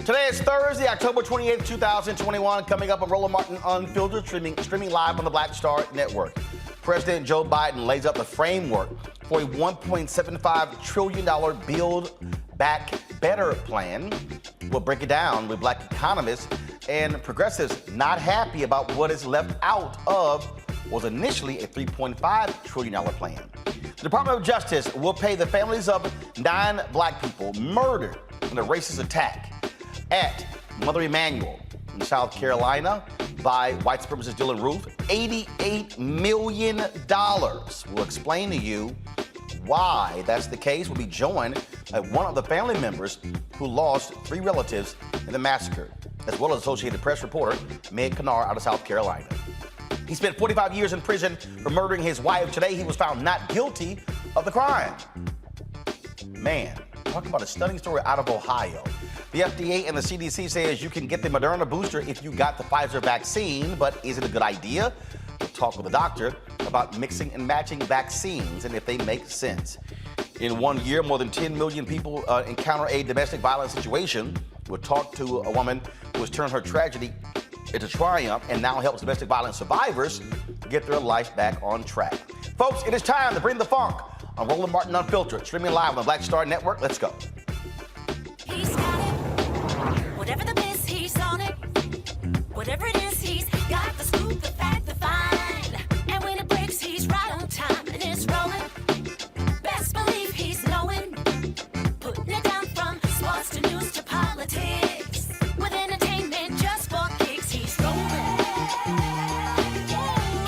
Today is Thursday, October 28th, 2021. Coming up on Roland Martin Unfiltered, streaming live on the Black Star Network. President Joe Biden lays out the framework for a $1.75 trillion Build Back Better plan. We'll break it down with black economists and progressives not happy about what is left out of what was initially a $3.5 trillion plan. The Department of Justice will pay the families of 9 black people murdered in a racist attack at Mother Emanuel in South Carolina by white supremacist Dylann Roof, $88 million. We'll explain to you why that's the case. We'll be joined by one of the family members who lost 3 relatives in the massacre, as well as Associated Press reporter Meg Kinnard out of South Carolina. He spent 45 years in prison for murdering his wife. Today, he was found not guilty of the crime. Man, talk about a stunning story out of Ohio. The FDA and the CDC says you can get the Moderna booster if you got the Pfizer vaccine, but is it a good idea? We'll talk with a doctor about mixing and matching vaccines and if they make sense. In 1 year, more than 10 million people encounter a domestic violence situation. We'll talk to a woman who has turned her tragedy into triumph and now helps domestic violence survivors get their life back on track. Folks, it is time to bring the funk on Roland Martin Unfiltered, streaming live on the Black Star Network. Let's go. He's got it. Whatever the miss, he's on it. Whatever it is, he's got the scoop, the fact, the find. And when it breaks, he's right on time and it's rolling. Best believe he's knowing. Putting it down from sports to news to politics. With entertainment just for kicks, he's rolling.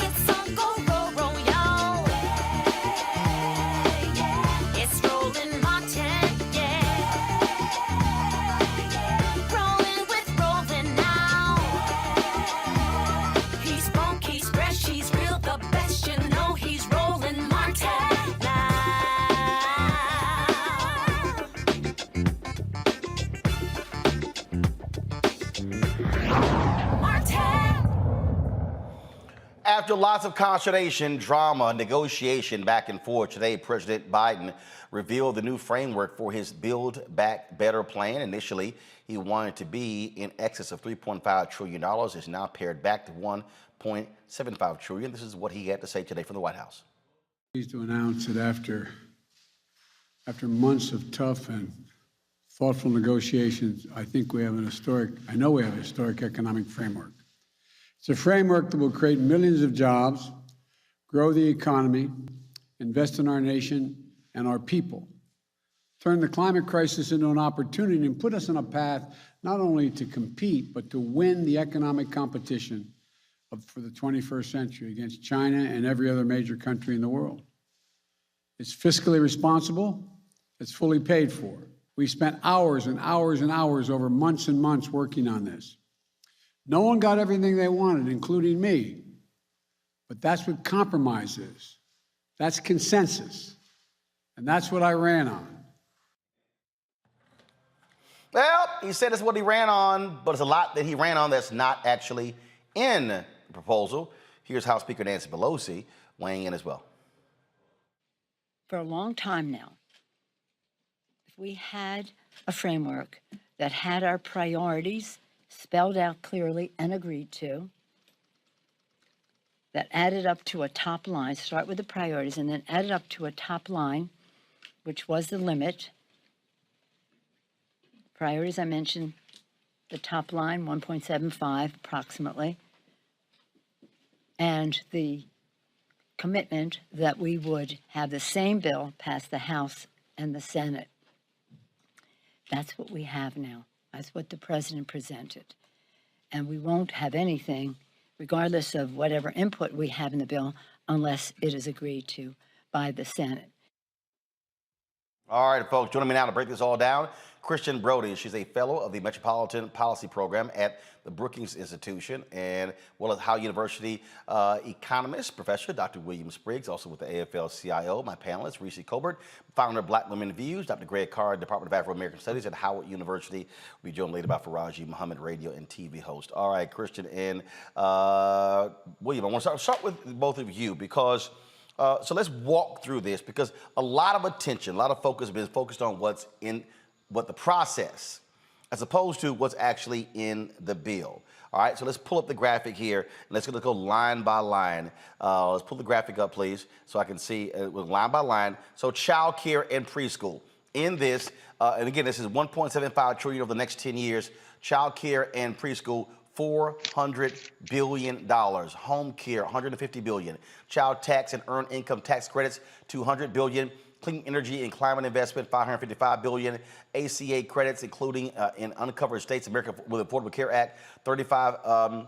It's on go, roll, roll, y'all. It's Roland Martin, rolling with Roland now. He's funk, he's fresh, he's real, the best, you know he's Roland Martin now. After lots of consternation, drama, negotiation back and forth, today President Biden revealed the new framework for his Build Back Better plan. Initially, he wanted to be in excess of $3.5 trillion. It's now pared back to $1.75 trillion. This is what he had to say today from the White House. Pleased to announce that after months of tough and thoughtful negotiations, I know we have a historic economic framework. It's a framework that will create millions of jobs, grow the economy, invest in our nation and our people, turn the climate crisis into an opportunity and put us on a path not only to compete, but to win the economic competition for the 21st century against China and every other major country in the world. It's fiscally responsible. It's fully paid for. We spent hours and hours and hours over months and months working on this. No one got everything they wanted, including me. But that's what compromise is. That's consensus. And that's what I ran on. Well, he said it's what he ran on, but it's a lot that he ran on that's not actually in the proposal. Here's House Speaker Nancy Pelosi weighing in as well. for a long time now, if we had a framework that had our priorities spelled out clearly and agreed to, that added up to a top line, start with the priorities, and then added up to a top line, which was the limit. Priorities, I mentioned the top line, 1.75 approximately, and the commitment that we would have the same bill pass the House and the Senate. That's what we have now. That's what the president presented. And we won't have anything, regardless of whatever input we have in the bill, unless it is agreed to by the Senate. All right, folks, joining me now to break this all down, Christian Brody. She's a fellow of the Metropolitan Policy Program at the Brookings Institution, and well as Howard University economist, professor Dr. William Spriggs, also with the AFL-CIO. My panelist, Reese Colbert, founder of Black Women Views, Dr. Greg Carr, Department of Afro-American Studies at Howard University. We'll be joined later by Faraji Muhammad, radio and TV host. All right, Christian and William, I want to start with both of you because so let's walk through this because a lot of attention, a lot of focus has been focused on what the process, as opposed to what's actually in the bill. All right, so let's pull up the graphic here. And let's go line by line. Let's pull the graphic up, please, so I can see line by line. So child care and preschool. In this, and again, this is $1.75 trillion over the next 10 years. Child care and preschool, $400 billion. Home care, $150 billion. Child tax and earned income tax credits, $200 billion. Clean energy and climate investment, $555 billion. ACA credits, including in uncovered states, America with Affordable Care Act, $35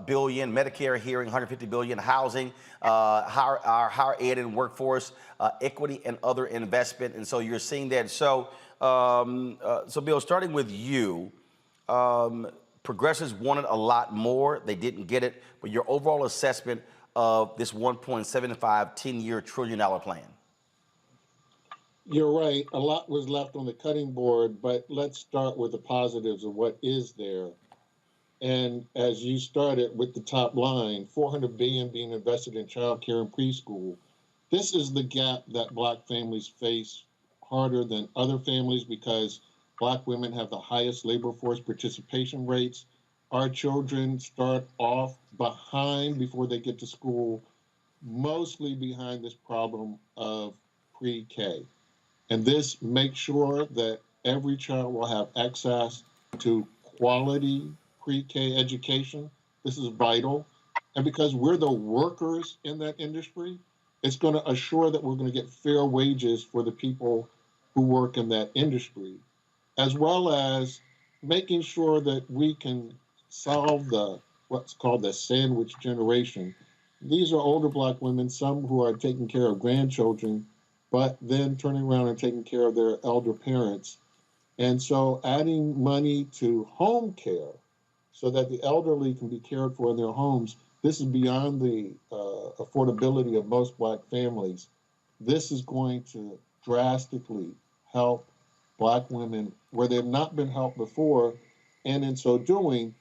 billion. Medicare hearing, $150 billion. Housing, our higher ed and workforce, equity and other investment. And so you're seeing that. So, Bill, starting with you, progressives wanted a lot more. They didn't get it. But your overall assessment of this $1.75 10-year trillion plan. You're right. A lot was left on the cutting board, but let's start with the positives of what is there. And as you started with the top line, $400 billion being invested in child care and preschool. This is the gap that Black families face harder than other families because Black women have the highest labor force participation rates. Our children start off behind before they get to school, mostly behind this problem of pre-K. And this makes sure that every child will have access to quality pre-K education. This is vital. And because we're the workers in that industry, it's going to assure that we're going to get fair wages for the people who work in that industry, as well as making sure that we can solve what's called the sandwich generation. These are older Black women, some who are taking care of grandchildren, but then turning around and taking care of their elder parents. And so adding money to home care so that the elderly can be cared for in their homes, this is beyond the affordability of most Black families. This is going to drastically help Black women where they've not been helped before, and in so doing,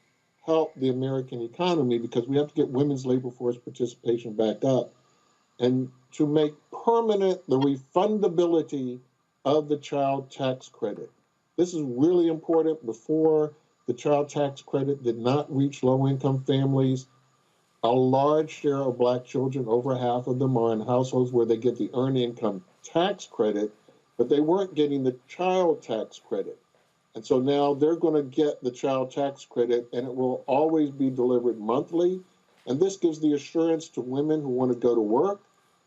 help the American economy because we have to get women's labor force participation back up and to make permanent the refundability of the child tax credit. This is really important. Before, the child tax credit did not reach low-income families. A large share of Black children, over half of them, are in households where they get the earned income tax credit, but they weren't getting the child tax credit. And so now they're going to get the child tax credit, and it will always be delivered monthly. And this gives the assurance to women who want to go to work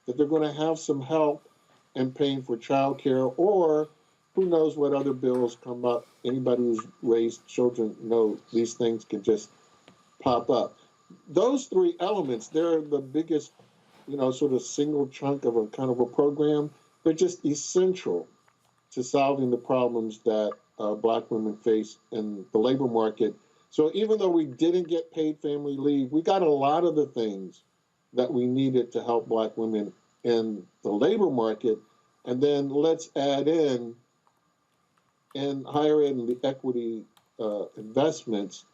that they're going to have some help in paying for child care, or who knows what other bills come up. Anybody who's raised children know these things can just pop up. Those three elements, they're the biggest, sort of single chunk of a kind of a program. They're just essential to solving the problems that Black women face in the labor market. So even though we didn't get paid family leave, we got a lot of the things that we needed to help Black women in the labor market. And then let's add in higher ed and the equity investments,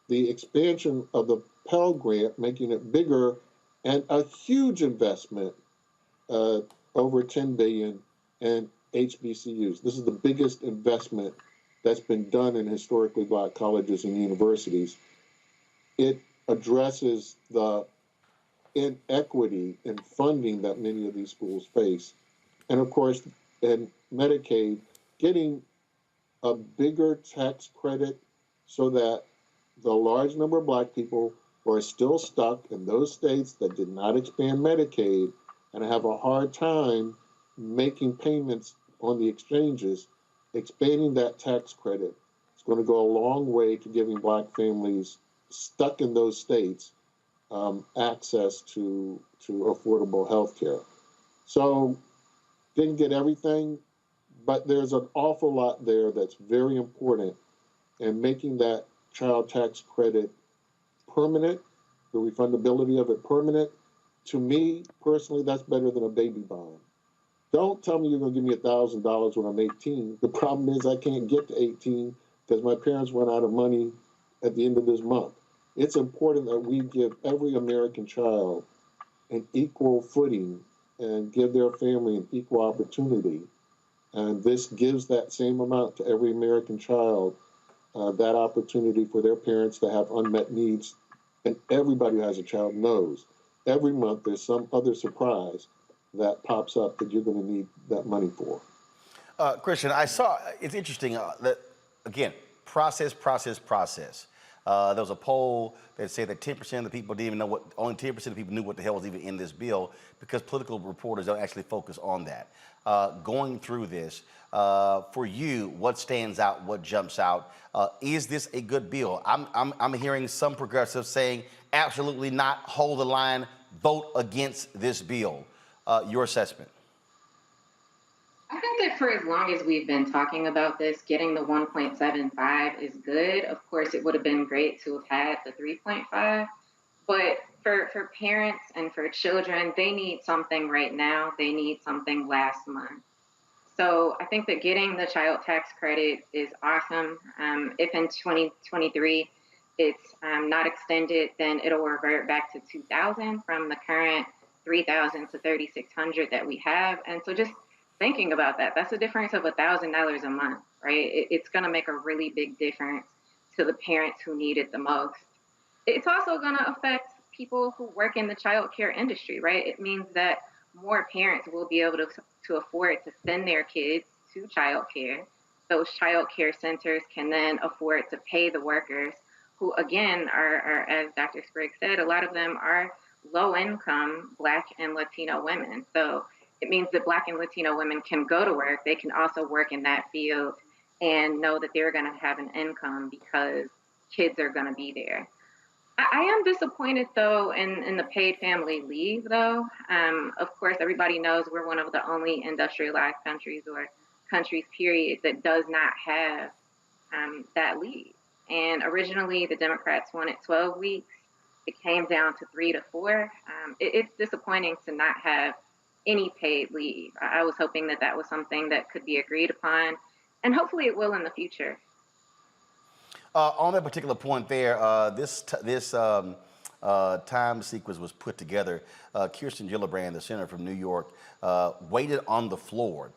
the expansion of the Pell Grant, making it bigger, and a huge investment over 10 billion in HBCUs. This is the biggest investment that's been done in historically Black colleges and universities. It addresses the inequity in funding that many of these schools face. And of course, in Medicaid, getting a bigger tax credit so that the large number of Black people who are still stuck in those states that did not expand Medicaid and have a hard time making payments on the exchanges, expanding that tax credit is going to go a long way to giving Black families stuck in those states access to affordable health care. So didn't get everything, but there's an awful lot there that's very important, and making that child tax credit permanent, the refundability of it permanent, to me personally, that's better than a baby bond. Don't tell me you're going to give me $1,000 when I'm 18. The problem is I can't get to 18 because my parents run out of money at the end of this month. It's important that we give every American child an equal footing and give their family an equal opportunity. And this gives that same amount to every American child, that opportunity for their parents to have unmet needs. And everybody who has a child knows every month there's some other surprise that pops up that you're going to need that money for. Christian, I saw, it's interesting that, again, process. There was a poll that said that 10% of the people didn't even know what, only 10% of the people knew what the hell was even in this bill, because political reporters don't actually focus on that. Going through this, for you, what stands out, what jumps out? Is this a good bill? I'm hearing some progressives saying, absolutely not, hold the line, vote against this bill. Your assessment? I think that for as long as we've been talking about this, getting the 1.75 is good. Of course, it would have been great to have had the 3.5, but for parents and for children, they need something right now. They need something last month. So I think that getting the child tax credit is awesome. If in 2023 it's not extended, then it'll revert back to 2,000 from the current 3,000 to 3,600 that we have. And so just thinking about that, that's a difference of $1,000 a month, right? It's going to make a really big difference to the parents who need it the most. It's also going to affect people who work in the child care industry, right? It means that more parents will be able to afford to send their kids to child care. Those child care centers can then afford to pay the workers who, again, are, as Dr. Spriggs said, a lot of them are low-income Black and Latino women. So it means that Black and Latino women can go to work. They can also work in that field and know that they're going to have an income because kids are going to be there. I am disappointed, though, in the paid family leave, though. Of course, everybody knows we're one of the only industrialized countries, or countries, period, that does not have that leave. And originally, the Democrats wanted 12 weeks. It came down to 3 to 4. It's disappointing to not have any paid leave. I was hoping that that was something that could be agreed upon, and hopefully it will in the future. On that particular point there, this time sequence was put together. Kirsten Gillibrand, the senator from New York, waited on the floor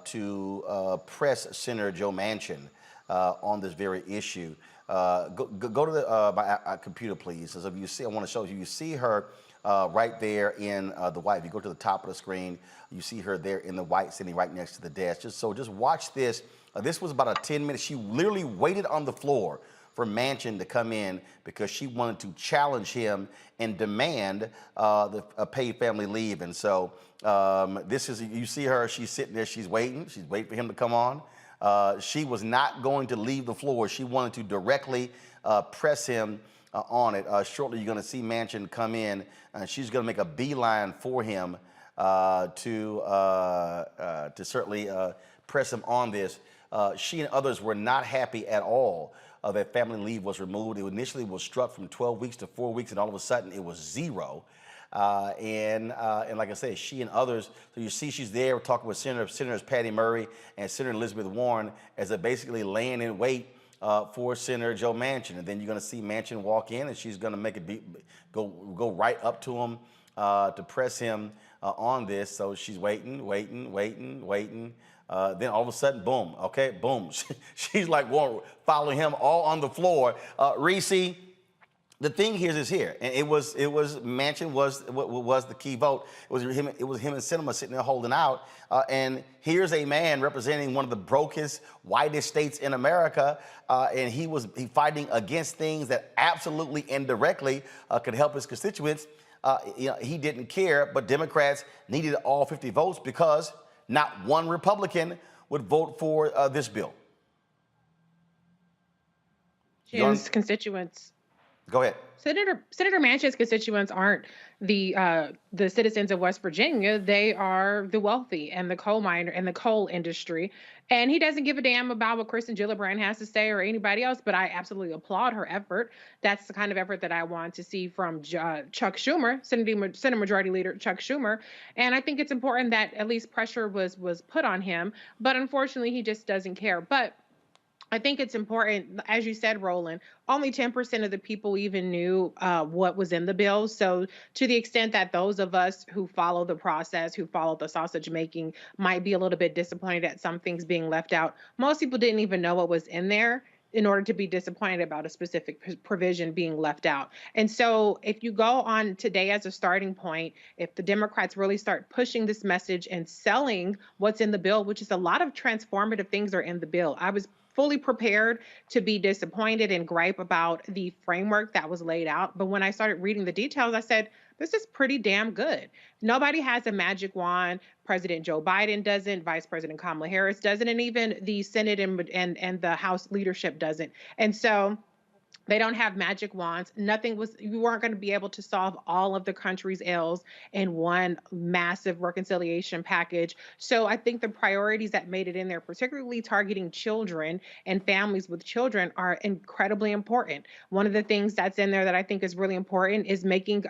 to press Senator Joe Manchin on this very issue. Go to my computer, please. So if you see, I want to show you. You see her right there in the white. If you go to the top of the screen, you see her there in the white, sitting right next to the desk. Just watch this. This was about a 10-minute. She literally waited on the floor for Manchin to come in because she wanted to challenge him and demand a paid family leave. And so this is, you see her, she's sitting there, she's waiting for him to come on. She was not going to leave the floor. She wanted to directly press him on it. Shortly, you're going to see Manchin come in, and she's going to make a beeline for him to certainly press him on this. She and others were not happy at all that family leave was removed. It initially was struck from 12 weeks to 4 weeks, and all of a sudden it was 0. And like I said, she and others, so you see she's there talking with Senators Patty Murray and Senator Elizabeth Warren as they're basically laying in wait for Senator Joe Manchin. And then you're going to see Manchin walk in, and she's going to make it go right up to him to press him on this. So she's waiting. Then all of a sudden, boom. Okay, boom. She's like following him all on the floor. Reese. The thing here is here, and it was Manchin was the key vote. It was him and Sinema sitting there holding out, and here's a man representing one of the brokest, whitest states in America, and he fighting against things that absolutely and directly could help his constituents. He didn't care, but Democrats needed all 50 votes because not one Republican would vote for this bill. His constituents. Go ahead. Senator Manchin's constituents aren't the citizens of West Virginia. They are the wealthy and the coal miner and the coal industry. And he doesn't give a damn about what Kristen Gillibrand has to say or anybody else. But I absolutely applaud her effort. That's the kind of effort that I want to see from Chuck Schumer, Senate Majority Leader Chuck Schumer. And I think it's important that at least pressure was put on him. But unfortunately, he just doesn't care. But I think it's important, as you said, Roland, only 10% of the people even knew what was in the bill. So to the extent that those of us who follow the process, who follow the sausage making, might be a little bit disappointed at some things being left out, most people didn't even know what was in there in order to be disappointed about a specific provision being left out. And so if you go on today as a starting point, if the Democrats really start pushing this message and selling what's in the bill, which is a lot of transformative things are in the bill. I was fully prepared to be disappointed and gripe about the framework that was laid out. But when I started reading the details, I said, this is pretty damn good. Nobody has a magic wand. President Joe Biden doesn't, Vice President Kamala Harris doesn't, and even the Senate and the House leadership doesn't. And so they don't have magic wands. You weren't going to be able to solve all of the country's ills in one massive reconciliation package. So I think the priorities that made it in there, particularly targeting children and families with children, are incredibly important. One of the things that's in there that I think is really important is making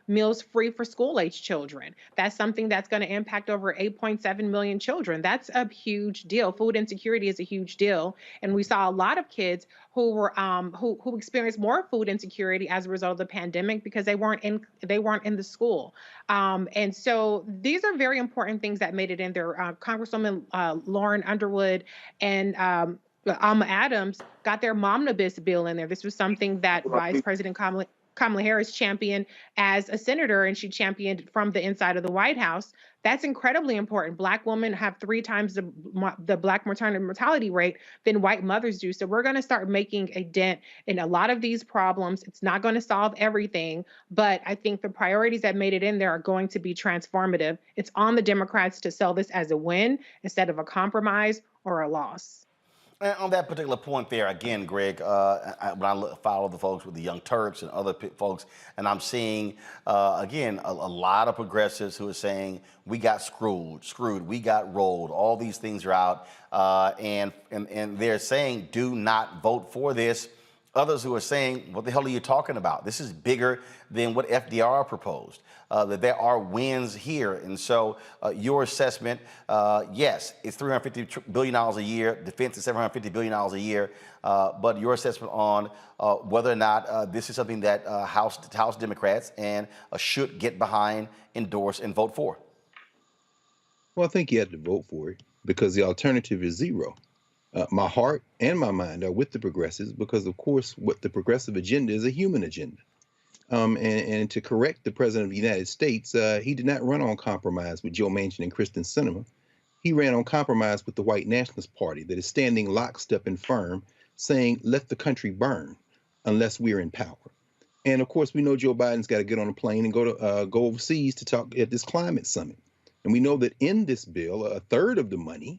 meals free for school-age children. That's something that's going to impact over 8.7 million children. That's a huge deal. Food insecurity is a huge deal. And we saw a lot of kids who were who experienced more food insecurity as a result of the pandemic because they weren't in the school. And so these are very important things that made it in there. Congresswoman Lauren Underwood and Alma Adams got their Momnibus bill in there. This was something that Vice President Kamala Harris championed as a senator, and she championed from the inside of the White House. That's incredibly important. Black women have 3 times the Black maternal mortality rate than white mothers do. So we're going to start making a dent in a lot of these problems. It's not going to solve everything, but I think the priorities that made it in there are going to be transformative. It's on the Democrats to sell this as a win instead of a compromise or a loss. And on that particular point there, again, Greg, when I follow the folks with the Young Turks and other folks, and I'm seeing, again, a lot of progressives who are saying, we got screwed, we got rolled, all these things are out, and they're saying, do not vote for this. Others who are saying, what the hell are you talking about? This is bigger than what FDR proposed, that there are wins here. And so your assessment, yes, it's $350 billion a year. Defense is $750 billion a year. But your assessment on whether or not this is something that House Democrats and should get behind, endorse, and vote for. Well, I think you have to vote for it because the alternative is zero. My heart and my mind are with the progressives because, of course, what the progressive agenda is a human agenda. And to correct the President of the United States, he did not run on compromise with Joe Manchin and Kristen Sinema. He ran on compromise with the White Nationalist Party that is standing lockstep and firm, saying, let the country burn unless we're in power. And, of course, we know Joe Biden's got to get on a plane and go overseas to talk at this climate summit. And we know that in this bill, a third of the money,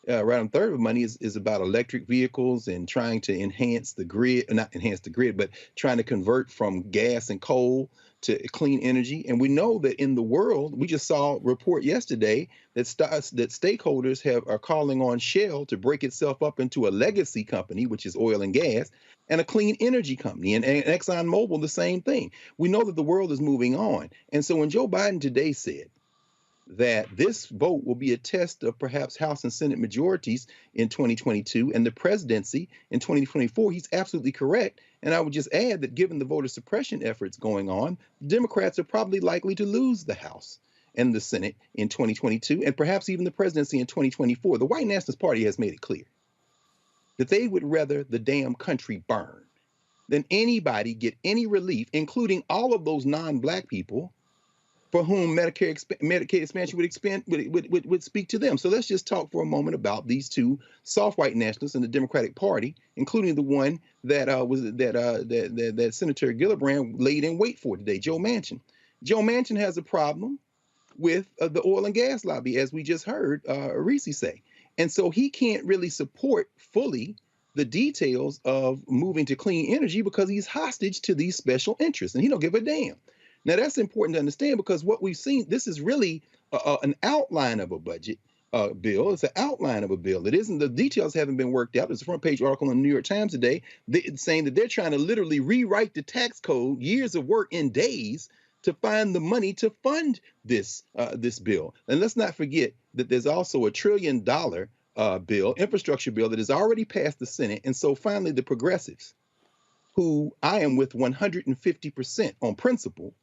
around a third of the money is about electric vehicles and trying to enhance the grid, not enhance the grid, but trying to convert from gas and coal to clean energy. And we know that in the world, we just saw a report yesterday that stakeholders are calling on Shell to break itself up into a legacy company, which is oil and gas, and a clean energy company. And ExxonMobil, the same thing. We know that the world is moving on. And so when Joe Biden today said that this vote will be a test of perhaps House and Senate majorities in 2022 and the presidency in 2024, he's absolutely correct. And I would just add that given the voter suppression efforts going on, Democrats are probably likely to lose the House. and the Senate in 2022, and perhaps even the presidency in 2024, the White Nationalist Party has made it clear that they would rather the damn country burn than anybody get any relief, including all of those non-Black people for whom Medicaid expansion would speak to them. So let's just talk for a moment about these two soft white nationalists in the Democratic Party, including the one that that Senator Gillibrand laid in wait for today, Joe Manchin. Joe Manchin has a problem with the oil and gas lobby, as we just heard Reese say, and so he can't really support fully the details of moving to clean energy because he's hostage to these special interests, and he don't give a damn. Now, that's important to understand because what we've seen, this is really an outline of a budget bill. It's an outline of a bill. It isn't, the details haven't been worked out. There's a front page article in the New York Times today saying that they're trying to literally rewrite the tax code, years of work in days, to find the money to fund this bill. And let's not forget that there's also a $1 trillion bill, infrastructure bill, that has already passed the Senate. And so finally, the progressives, who I am with 150% on principle,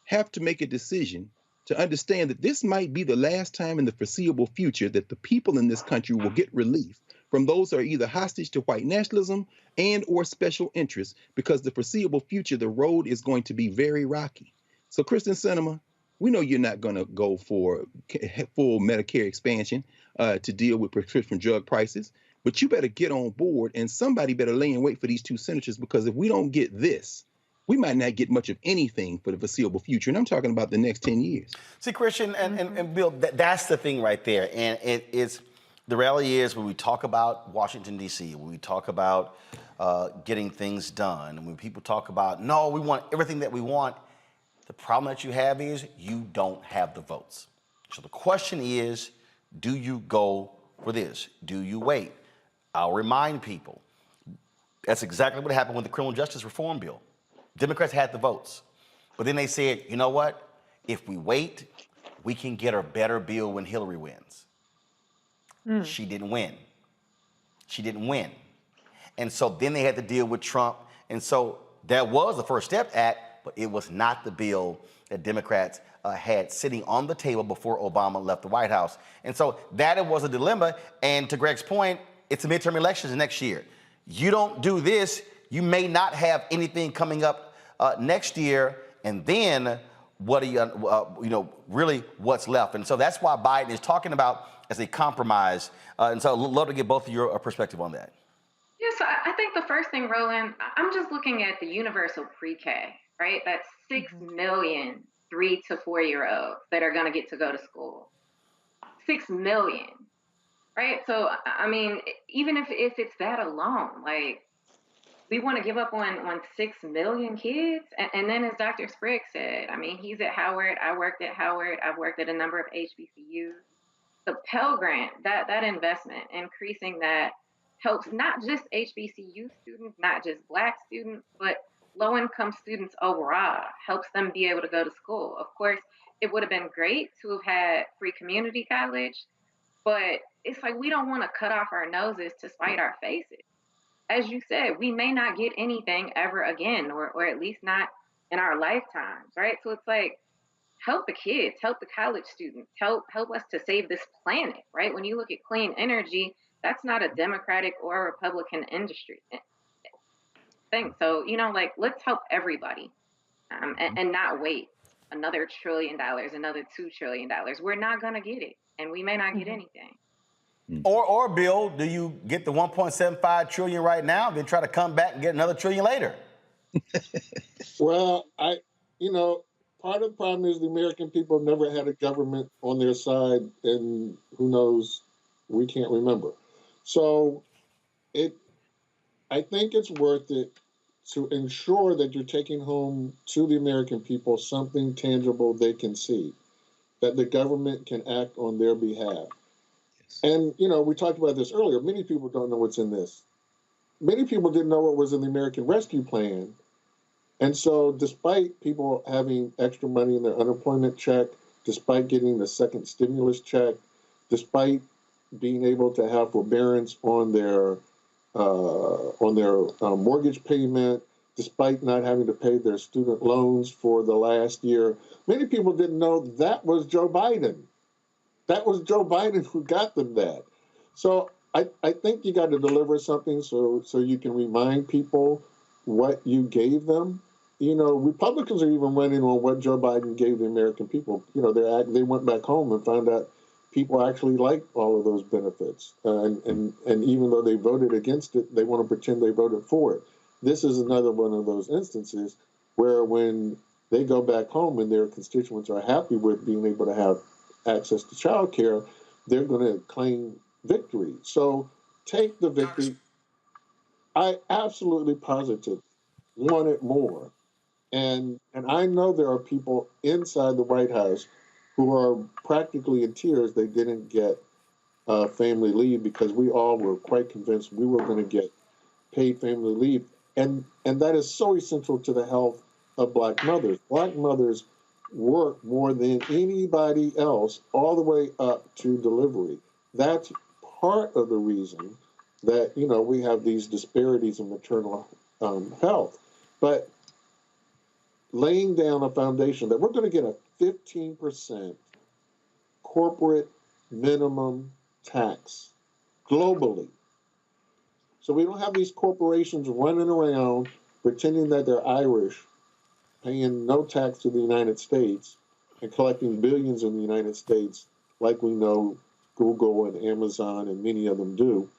have to make a decision to understand that this might be the last time in the foreseeable future that the people in this country will get relief from those who are either hostage to white nationalism and or special interests, because the foreseeable future, the road is going to be very rocky. So Kristen Sinema, we know you're not going to go for full Medicare expansion to deal with prescription drug prices, but you better get on board, and somebody better lay in wait for these two senators, because if we don't get this, we might not get much of anything for the foreseeable future. And I'm talking about the next 10 years. See, Christian and Bill, that's the thing right there. And the reality is, when we talk about Washington, D.C., when we talk about getting things done, and when people talk about, no, we want everything that we want, the problem that you have is you don't have the votes. So the question is, do you go for this? Do you wait? I'll remind people, that's exactly what happened with the criminal justice reform bill. Democrats had the votes, but then they said, you know what? If we wait, we can get a better bill when Hillary wins. She didn't win. She didn't win. And so then they had to deal with Trump. And so that was the First Step Act, but it was not the bill that Democrats had sitting on the table before Obama left the White House. And so that was a dilemma. And to Greg's point, it's the midterm elections next year. You don't do this, you may not have anything coming up next year, and then what do you, really what's left? And so that's why Biden is talking about as a compromise. And so I'd love to get both of your perspective on that. Yeah, so I think the first thing, Roland, I'm just looking at the universal pre-K, right? That's 6 million 3 to 4 year olds that are going to get to go to school. 6 million, right? So, I mean, even if it's that alone, like, we want to give up on 6 million kids. And then, as Dr. Spriggs said, I mean, he's at Howard. I worked at Howard. I've worked at a number of HBCUs. The Pell Grant, that investment, increasing that, helps not just HBCU students, not just Black students, but low-income students overall, helps them be able to go to school. Of course, it would have been great to have had free community college, but it's like we don't want to cut off our noses to spite our faces. As you said, we may not get anything ever again, or at least not in our lifetimes, right? So it's like, help the kids, help the college students, help us to save this planet, right? When you look at clean energy, that's not a Democratic or a Republican industry thing. So, let's help everybody and not wait another $1 trillion, another $2 trillion. We're not going to get it, and we may not get anything. Or Bill, do you get the 1.75 trillion right now, then try to come back and get another trillion later? Well, part of the problem is the American people have never had a government on their side, and who knows, we can't remember. So I think it's worth it to ensure that you're taking home to the American people something tangible they can see, that the government can act on their behalf. And, we talked about this earlier. Many people don't know what's in this. Many people didn't know what was in the American Rescue Plan. And so despite people having extra money in their unemployment check, despite getting the second stimulus check, despite being able to have forbearance on their mortgage payment, despite not having to pay their student loans for the last year. Many people didn't know that was Joe Biden. That was Joe Biden who got them that. So I think you got to deliver something so you can remind people what you gave them. You know, Republicans are even running on what Joe Biden gave the American people. You know, they went back home and found out people actually like all of those benefits. And even though they voted against it, they want to pretend they voted for it. This is another one of those instances where when they go back home and their constituents are happy with being able to have access to child care, they're going to claim victory. So take the victory. I absolutely positive want it more. And I know there are people inside the White House who are practically in tears they didn't get family leave, because we all were quite convinced we were going to get paid family leave. And that is so essential to the health of Black mothers. Black mothers work more than anybody else all the way up to delivery. That's part of the reason that, you know, we have these disparities in maternal health. But laying down a foundation that we're going to get a 15% corporate minimum tax globally. So we don't have these corporations running around pretending that they're Irish, paying no tax to the United States and collecting billions in the United States, like we know Google and Amazon and many of them do.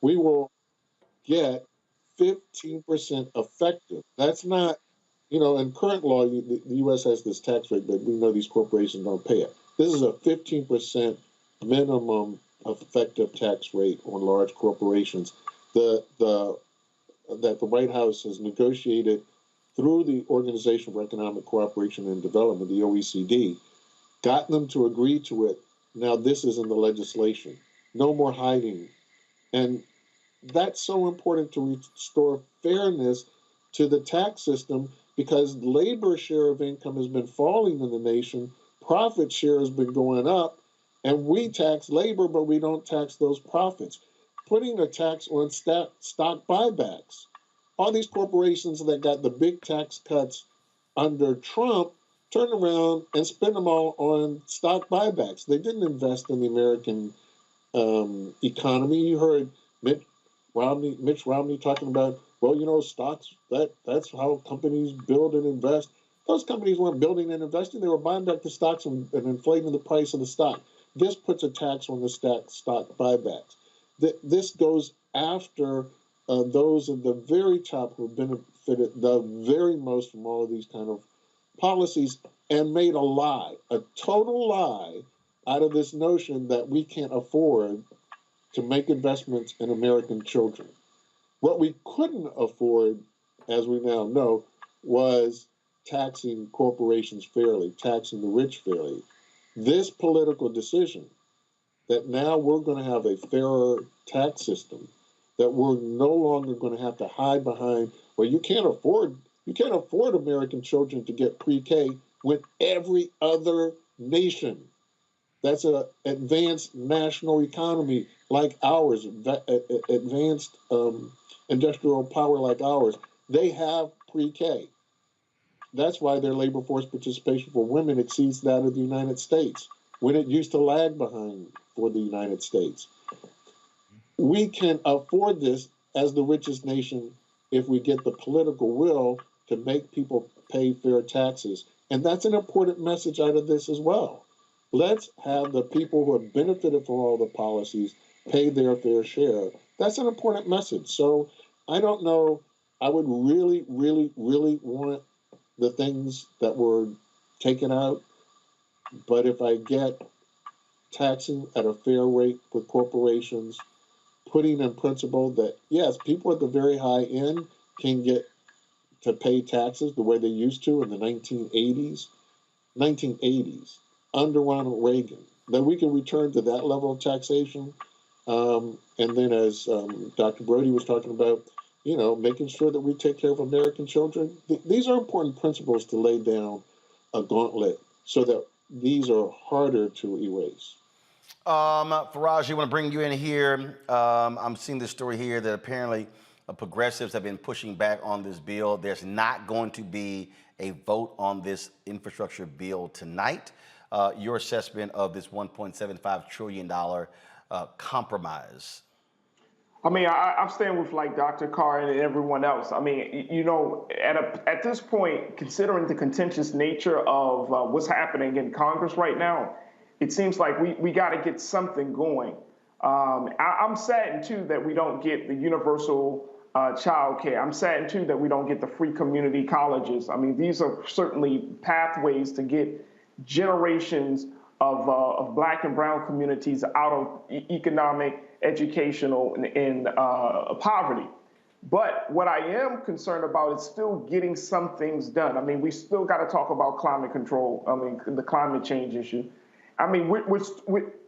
We will get 15% effective. That's not, you know, in current law, the U.S. has this tax rate, but we know these corporations don't pay it. This is a 15% minimum effective tax rate on large corporations. That the White House has negotiated through the Organization for Economic Cooperation and Development, the OECD, got them to agree to it. Now this is in the legislation. No more hiding. And that's so important to restore fairness to the tax system, because labor share of income has been falling in the nation, profit share has been going up, and we tax labor, but we don't tax those profits. Putting a tax on stock buybacks. All these corporations that got the big tax cuts under Trump turned around and spent them all on stock buybacks. They didn't invest in the American economy. You heard Mitch Romney talking about, well, you know, stocks, that's how companies build and invest. Those companies weren't building and investing. They were buying back the stocks and inflating the price of the stock. This puts a tax on the stock buybacks. This goes after those at the very top who have benefited the very most from all of these kind of policies, and made a total lie, out of this notion that we can't afford to make investments in American children. What we couldn't afford, as we now know, was taxing corporations fairly, taxing the rich fairly. This political decision that now we're going to have a fairer tax system, that we're no longer going to have to hide behind, well, you can't afford American children to get pre-K, when every other nation that's an advanced national economy like ours, advanced industrial power like ours, they have pre-K. That's why their labor force participation for women exceeds that of the United States, when it used to lag behind for the United States. We can afford this as the richest nation if we get the political will to make people pay fair taxes. And that's an important message out of this as well. Let's have the people who have benefited from all the policies pay their fair share. That's an important message. So I don't know. I would really, really, really want the things that were taken out. But if I get taxing at a fair rate with corporations, putting in principle that, yes, people at the very high end can get to pay taxes the way they used to in the 1980s, under Ronald Reagan, that we can return to that level of taxation. And then, as Dr. Brody was talking about, you know, making sure that we take care of American children. These are important principles to lay down a gauntlet so that these are harder to erase. Faraz, I want to bring you in here. I'm seeing this story here that apparently Progressives have been pushing back on this bill. There's not going to be a vote on this infrastructure bill tonight. Your assessment of this $1.75 trillion compromise? I mean, I'm staying with like Dr. Carr and everyone else. I mean, you know, at this point, considering the contentious nature of what's happening in Congress right now, it seems like we got to get something going. I'm saddened too that we don't get the universal child care. I'm saddened too that we don't get the free community colleges. I mean, these are certainly pathways to get generations of Black and brown communities out of economic, educational, and poverty. But what I am concerned about is still getting some things done. I mean, we still got to talk about climate control. I mean, the climate change issue. I mean,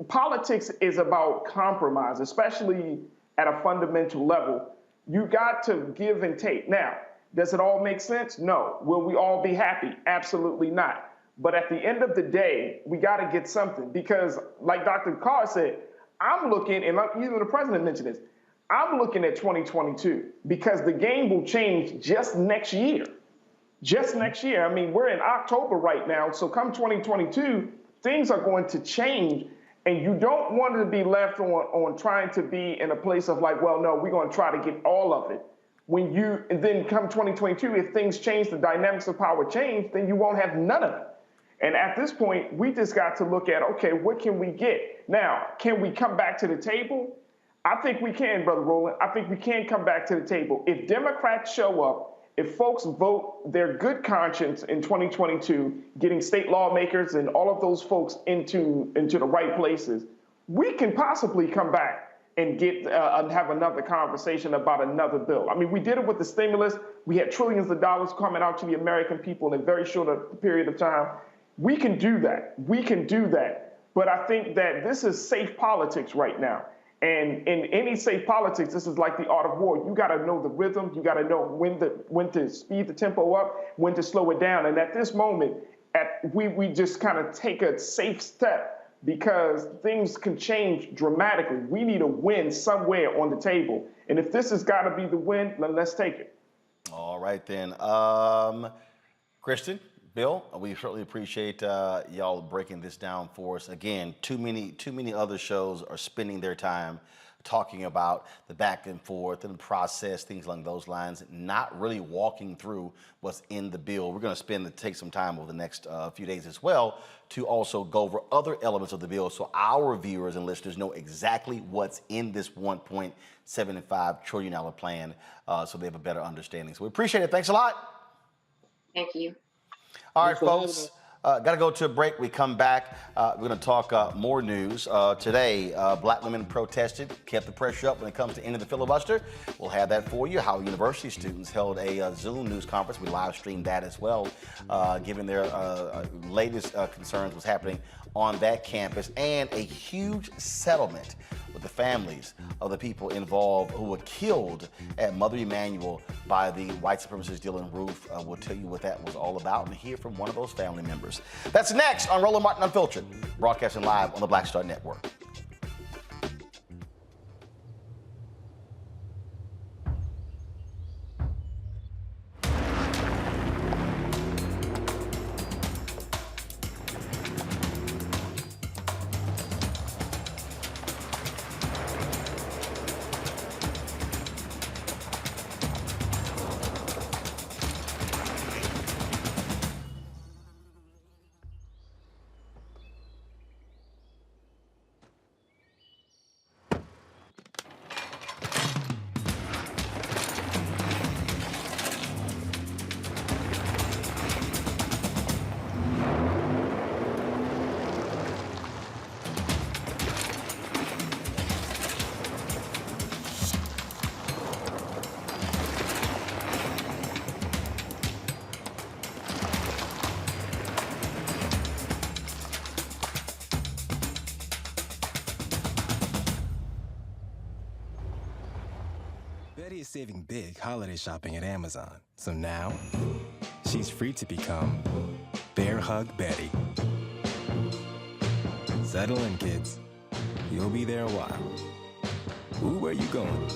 politics is about compromise, especially at a fundamental level. You got to give and take. Now, does it all make sense? No. Will we all be happy? Absolutely not. But at the end of the day, we got to get something because, like Dr. Carr said, I'm looking, and even the president mentioned this, I'm looking at 2022 because the game will change just next year. Just next year. I mean, we're in October right now, so come 2022, things are going to change, and you don't want to be left on trying to be in a place of like, well, no, we're going to try to get all of it. And then come 2022, if things change, the dynamics of power change, then you won't have none of it. And at this point, we just got to look at, okay, what can we get? Now, can we come back to the table? I think we can, Brother Roland. I think we can come back to the table. If Democrats show up, if folks vote their good conscience in 2022, getting state lawmakers and all of those folks into the right places, we can possibly come back and have another conversation about another bill. I mean, we did it with the stimulus. We had trillions of dollars coming out to the American people in a very short period of time. We can do that. We can do that. But I think that this is safe politics right now. And in any safe politics, this is like the art of war. You got to know the rhythm. You got to know when to speed the tempo up, when to slow it down. And at this moment, we just kind of take a safe step because things can change dramatically. We need a win somewhere on the table. And if this has got to be the win, then let's take it. All right, then. Kristen, Bill, we certainly appreciate y'all breaking this down for us. Again, too many other shows are spending their time talking about the back and forth and the process, things along those lines, not really walking through what's in the bill. We're going to take some time over the next few days as well to also go over other elements of the bill so our viewers and listeners know exactly what's in this $1.75 trillion plan so they have a better understanding. So we appreciate it. Thanks a lot. Thank you. All right, folks, got to go to a break. We come back. We're going to talk more news. Today, Black women protested, kept the pressure up when it comes to ending the filibuster. We'll have that for you. How university students held a Zoom news conference. We live streamed that as well, given their latest concerns what's happening on that campus, and a huge settlement with the families of the people involved who were killed at Mother Emanuel by the white supremacist Dylann Roof. We'll tell you what that was all about and hear from one of those family members. That's next on Roland Martin Unfiltered, broadcasting live on the Black Star Network. Betty is saving big holiday shopping at Amazon. So now, she's free to become Bear Hug Betty. Settle in, kids. You'll be there a while. Ooh, where you going?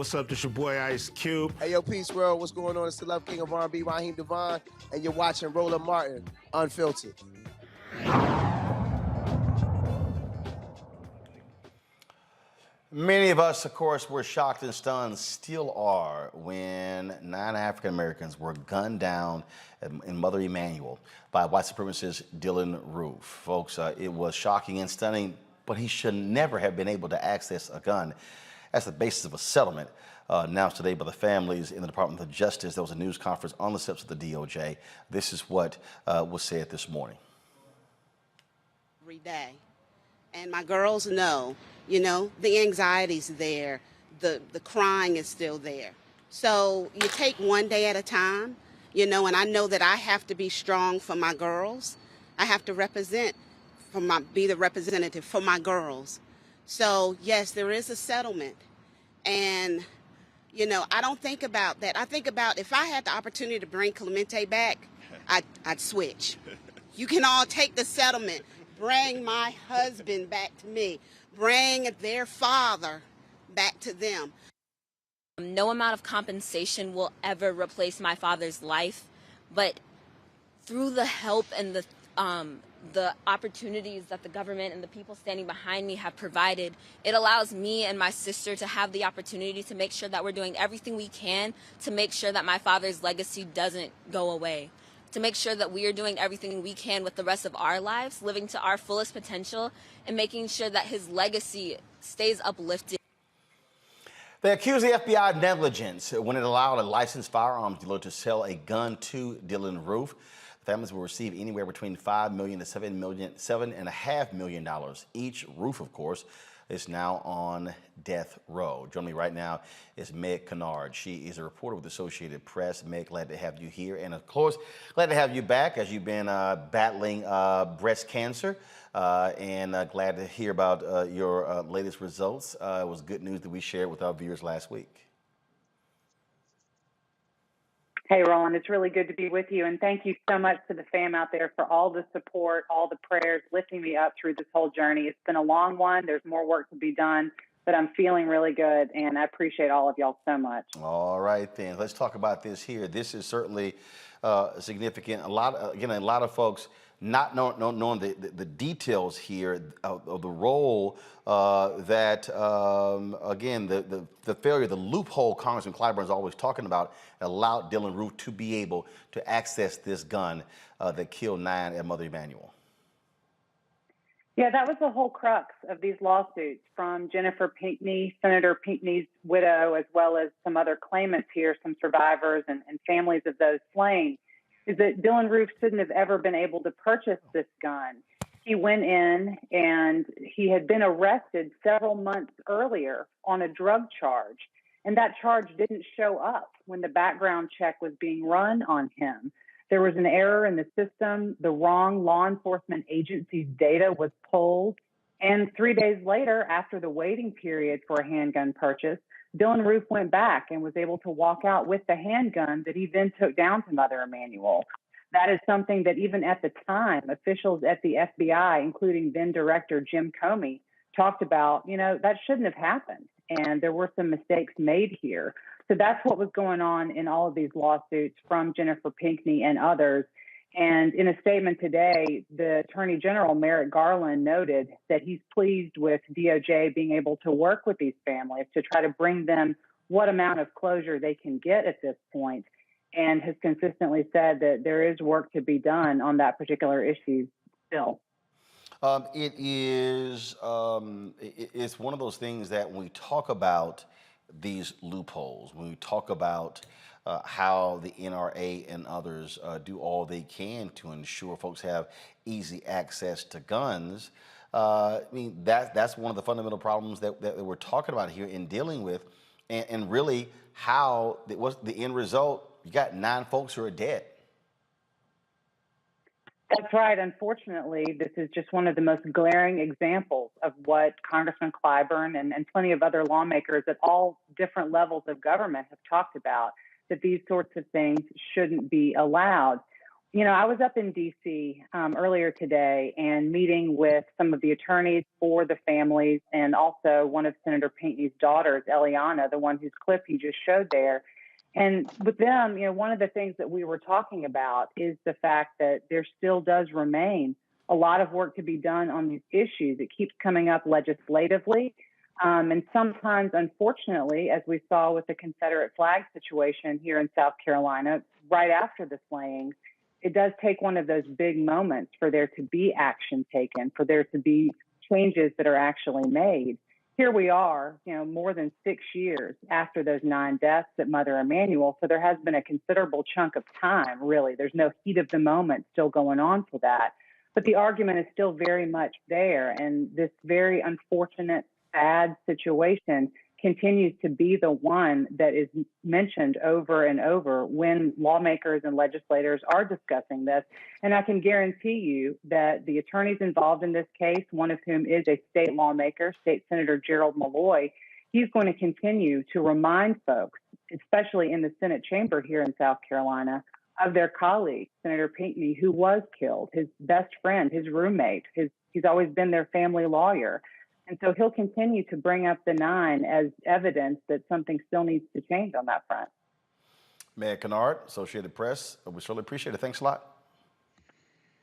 what's up? This your boy Ice Cube. Hey, yo, Peace World. What's going on? It's the Love King of R&B, Raheem Devon, and you're watching Roland Martin, Unfiltered. Many of us, of course, were shocked and stunned, still are, when 9 African Americans were gunned down in Mother Emanuel by white supremacist Dylann Roof. Folks, it was shocking and stunning, but he should never have been able to access a gun. That's the basis of a settlement announced today by the families in the Department of Justice. There was a news conference on the steps of the DOJ. This is what was said this morning. Every day. And my girls know, the anxiety's there, the crying is still there. So you take one day at a time, and I know that I have to be strong for my girls. I have to be the representative for my girls. So yes, there is a settlement. And, I don't think about that. I think about if I had the opportunity to bring Clemente back, I'd switch. You can all take the settlement. Bring my husband back to me. Bring their father back to them. No amount of compensation will ever replace my father's life, but through the help and the opportunities that the government and the people standing behind me have provided, it allows me and my sister to have the opportunity to make sure that we're doing everything we can to make sure that my father's legacy doesn't go away. To make sure that we are doing everything we can with the rest of our lives, living to our fullest potential, and making sure that his legacy stays uplifted. They accuse the FBI of negligence when it allowed a licensed firearms dealer to sell a gun to Dylann Roof. Families will receive anywhere between $5 million to $7.5 million each. Roof, of course, is now on death row. Joining me right now is Meg Kinnard. She is a reporter with the Associated Press. Meg, glad to have you here. And of course, glad to have you back as you've been battling breast cancer. And glad to hear about your latest results. It was good news that we shared with our viewers last week. Hey, Roland, it's really good to be with you. And thank you so much to the fam out there for all the support, all the prayers, lifting me up through this whole journey. It's been a long one. There's more work to be done, but I'm feeling really good. And I appreciate all of y'all so much. All right, then. Let's talk about this here. This is certainly significant. A lot of folks not knowing the details here of the role that, again, the failure, the loophole Congressman Clyburn is always talking about allowed Dylann Roof to be able to access this gun that killed 9 at Mother Emanuel. Yeah, that was the whole crux of these lawsuits from Jennifer Pinckney, Senator Pinckney's widow, as well as some other claimants here, some survivors and families of those slain, is that Dylann Roof shouldn't have ever been able to purchase this gun. He went in and he had been arrested several months earlier on a drug charge. And that charge didn't show up when the background check was being run on him. There was an error in the system. The wrong law enforcement agency's data was pulled. And 3 days later, after the waiting period for a handgun purchase, Dylann Roof went back and was able to walk out with the handgun that he then took down to Mother Emanuel. That is something that even at the time, officials at the FBI, including then Director Jim Comey, talked about, that shouldn't have happened. And there were some mistakes made here. So that's what was going on in all of these lawsuits from Jennifer Pinckney and others. And in a statement today, the Attorney General, Merrick Garland, noted that he's pleased with DOJ being able to work with these families to try to bring them what amount of closure they can get at this point, and has consistently said that there is work to be done on that particular issue still. It's one of those things that when we talk about these loopholes, when we talk about how the NRA and others do all they can to ensure folks have easy access to guns, that's one of the fundamental problems that we're talking about here in dealing with, and really how what's the end result. You got 9 folks who are dead. That's right. Unfortunately, this is just one of the most glaring examples of what Congressman Clyburn and plenty of other lawmakers at all different levels of government have talked about, that these sorts of things shouldn't be allowed. I was up in D.C. Earlier today and meeting with some of the attorneys for the families and also one of Senator Pinckney's daughters, Eliana, the one whose clip you just showed there. And with them, one of the things that we were talking about is the fact that there still does remain a lot of work to be done on these issues. It keeps coming up legislatively. And sometimes, unfortunately, as we saw with the Confederate flag situation here in South Carolina, right after the slayings, it does take one of those big moments for there to be action taken, for there to be changes that are actually made. Here we are, more than 6 years after those 9 deaths at Mother Emanuel. So there has been a considerable chunk of time, really. There's no heat of the moment still going on for that. But the argument is still very much there. And this very unfortunate, sad situation continues to be the one that is mentioned over and over when lawmakers and legislators are discussing this. And I can guarantee you that the attorneys involved in this case, one of whom is a state lawmaker, State Senator Gerald Malloy, he's going to continue to remind folks, especially in the Senate chamber here in South Carolina, of their colleague, Senator Pinckney, who was killed, his best friend, his roommate. He's always been their family lawyer. And so he'll continue to bring up the 9 as evidence that something still needs to change on that front. Meg Kinnard, Associated Press. We certainly appreciate it. Thanks a lot.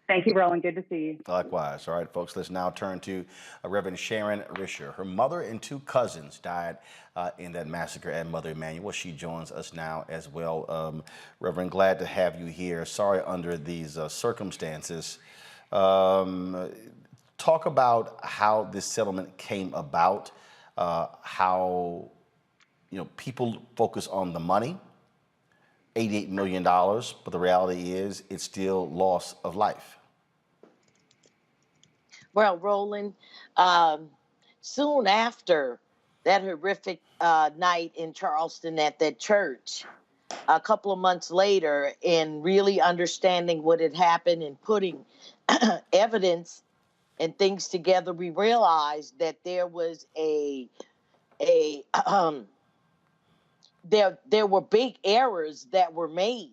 Thank you, Roland. Good to see you. Likewise. All right, folks, let's now turn to Reverend Sharon Risher. Her mother and 2 cousins died in that massacre at Mother Emanuel. She joins us now as well. Reverend, glad to have you here. Sorry under these circumstances. Talk about how this settlement came about, how people focus on the money, $88 million, but the reality is it's still loss of life. Well, Roland, soon after that horrific night in Charleston at that church, a couple of months later, in really understanding what had happened and putting evidence and things together, we realized that there was there were big errors that were made,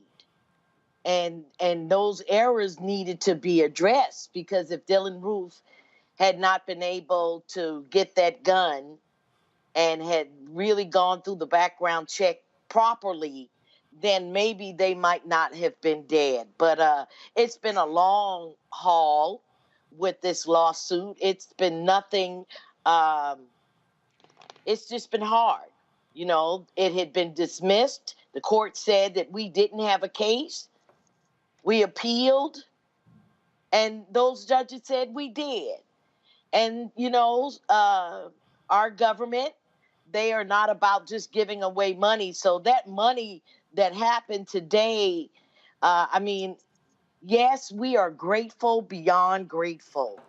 and those errors needed to be addressed, because if Dylann Roof had not been able to get that gun and had really gone through the background check properly, then maybe they might not have been dead. But it's been a long haul with this lawsuit. It's been nothing. It's just been hard. It had been dismissed. The court said that we didn't have a case. We appealed, and those judges said we did. And, our government, they are not about just giving away money. So that money that happened today, yes, we are grateful beyond grateful.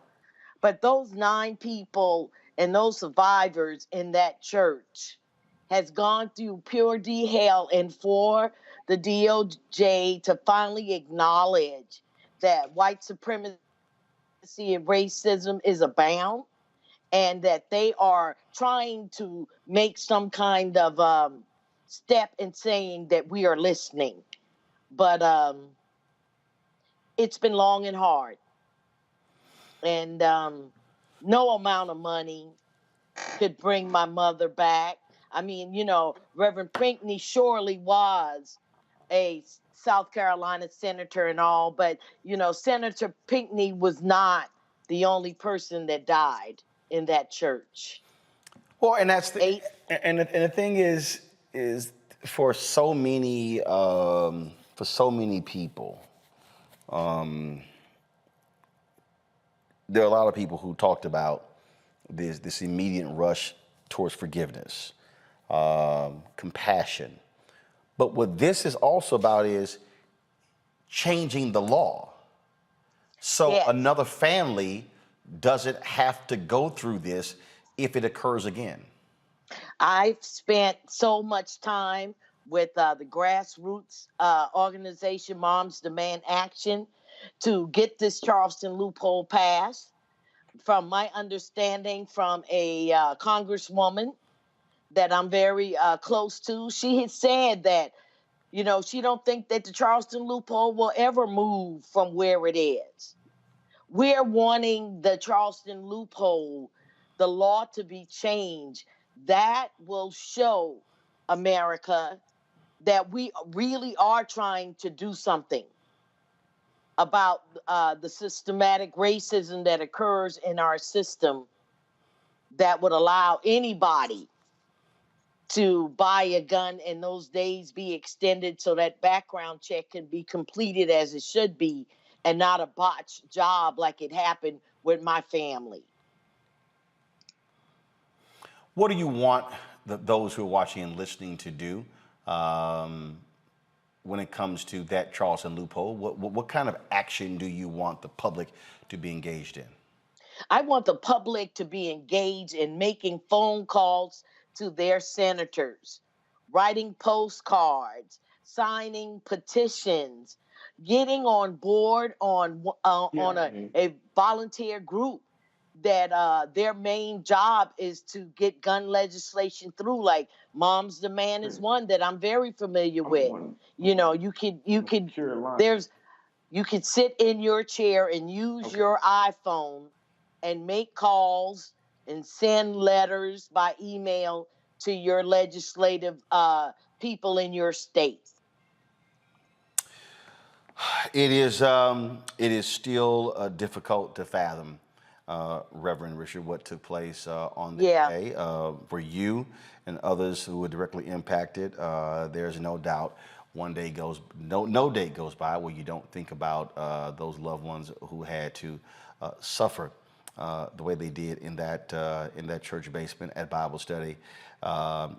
But those 9 people and those survivors in that church has gone through pure hell, and for the DOJ to finally acknowledge that white supremacy and racism is abound, and that they are trying to make some kind of step in saying that we are listening. But it's been long and hard. And no amount of money could bring my mother back. Reverend Pinckney surely was a South Carolina senator and all, but, Senator Pinckney was not the only person that died in that church. Well, and that's the thing is for so many people, there are a lot of people who talked about this immediate rush towards forgiveness, compassion. But what this is also about is changing the law. So Yes. Another family doesn't have to go through this if it occurs again. I've spent so much time with the grassroots organization, Moms Demand Action, to get this Charleston loophole passed. From my understanding from a congresswoman that I'm very close to, she had said that You know, she don't think that the Charleston loophole will ever move from where it is. We're wanting the Charleston loophole, the law to be changed. That will show America that we really are trying to do something about the systematic racism that occurs in our system that would allow anybody to buy a gun and those days be extended so that background check can be completed as it should be and not a botched job like it happened with my family. What do you want those who are watching and listening to do when it comes to that Charleston loophole? What kind of action do you want the public to be engaged in? I want the public to be engaged in making phone calls to their senators, writing postcards, signing petitions, getting on board on a volunteer group that their main job is to get gun legislation through. Like Mom's Demand is one that I'm very familiar with. You know, you could sit in your chair and use your iPhone and make calls and send letters by email to your legislative people in your state. It is still difficult to fathom, Reverend Richard, what took place on that day for you and others who were directly impacted. There's no doubt no day goes by where you don't think about those loved ones who had to suffer the way they did in that church basement at Bible study.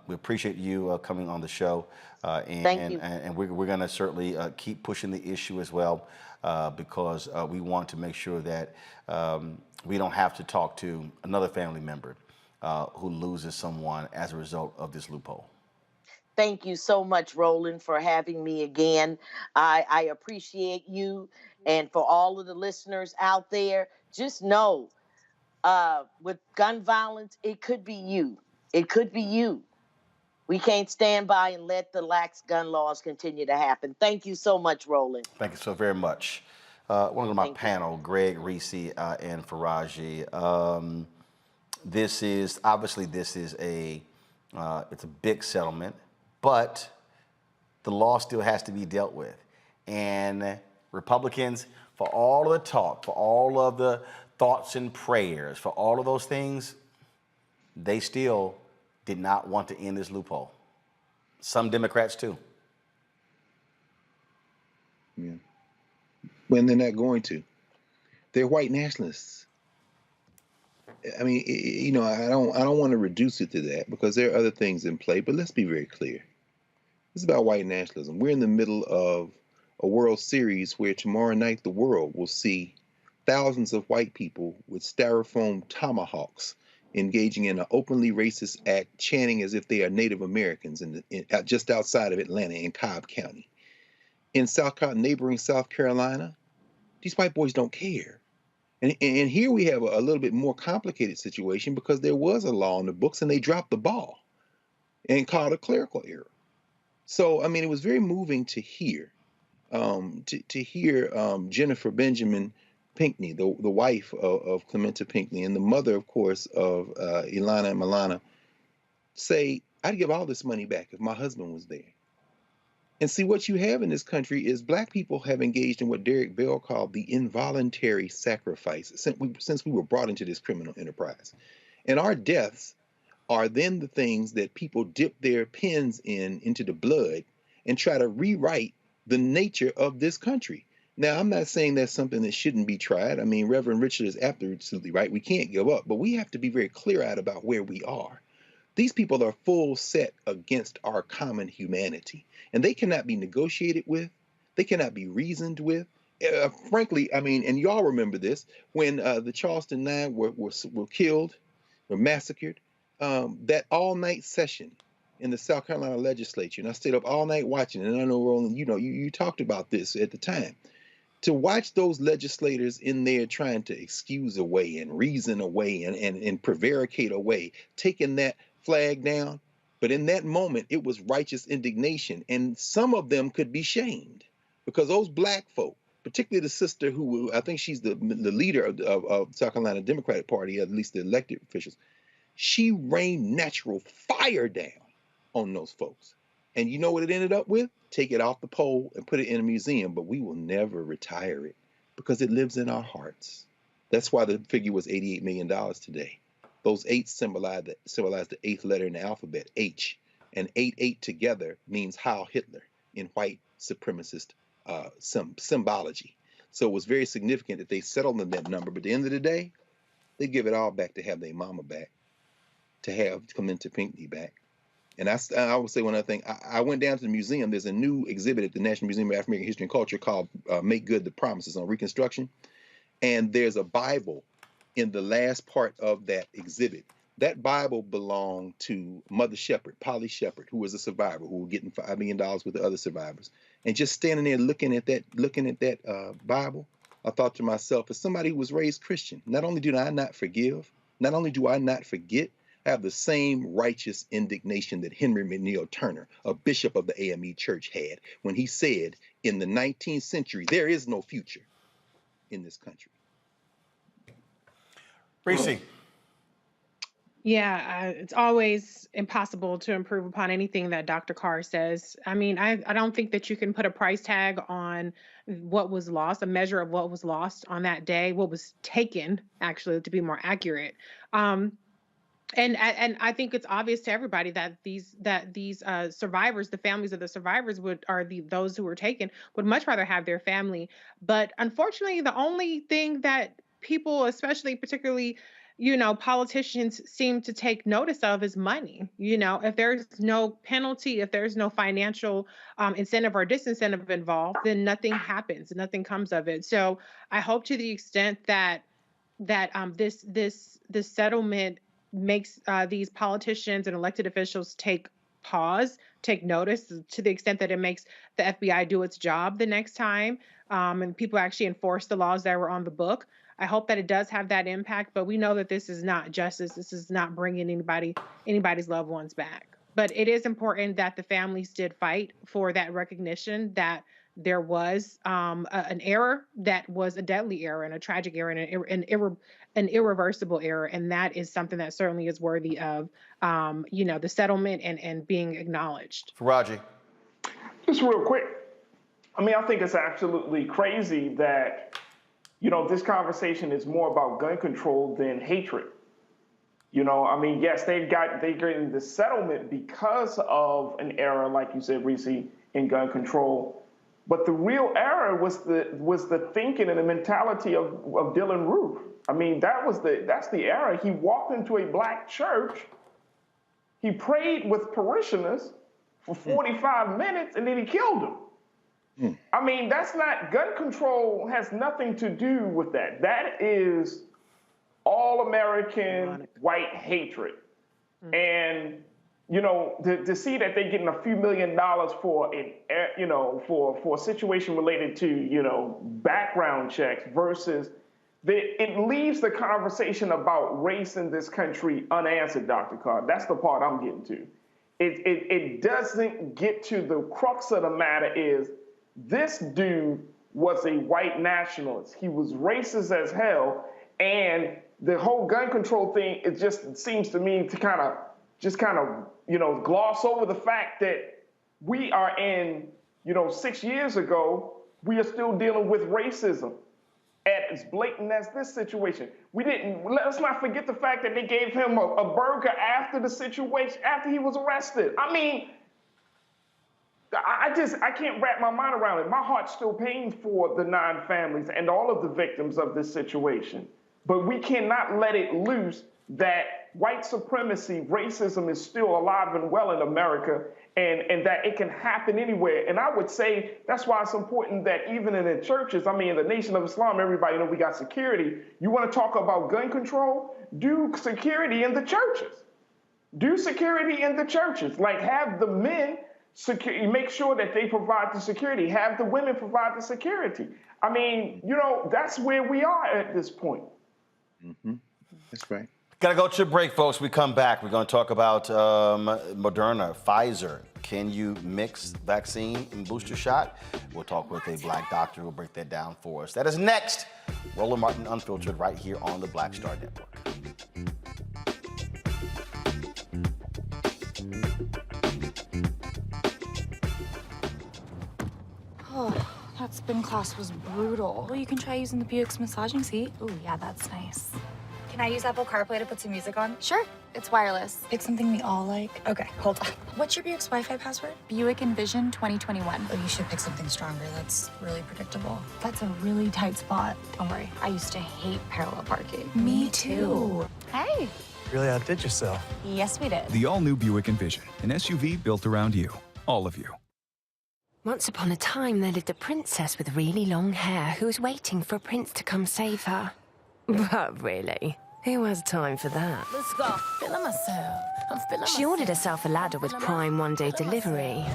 We appreciate you coming on the show, Thank you. And we're going to certainly keep pushing the issue as well, because we want to make sure that we don't have to talk to another family member who loses someone as a result of this loophole. Thank you so much, Roland, for having me again. I appreciate you, and for all of the listeners out there, just know with gun violence, it could be you. It could be you. We can't stand by and let the lax gun laws continue to happen. Thank you so much, Roland. Thank you so very much. One of my panel, Greg, Reese, and Faraji. This is it's a big settlement, but the law still has to be dealt with. And Republicans, for all of the talk, for all of the thoughts and prayers, for all of those things, they still did not want to end this loophole. Some Democrats too. Yeah. When they're not going to. They're white nationalists. I mean, you know, I don't want to reduce it to that because there are other things in play, but let's be very clear. It's about white nationalism. We're in the middle of a World Series where tomorrow night the world will see thousands of white people with styrofoam tomahawks engaging in an openly racist act, chanting as if they are Native Americans just outside of Atlanta in Cobb County. In neighboring South Carolina, these white boys don't care. And here we have a little bit more complicated situation because there was a law in the books and they dropped the ball and called a clerical error. So, I mean, it was very moving to hear, Jennifer Benjamin Pinckney, the wife of Clementa Pinckney and the mother, of course, of Ilana and Milana, say, I'd give all this money back if my husband was there. And see, what you have in this country is black people have engaged in what Derek Bell called the involuntary sacrifice since we were brought into this criminal enterprise. And our deaths are then the things that people dip their pens into the blood and try to rewrite the nature of this country. Now, I'm not saying that's something that shouldn't be tried. I mean, Reverend Richard is absolutely right. We can't give up, but we have to be very clear-eyed about where we are. These people are full set against our common humanity, and they cannot be negotiated with. They cannot be reasoned with. Frankly, I mean, and y'all remember this, when the Charleston Nine were killed, were massacred, that all-night session in the South Carolina legislature, and I stayed up all night watching, and I know, Roland, you know, you talked about this at the time. To watch those legislators in there trying to excuse away and reason away and prevaricate away, taking that flag down, But in that moment, it was righteous indignation. And some of them could be shamed because those black folk, particularly the sister who I think she's the leader of South Carolina Democratic Party, at least the elected officials, she rained natural fire down on those folks. And you know what it ended up with? Take it off the pole and put it in a museum, but we will never retire it because it lives in our hearts. That's why the figure was $88 million today. Those 8 symbolize the 8th letter in the alphabet, H. And 8 together means Heil Hitler in white supremacist symbology. So it was very significant that they settled on that number. But at the end of the day, they give it all back to have their mama back, to have Clementa Pinckney back. And I would say one other thing. I went down to the museum. There's a new exhibit at the National Museum of African American History and Culture called Make Good the Promises on Reconstruction. And there's a Bible in the last part of that exhibit. That Bible belonged to Mother Shepherd, Polly Shepherd, who was a survivor, who was getting $5 million with the other survivors. And just standing there looking at that Bible, I thought to myself, as somebody who was raised Christian, not only do I not forgive, not only do I not forget, I have the same righteous indignation that Henry McNeil Turner, a bishop of the AME Church, had when he said, in the 19th century, there is no future in this country. Reese. Yeah, it's always impossible to improve upon anything that Dr. Carr says. I mean, I don't think that you can put a price tag on what was lost, a measure of what was lost on that day, what was taken, actually, to be more accurate. And I think it's obvious to everybody that these survivors, the families of the survivors those who were taken, would much rather have their family. But unfortunately, the only thing that people, especially particularly, politicians seem to take notice of is money. If there's no penalty, if there's no financial incentive or disincentive involved, then nothing happens, nothing comes of it. So I hope to the extent that this settlement makes these politicians and elected officials take notice, to the extent that it makes the FBI do its job the next time, and people actually enforce the laws that were on the book. I hope that it does have that impact, but we know that this is not justice. This is not bringing anybody's loved ones back. But it is important that the families did fight for that recognition that there was an error that was a deadly error and a tragic error and an irreversible error. And that is something that certainly is worthy of, the settlement and being acknowledged. Faraji. Just real quick. I think it's absolutely crazy that, this conversation is more about gun control than hatred. Yes, they got the settlement because of an error, like you said, Reese, in gun control. But the real error was the thinking and the mentality of Dylann Roof. That's the error. He walked into a black church. He prayed with parishioners for 45 minutes, and then he killed them. That's not, gun control has nothing to do with that. That is all-American white hatred. And, to see that they're getting a few $1 million for for a situation related to, background checks versus it leaves the conversation about race in this country unanswered, Dr. Carr. That's the part I'm getting to. It doesn't get to the crux of the matter is, this dude was a white nationalist. He was racist as hell. And the whole gun control thing, it just seems to me to kind of gloss over the fact that we are in, 6 years ago, we are still dealing with racism as blatant as this situation. Let's not forget the fact that they gave him a burger after the situation, after he was arrested. I can't wrap my mind around it. My heart's still pained for the 9 families and all of the victims of this situation. But we cannot let it loose that white supremacy, racism is still alive and well in America, and that it can happen anywhere. And I would say that's why it's important that even in the churches, in the Nation of Islam, everybody we got security. You want to talk about gun control? Do security in the churches. Do security in the churches. Like, have the men make sure that they provide the security. Have the women provide the security. That's where we are at this point. That's right. Got to go to a break, folks. We come back. We're going to talk about Moderna, Pfizer. Can you mix vaccine and booster shot? We'll talk with a black doctor who will break that down for us. That is next. Roland Martin Unfiltered right here on the Black Star Network. Oh, that spin class was brutal. Well, you can try using the Buick's massaging seat. Ooh, yeah, that's nice. Can I use Apple CarPlay to put some music on? Sure, it's wireless. Pick something we all like. Okay, hold on. What's your Buick's Wi-Fi password? Buick Envision 2021. Oh, you should pick something stronger. That's really predictable. That's a really tight spot. Don't worry, I used to hate parallel parking. Me too. Hey. Really outdid yourself. Yes, we did. The all-new Buick Envision, an SUV built around you, all of you. Once upon a time, there lived a princess with really long hair who was waiting for a prince to come save her. But really, who has time for that? Let's go. Feeling myself. I'm feeling She ordered herself a ladder with Prime one-day delivery,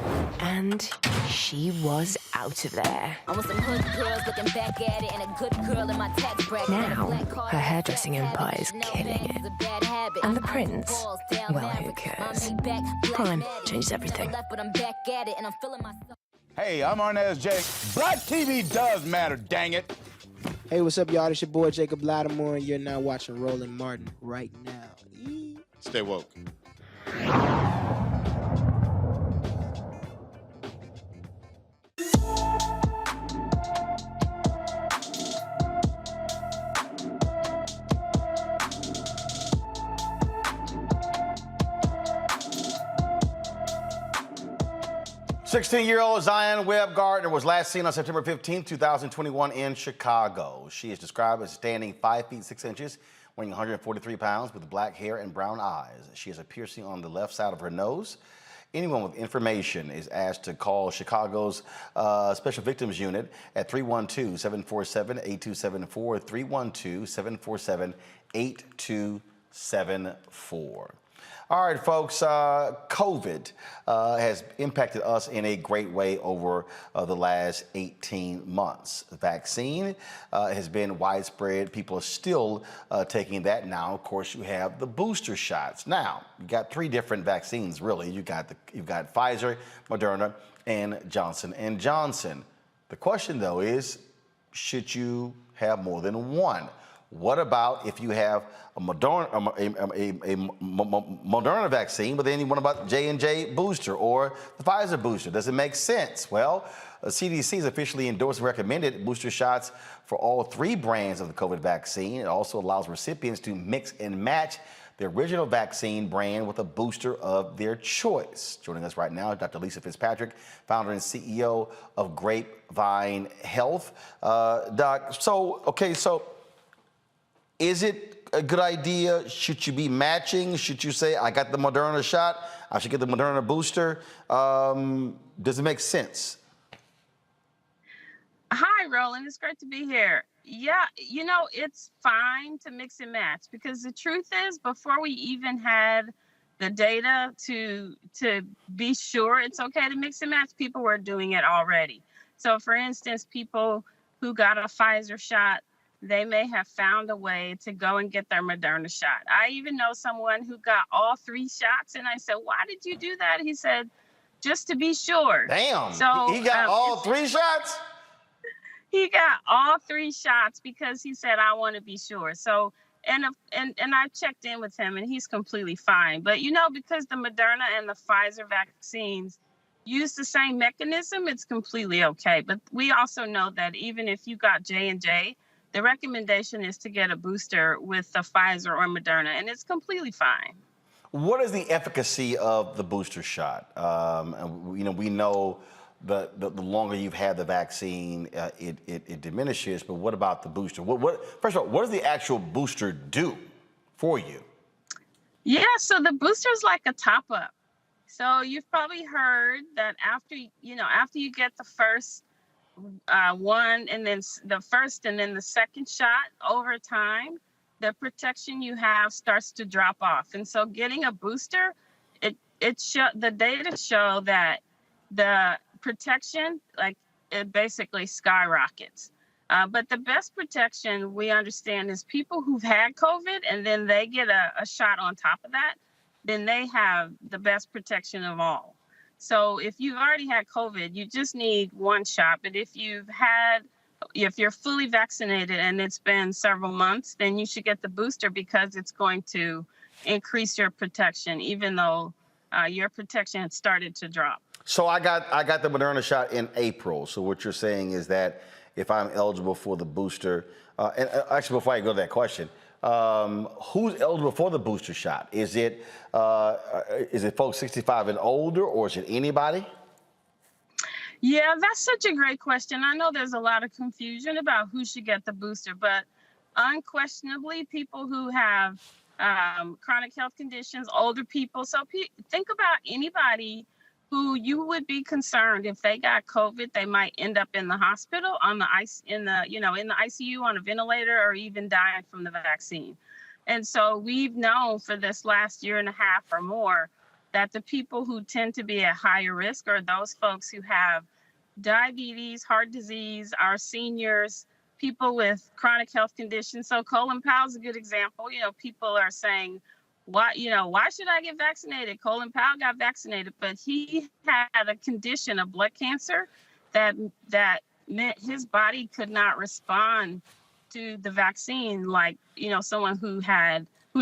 and she was out of there. I want some hood girls looking back at it and a good girl in my tax bracket. Now, her hairdressing empire is killing it. And the prince? Well, who cares? Prime changes everything. Hey, I'm Arnez Jake. Black TV does matter, dang it. Hey, what's up, y'all? It's your boy Jacob Lattimore, and you're now watching Roland Martin right now. Stay woke. 16-year-old Zion Webb Gardner was last seen on September 15, 2021 in Chicago. She is described as standing 5 feet 6 inches, weighing 143 pounds, with black hair and brown eyes. She has a piercing on the left side of her nose. Anyone with information is asked to call Chicago's Special Victims Unit at 312-747-8274, 312-747-8274. All right, folks, COVID has impacted us in a great way over the last 18 months. The vaccine has been widespread. People are still taking that now. Of course, you have the booster shots. Now, you got three different vaccines, really. You've got Pfizer, Moderna, and Johnson & Johnson. The question, though, is should you have more than one? What about if you have a Moderna vaccine, but then what about J&J booster or the Pfizer booster? Does it make sense? Well, CDC has officially endorsed and recommended booster shots for all three brands of the COVID vaccine. It also allows recipients to mix and match the original vaccine brand with a booster of their choice. Joining us right now, Dr. Lisa Fitzpatrick, founder and CEO of Grapevine Health. Doc, so is it a good idea? Should you be matching? Should you say, I got the Moderna shot, I should get the Moderna booster? Does it make sense? Hi, Roland. It's great to be here. Yeah, you know, it's fine to mix and match because the truth is, before we even had the data to be sure it's okay to mix and match, people were doing it already. So, for instance, people who got a Pfizer shot, they may have found a way to go and get their Moderna shot. I even know someone who got all three shots, and I said, why did you do that? He said, just to be sure. Damn, so, he got all three shots? He got all three shots because he said, I want to be sure. So, and I checked in with him, and he's completely fine. But, you know, because the Moderna and the Pfizer vaccines use the same mechanism, it's completely okay. But we also know that even if you got J&J, the recommendation is to get a booster with the Pfizer or Moderna, and it's completely fine. What is the efficacy of the booster shot? You know, we know the longer you've had the vaccine, it diminishes. But what about the booster? First of all, what does the actual booster do for you? Yeah, so the booster is like a top up. So you've probably heard that after you get the first one and then the first and then the second shot, over time, the protection you have starts to drop off. And so getting a booster, the data show that the protection, like, it basically skyrockets. But the best protection we understand is people who've had COVID and then they get a shot on top of that, then they have the best protection of all. So if you've already had COVID, you just need one shot. But if you're fully vaccinated and it's been several months, then you should get the booster because it's going to increase your protection, even though your protection had started to drop. So I got the Moderna shot in April. So what you're saying is that if I'm eligible for the booster, and actually before I go to that question, who's eligible for the booster shot? Is it folks 65 and older, or is it anybody? Yeah, that's such a great question. I know there's a lot of confusion about who should get the booster, but unquestionably, people who have chronic health conditions, older people. So think about anybody who you would be concerned if they got COVID, they might end up in the hospital in the ICU on a ventilator, or even dying from the vaccine. And so we've known for this last year and a half or more that the people who tend to be at higher risk are those folks who have diabetes, heart disease, our seniors, people with chronic health conditions. So Colin Powell's a good example. People are saying, why should I get vaccinated? Colin Powell got vaccinated, but he had a condition, a blood cancer, that meant his body could not respond to the vaccine like, someone who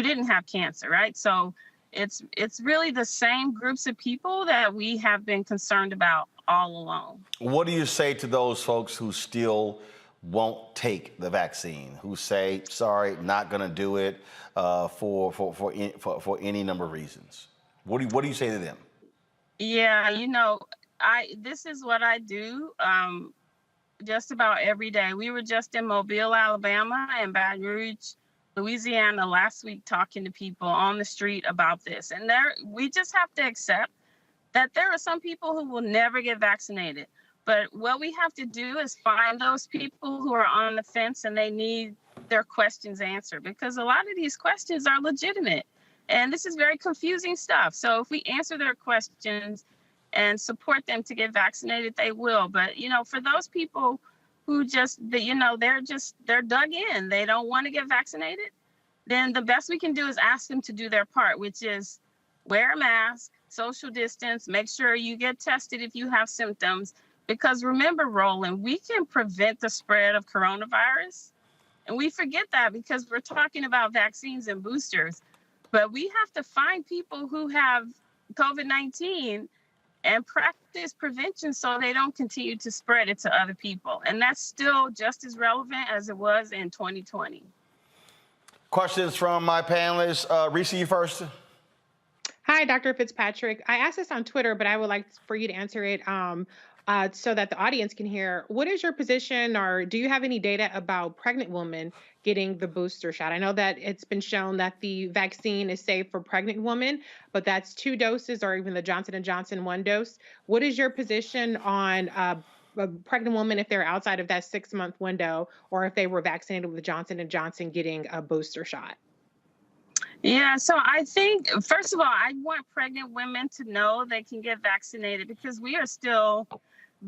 didn't have cancer, right? So it's really the same groups of people that we have been concerned about all along. What do you say to those folks who still won't take the vaccine, who say, sorry, not going to do it for any number of reasons? What do you say to them? Yeah, this is what I do just about every day. We were just in Mobile, Alabama, and Baton Rouge, Louisiana last week talking to people on the street about this. And we just have to accept that there are some people who will never get vaccinated. But what we have to do is find those people who are on the fence and they need their questions answered, because a lot of these questions are legitimate. And this is very confusing stuff. So if we answer their questions and support them to get vaccinated, they will. But, for those people who they're dug in, they don't want to get vaccinated, then the best we can do is ask them to do their part, which is wear a mask, social distance, make sure you get tested if you have symptoms. Because remember, Roland, we can prevent the spread of coronavirus. And we forget that because we're talking about vaccines and boosters. But we have to find people who have COVID-19 and practice prevention so they don't continue to spread it to other people. And that's still just as relevant as it was in 2020. Questions from my panelists. Reese, you first. Hi, Dr. Fitzpatrick. I asked this on Twitter, but I would like for you to answer it so that the audience can hear. What is your position, or do you have any data about pregnant women getting the booster shot? I know that it's been shown that the vaccine is safe for pregnant women, but that's 2 doses, or even the Johnson & Johnson 1 dose. What is your position on a pregnant woman if they're outside of that 6-month window, or if they were vaccinated with Johnson & Johnson getting a booster shot? Yeah, so I think, first of all, I want pregnant women to know they can get vaccinated, because we are still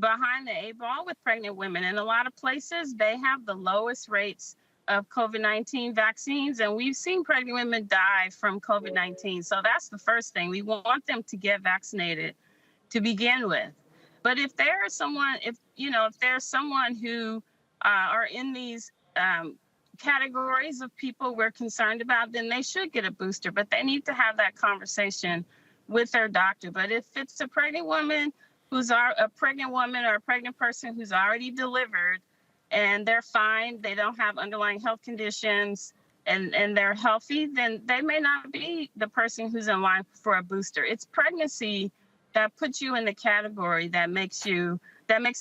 behind the 8 ball with pregnant women. In a lot of places, they have the lowest rates of COVID-19 vaccines, and we've seen pregnant women die from COVID-19. So that's the first thing. We want them to get vaccinated to begin with. But if there's someone who are in these categories of people we're concerned about, then they should get a booster, but they need to have that conversation with their doctor. But if it's a pregnant woman or a pregnant person who's already delivered and they're fine, they don't have underlying health conditions, and they're healthy, then they may not be the person who's in line for a booster. It's pregnancy that puts you in the category that makes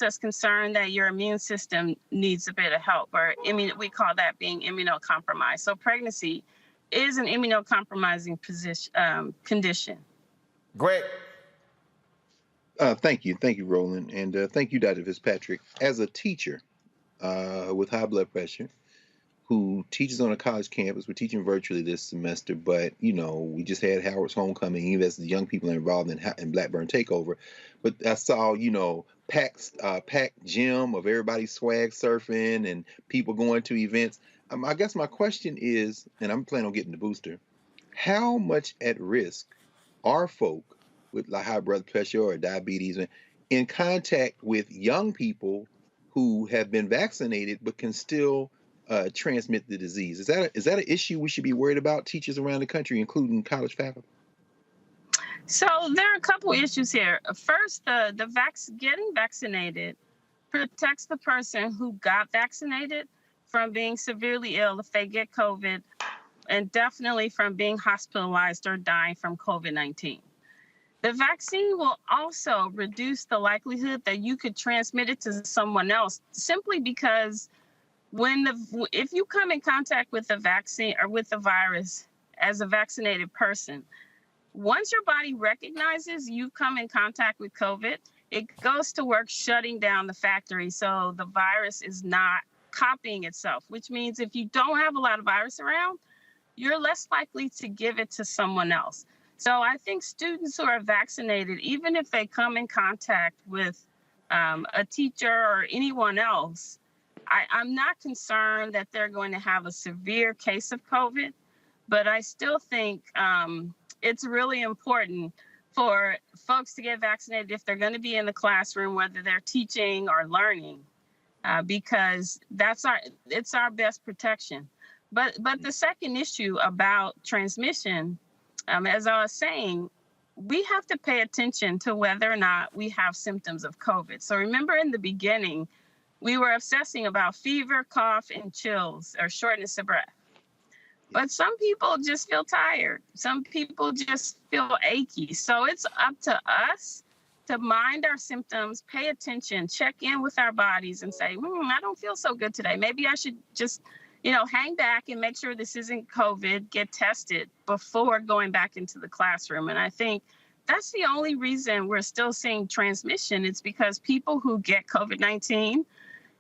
us concerned that your immune system needs a bit of help, or we call that being immunocompromised. So pregnancy is an immunocompromising condition. Great. Thank you, Roland, and thank you, Dr. Fitzpatrick. As a teacher with high blood pressure who teaches on a college campus, we're teaching virtually this semester, but we just had Howard's homecoming, even as the young people are involved in Blackburn Takeover. But I saw, packed gym of everybody swag surfing and people going to events. I guess my question is, and I'm planning on getting the booster, how much at risk are folk with like high blood pressure or diabetes in contact with young people who have been vaccinated but can still transmit the disease? Is that an issue we should be worried about, teachers around the country, including college faculty? So there are a couple issues here. First, getting vaccinated protects the person who got vaccinated from being severely ill if they get COVID, and definitely from being hospitalized or dying from COVID-19. The vaccine will also reduce the likelihood that you could transmit it to someone else, simply because if you come in contact with the vaccine or with the virus as a vaccinated person, once your body recognizes you've come in contact with COVID, it goes to work shutting down the factory so the virus is not copying itself, which means if you don't have a lot of virus around, you're less likely to give it to someone else. So I think students who are vaccinated, even if they come in contact with a teacher or anyone else, I'm not concerned that they're going to have a severe case of COVID, but I still think it's really important for folks to get vaccinated if they're going to be in the classroom, whether they're teaching or learning, because it's our best protection. But the second issue about transmission, as I was saying, we have to pay attention to whether or not we have symptoms of COVID. So remember in the beginning, we were obsessing about fever, cough, and chills or shortness of breath. But some people just feel tired. Some people just feel achy. So it's up to us to mind our symptoms, pay attention, check in with our bodies and say, I don't feel so good today. Maybe I should just, hang back and make sure this isn't COVID, get tested before going back into the classroom. And I think that's the only reason we're still seeing transmission. It's because people who get COVID-19,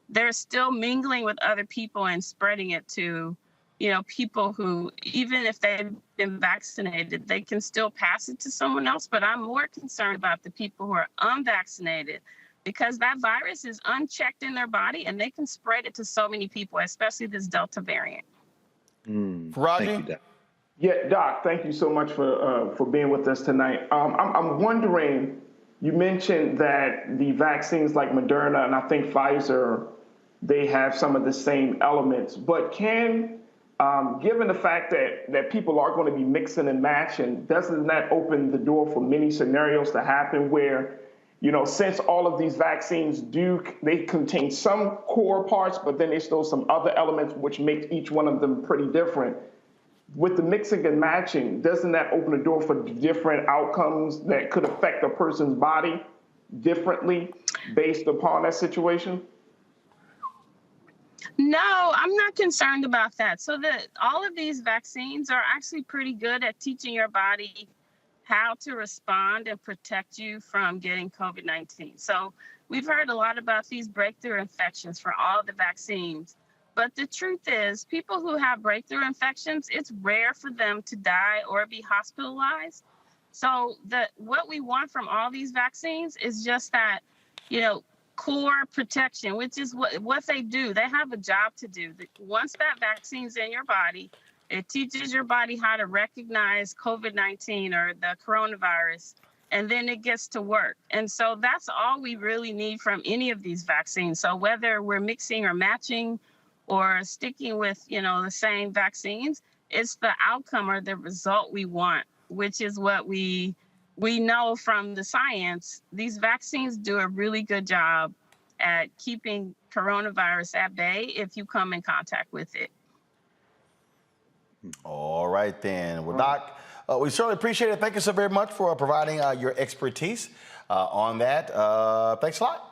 they're still mingling with other people and spreading it to people who, even if they've been vaccinated, they can still pass it to someone else. But I'm more concerned about the people who are unvaccinated, because that virus is unchecked in their body and they can spread it to so many people, especially this Delta variant. Roger? Thank you, Doc. Yeah, Doc, thank you so much for being with us tonight. I'm wondering, you mentioned that the vaccines like Moderna and I think Pfizer, they have some of the same elements, but given the fact that people are going to be mixing and matching, doesn't that open the door for many scenarios to happen where, since all of these vaccines they contain some core parts, but then there's still some other elements which make each one of them pretty different. With the mixing and matching, doesn't that open the door for different outcomes that could affect a person's body differently based upon that situation? No, I'm not concerned about that. So all of these vaccines are actually pretty good at teaching your body how to respond and protect you from getting COVID-19. So we've heard a lot about these breakthrough infections for all the vaccines. But the truth is, people who have breakthrough infections, it's rare for them to die or be hospitalized. So what we want from all these vaccines is just that, core protection, which is what they do. They have a job to do. Once that vaccine's in your body, it teaches your body how to recognize COVID-19 or the coronavirus, and then it gets to work. And so that's all we really need from any of these vaccines. So whether we're mixing or matching or sticking with, the same vaccines, it's the outcome or the result we want, which is what we know from the science. These vaccines do a really good job at keeping coronavirus at bay if you come in contact with it. All right, then. Well, Doc, we certainly appreciate it. Thank you so very much for providing your expertise on that. Thanks a lot.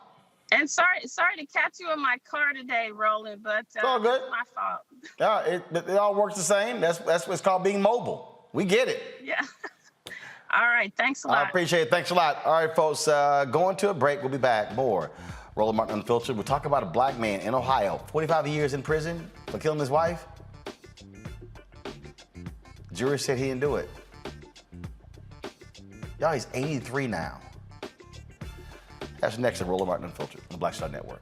And sorry to catch you in my car today, Roland, but it's all good. It's my fault. Yeah, it all works the same. That's what's called being mobile. We get it. Yeah. All right. Thanks a lot. I appreciate it. Thanks a lot. All right, folks, going to a break. We'll be back. More Roland Martin Unfiltered. We'll talk about a black man in Ohio, 45 years in prison for killing his wife. Jury said he didn't do it. Y'all, he's 83 now. That's next at Roland Martin Unfiltered on the Black Star Network.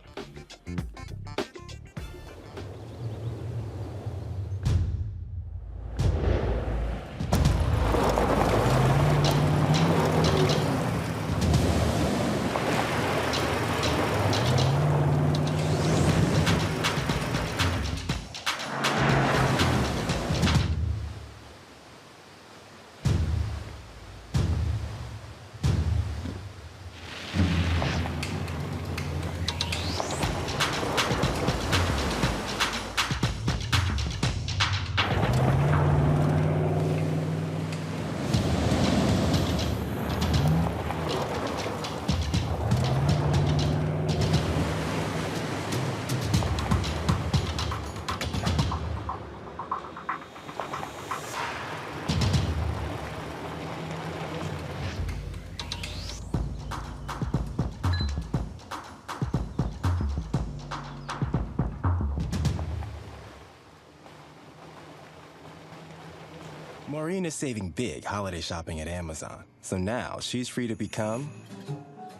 Maureen is saving big holiday shopping at Amazon, so now she's free to become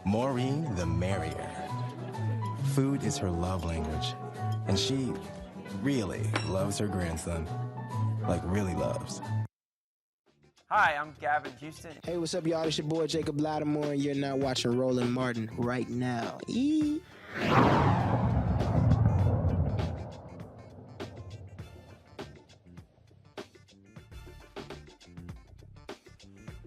Maureen the Merrier. Food is her love language, and she really loves her grandson. Like, really loves. Hi, I'm Gavin Houston. Hey, what's up, y'all? It's your boy Jacob Lattimore, and you're now watching Roland Martin right now. Eee.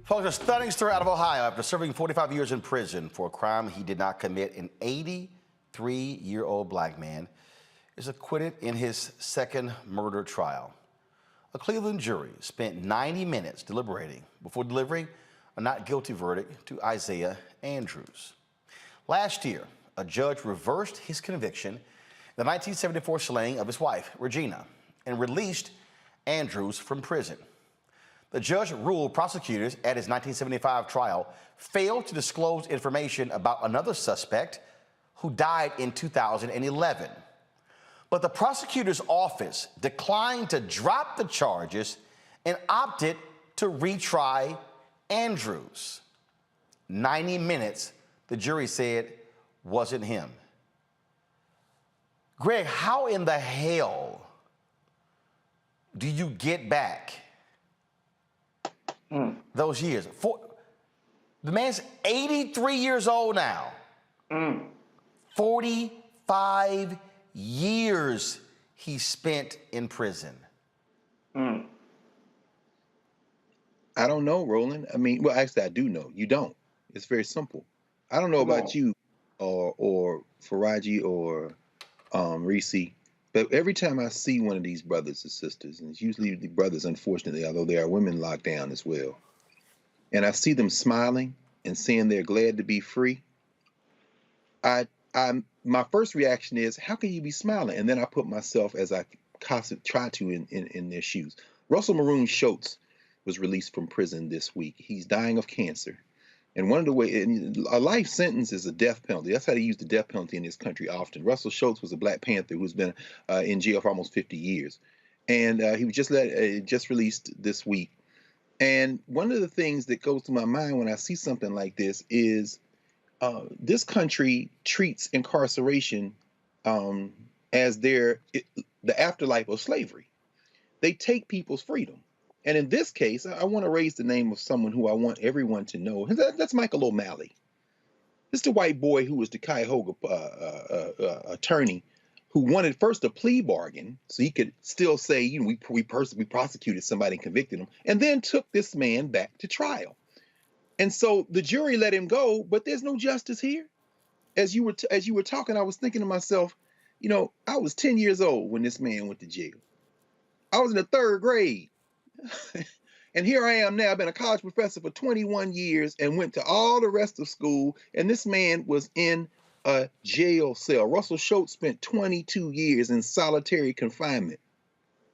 Folks, a stunning story out of Ohio. After serving 45 years in prison for a crime he did not commit, an 83-year-old black man is acquitted in his second murder trial. A Cleveland jury spent 90 minutes deliberating before delivering a not guilty verdict to Isaiah Andrews. Last year, a judge reversed his conviction in the 1974 slaying of his wife, Regina, and released Andrews from prison. The judge ruled prosecutors at his 1975 trial failed to disclose information about another suspect who died in 2011. But the prosecutor's office declined to drop the charges and opted to retry Andrews. 90 minutes, the jury said, wasn't him. Greg, how in the hell do you get back those years? The man's 83 years old now. 45 years he spent in prison. I don't know, Roland. I mean, well, actually, I do know. You don't. It's very simple. I don't know about you or Faraji or Reese, but every time I see one of these brothers and sisters, and it's usually the brothers, unfortunately, although there are women locked down as well, and I see them smiling and saying they're glad to be free, my first reaction is, how can you be smiling? And then I put myself, as I try to, in their shoes. Russell Maroon Schultz was released from prison this week. He's dying of cancer. And one of the ways, a life sentence is a death penalty. That's how they use the death penalty in this country often. Russell Schultz was a Black Panther who's been in jail for almost 50 years. And he was just released this week. And one of the things that goes to my mind when I see something like this is this country treats incarceration as the afterlife of slavery. They take people's freedom. And in this case, I want to raise the name of someone who I want everyone to know. That's Michael O'Malley. This is the white boy who was the Cuyahoga attorney who wanted first a plea bargain so he could still say, you know, we prosecuted somebody and convicted him, and then took this man back to trial. And so the jury let him go, but there's no justice here. As you were talking, I was thinking to myself, you know, I was 10 years old when this man went to jail. I was in the 3rd grade. And here I am now. I've been a college professor for 21 years and went to all the rest of school. And this man was in a jail cell. Russell Schultz spent 22 years in solitary confinement.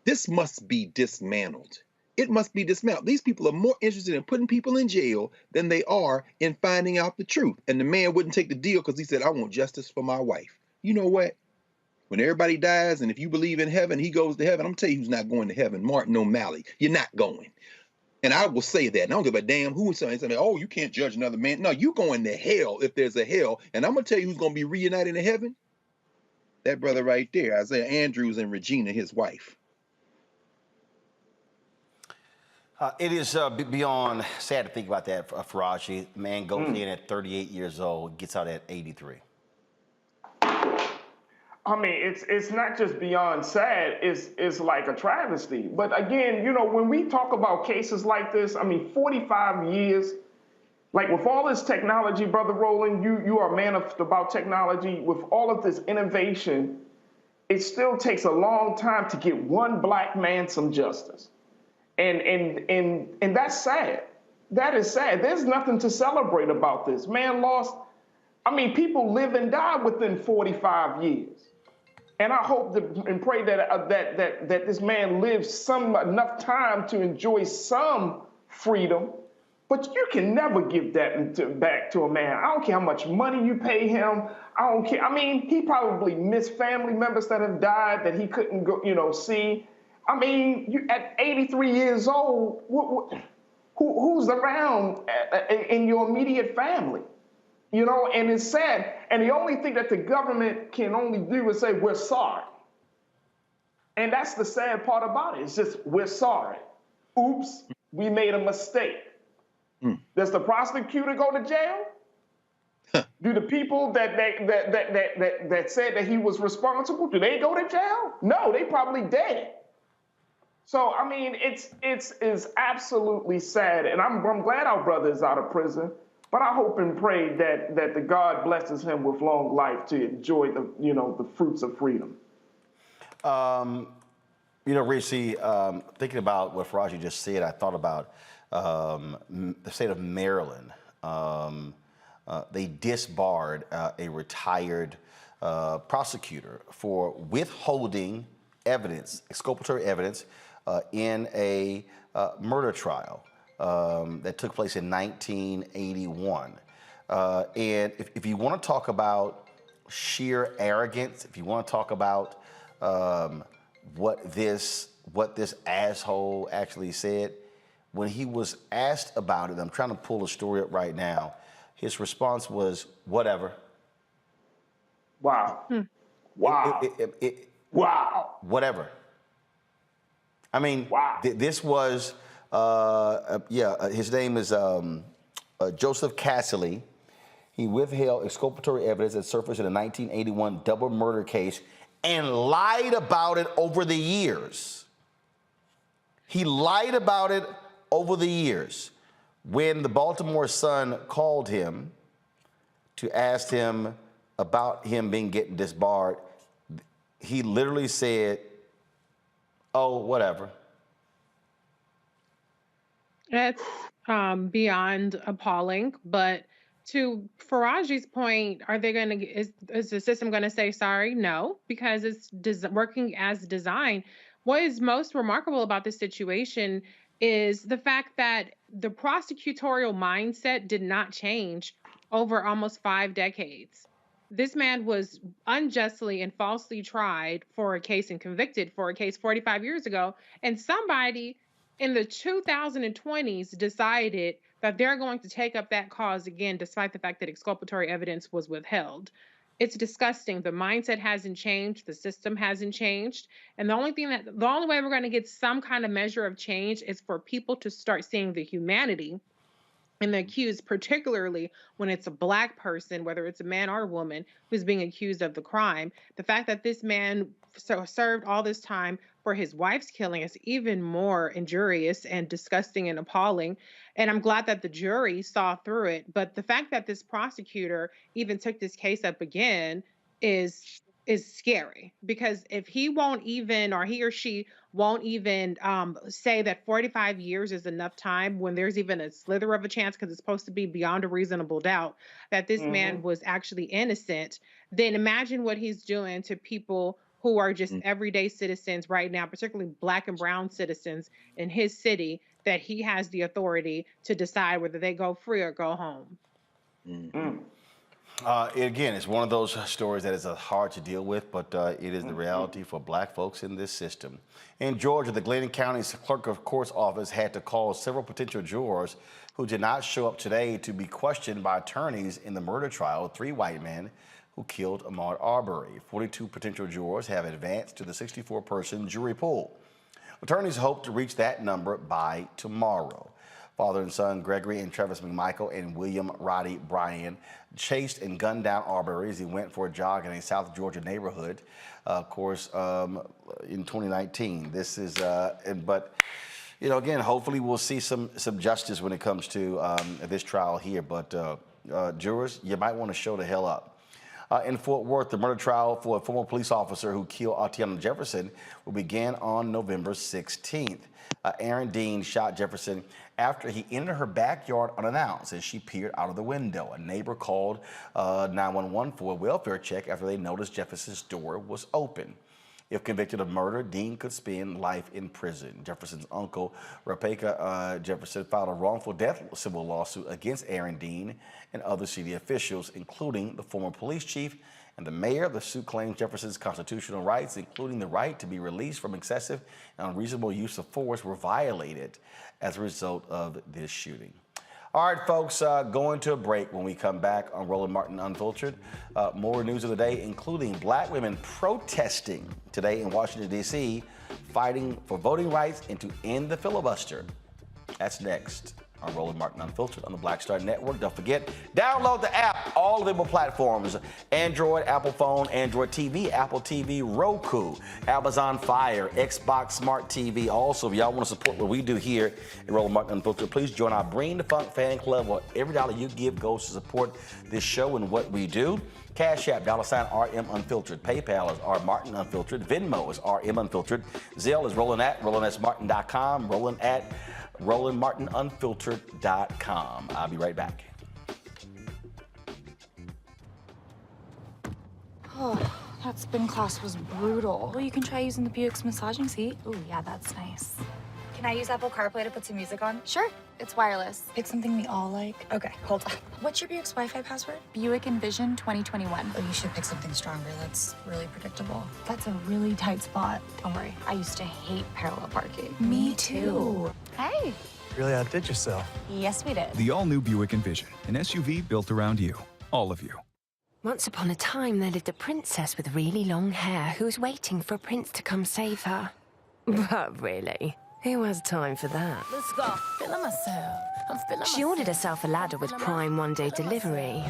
This must be dismantled. It must be dismantled. These people are more interested in putting people in jail than they are in finding out the truth. And the man wouldn't take the deal because he said, I want justice for my wife. You know what? When everybody dies, and if you believe in heaven, he goes to heaven. I'm going to tell you who's not going to heaven. Martin O'Malley. You're not going. And I will say that. And I don't give a damn who is saying, oh, you can't judge another man. No, you going to hell if there's a hell. And I'm going to tell you who's going to be reunited in heaven. That brother right there, Isaiah Andrews and Regina, his wife. It is beyond sad to think about that, Faraji. Man goes in at 38 years old, gets out at 83. I mean, it's not just beyond sad, it's like a travesty. But again, you know, when we talk about cases like this, I mean, 45 years, like with all this technology, Brother Roland, you are a man about technology. With all of this innovation, it still takes a long time to get one black man some justice. And that's sad. That is sad. There's nothing to celebrate about this. Man lost, I mean, people live and die within 45 years. And I hope and pray that that this man lives enough time to enjoy some freedom. But you can never give that back to a man. I don't care how much money you pay him. I don't care. I mean, he probably missed family members that have died that he couldn't go, you know, see. I mean, you at 83 years old, who's around in your immediate family? You know, and it's sad. And the only thing that the government can only do is say, we're sorry. And that's the sad part about it. It's just, we're sorry. Oops, we made a mistake. Does the prosecutor go to jail? Do the people that said that he was responsible, do they go to jail? No, they probably dead. So, I mean, it's absolutely sad. And I'm glad our brother is out of prison. But I hope and pray that the God blesses him with long life to enjoy the fruits of freedom. You know, Reese, thinking about what Faraji just said, I thought about the state of Maryland. They disbarred a retired prosecutor for withholding evidence, exculpatory evidence, in a murder trial that took place in 1981. And if you want to talk about sheer arrogance, if you want to talk about what this asshole actually said, when he was asked about it, I'm trying to pull the story up right now, his response was, whatever. Wow. Wow. Wow. Whatever. I mean, wow. This was, his name is Joseph Cassilly. He withheld exculpatory evidence that surfaced in a 1981 double murder case and lied about it over the years. He lied about it over the years. When the Baltimore Sun called him to ask him about him getting disbarred, he literally said, oh, whatever. That's beyond appalling. But to Faraji's point, are they going to? Is the system going to say sorry? No, because it's working as designed. What is most remarkable about this situation is the fact that the prosecutorial mindset did not change over almost 5 decades. This man was unjustly and falsely tried for a case and convicted for a case 45 years ago, and somebody in the 2020s decided that they're going to take up that cause again, despite the fact that exculpatory evidence was withheld. It's disgusting. The mindset hasn't changed. The system hasn't changed. And the only way we're going to get some kind of measure of change is for people to start seeing the humanity in the accused, particularly when it's a Black person, whether it's a man or a woman, who's being accused of the crime. The fact that this man served all this time for his wife's killing is even more injurious and disgusting and appalling. And I'm glad that the jury saw through it. But the fact that this prosecutor even took this case up again is scary, because if he won't even, or he or she won't even say that 45 years is enough time, when there's even a slither of a chance, because it's supposed to be beyond a reasonable doubt, that this man was actually innocent, then imagine what he's doing to people who are just everyday citizens right now, particularly Black and brown citizens in his city, that he has the authority to decide whether they go free or go home. Again, it's one of those stories that is hard to deal with, but it is the reality for black folks in this system. In Georgia, the Glenn County's clerk of court's office had to call several potential jurors who did not show up today to be questioned by attorneys in the murder trial of 3 white men who killed Ahmaud Arbery. 42 potential jurors have advanced to the 64-person jury pool. Attorneys hope to reach that number by tomorrow. Father and son Gregory and Travis McMichael and William Roddy Bryan chased and gunned down Arbery as he went for a jog in a South Georgia neighborhood, in 2019. This is, but you know, again, hopefully we'll see some justice when it comes to this trial here. But jurors, you might want to show the hell up. In Fort Worth, the murder trial for a former police officer who killed Atiana Jefferson will begin on November 16th. Aaron Dean shot Jefferson after he entered her backyard unannounced as she peered out of the window. A neighbor called 911 for a welfare check after they noticed Jefferson's door was open. If convicted of murder, Dean could spend life in prison. Jefferson's uncle, Rebecca Jefferson, filed a wrongful death civil lawsuit against Aaron Dean and other city officials, including the former police chief and the mayor. The suit claims Jefferson's constitutional rights, including the right to be released from excessive and unreasonable use of force, were violated as a result of this shooting. All right, folks, going to a break. When we come back on Roland Martin Unfiltered, more news of the day, including black women protesting today in Washington, D.C., fighting for voting rights and to end the filibuster. That's next on Roland Martin Unfiltered on the Black Star Network. Don't forget, download the app, all available platforms: Android, Apple phone, Android TV, Apple TV, Roku, Amazon Fire, Xbox Smart TV. Also, if y'all want to support what we do here at Roland Martin Unfiltered, please join our Bring the Funk fan club, where every dollar you give goes to support this show and what we do. Cash App, $RM Unfiltered. PayPal is R Martin Unfiltered. Venmo is RM Unfiltered. Zelle is RolandSmartin.com. Roland at RolandMartinUnfiltered.com. I'll be right back. Oh, that spin class was brutal. Well, you can try using the Buick's massaging seat. Ooh, yeah, that's nice. Can I use Apple CarPlay to put some music on? Sure, it's wireless. It's something we all like. Okay, hold on. What's your Buick's Wi-Fi password? Buick Envision 2021. Oh, you should pick something stronger. That's really predictable. That's a really tight spot. Don't worry, I used to hate parallel parking. Me too. Hey. Really outdid yourself. Yes, we did. The all-new Buick Envision, an SUV built around you, all of you. Once upon a time, there lived a princess with really long hair who was waiting for a prince to come save her. But really, who has time for that? Let's go. Feeling myself. I'm feeling She ordered herself a ladder with Prime one-day delivery,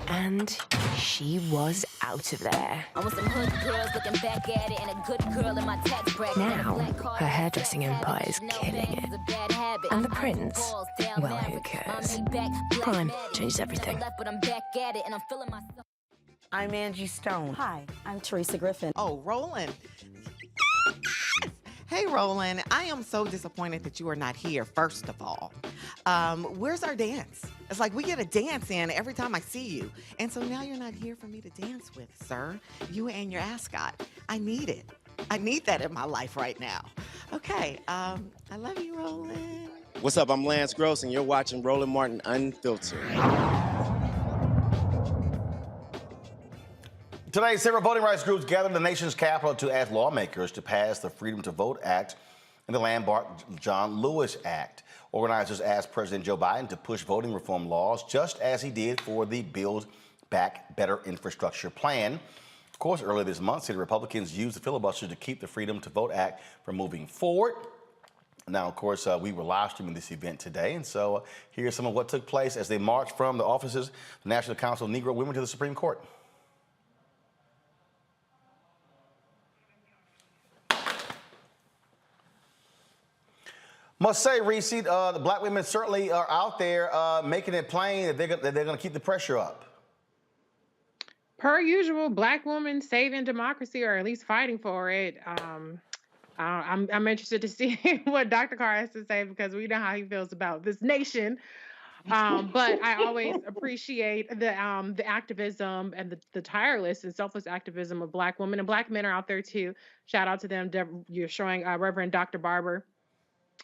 and she was out of there. I want some hood girls looking back at it and a good girl in my tax bracket. Now, her hairdressing empire is killing it. And the prince? Well, who cares? Prime changes everything. I'm Angie Stone. Hi, I'm Teresa Griffin. Oh, Roland. Hey, Roland, I am so disappointed that you are not here, first of all. Where's our dance? It's like we get a dance in every time I see you. And so now you're not here for me to dance with, sir. You and your ascot. I need it. I need that in my life right now. Okay, I love you, Roland. What's up? I'm Lance Gross, and you're watching Roland Martin Unfiltered. Today, several voting rights groups gathered in the nation's capital to ask lawmakers to pass the Freedom to Vote Act and the Landmark-John Lewis Act. Organizers asked President Joe Biden to push voting reform laws just as he did for the Build Back Better infrastructure plan. Of course, earlier this month, Senate Republicans used the filibuster to keep the Freedom to Vote Act from moving forward. Now, of course, we were live streaming this event today, and so here's some of what took place as they marched from the offices of the National Council of Negro Women to the Supreme Court. Must say, Reese, the black women certainly are out there making it plain that they're going to keep the pressure up. Per usual, black women saving democracy, or at least fighting for it. I'm interested to see what Dr. Carr has to say, because we know how he feels about this nation. But I always appreciate the activism and the tireless and selfless activism of black women, and black men are out there too. Shout out to them. You're showing Reverend Dr. Barber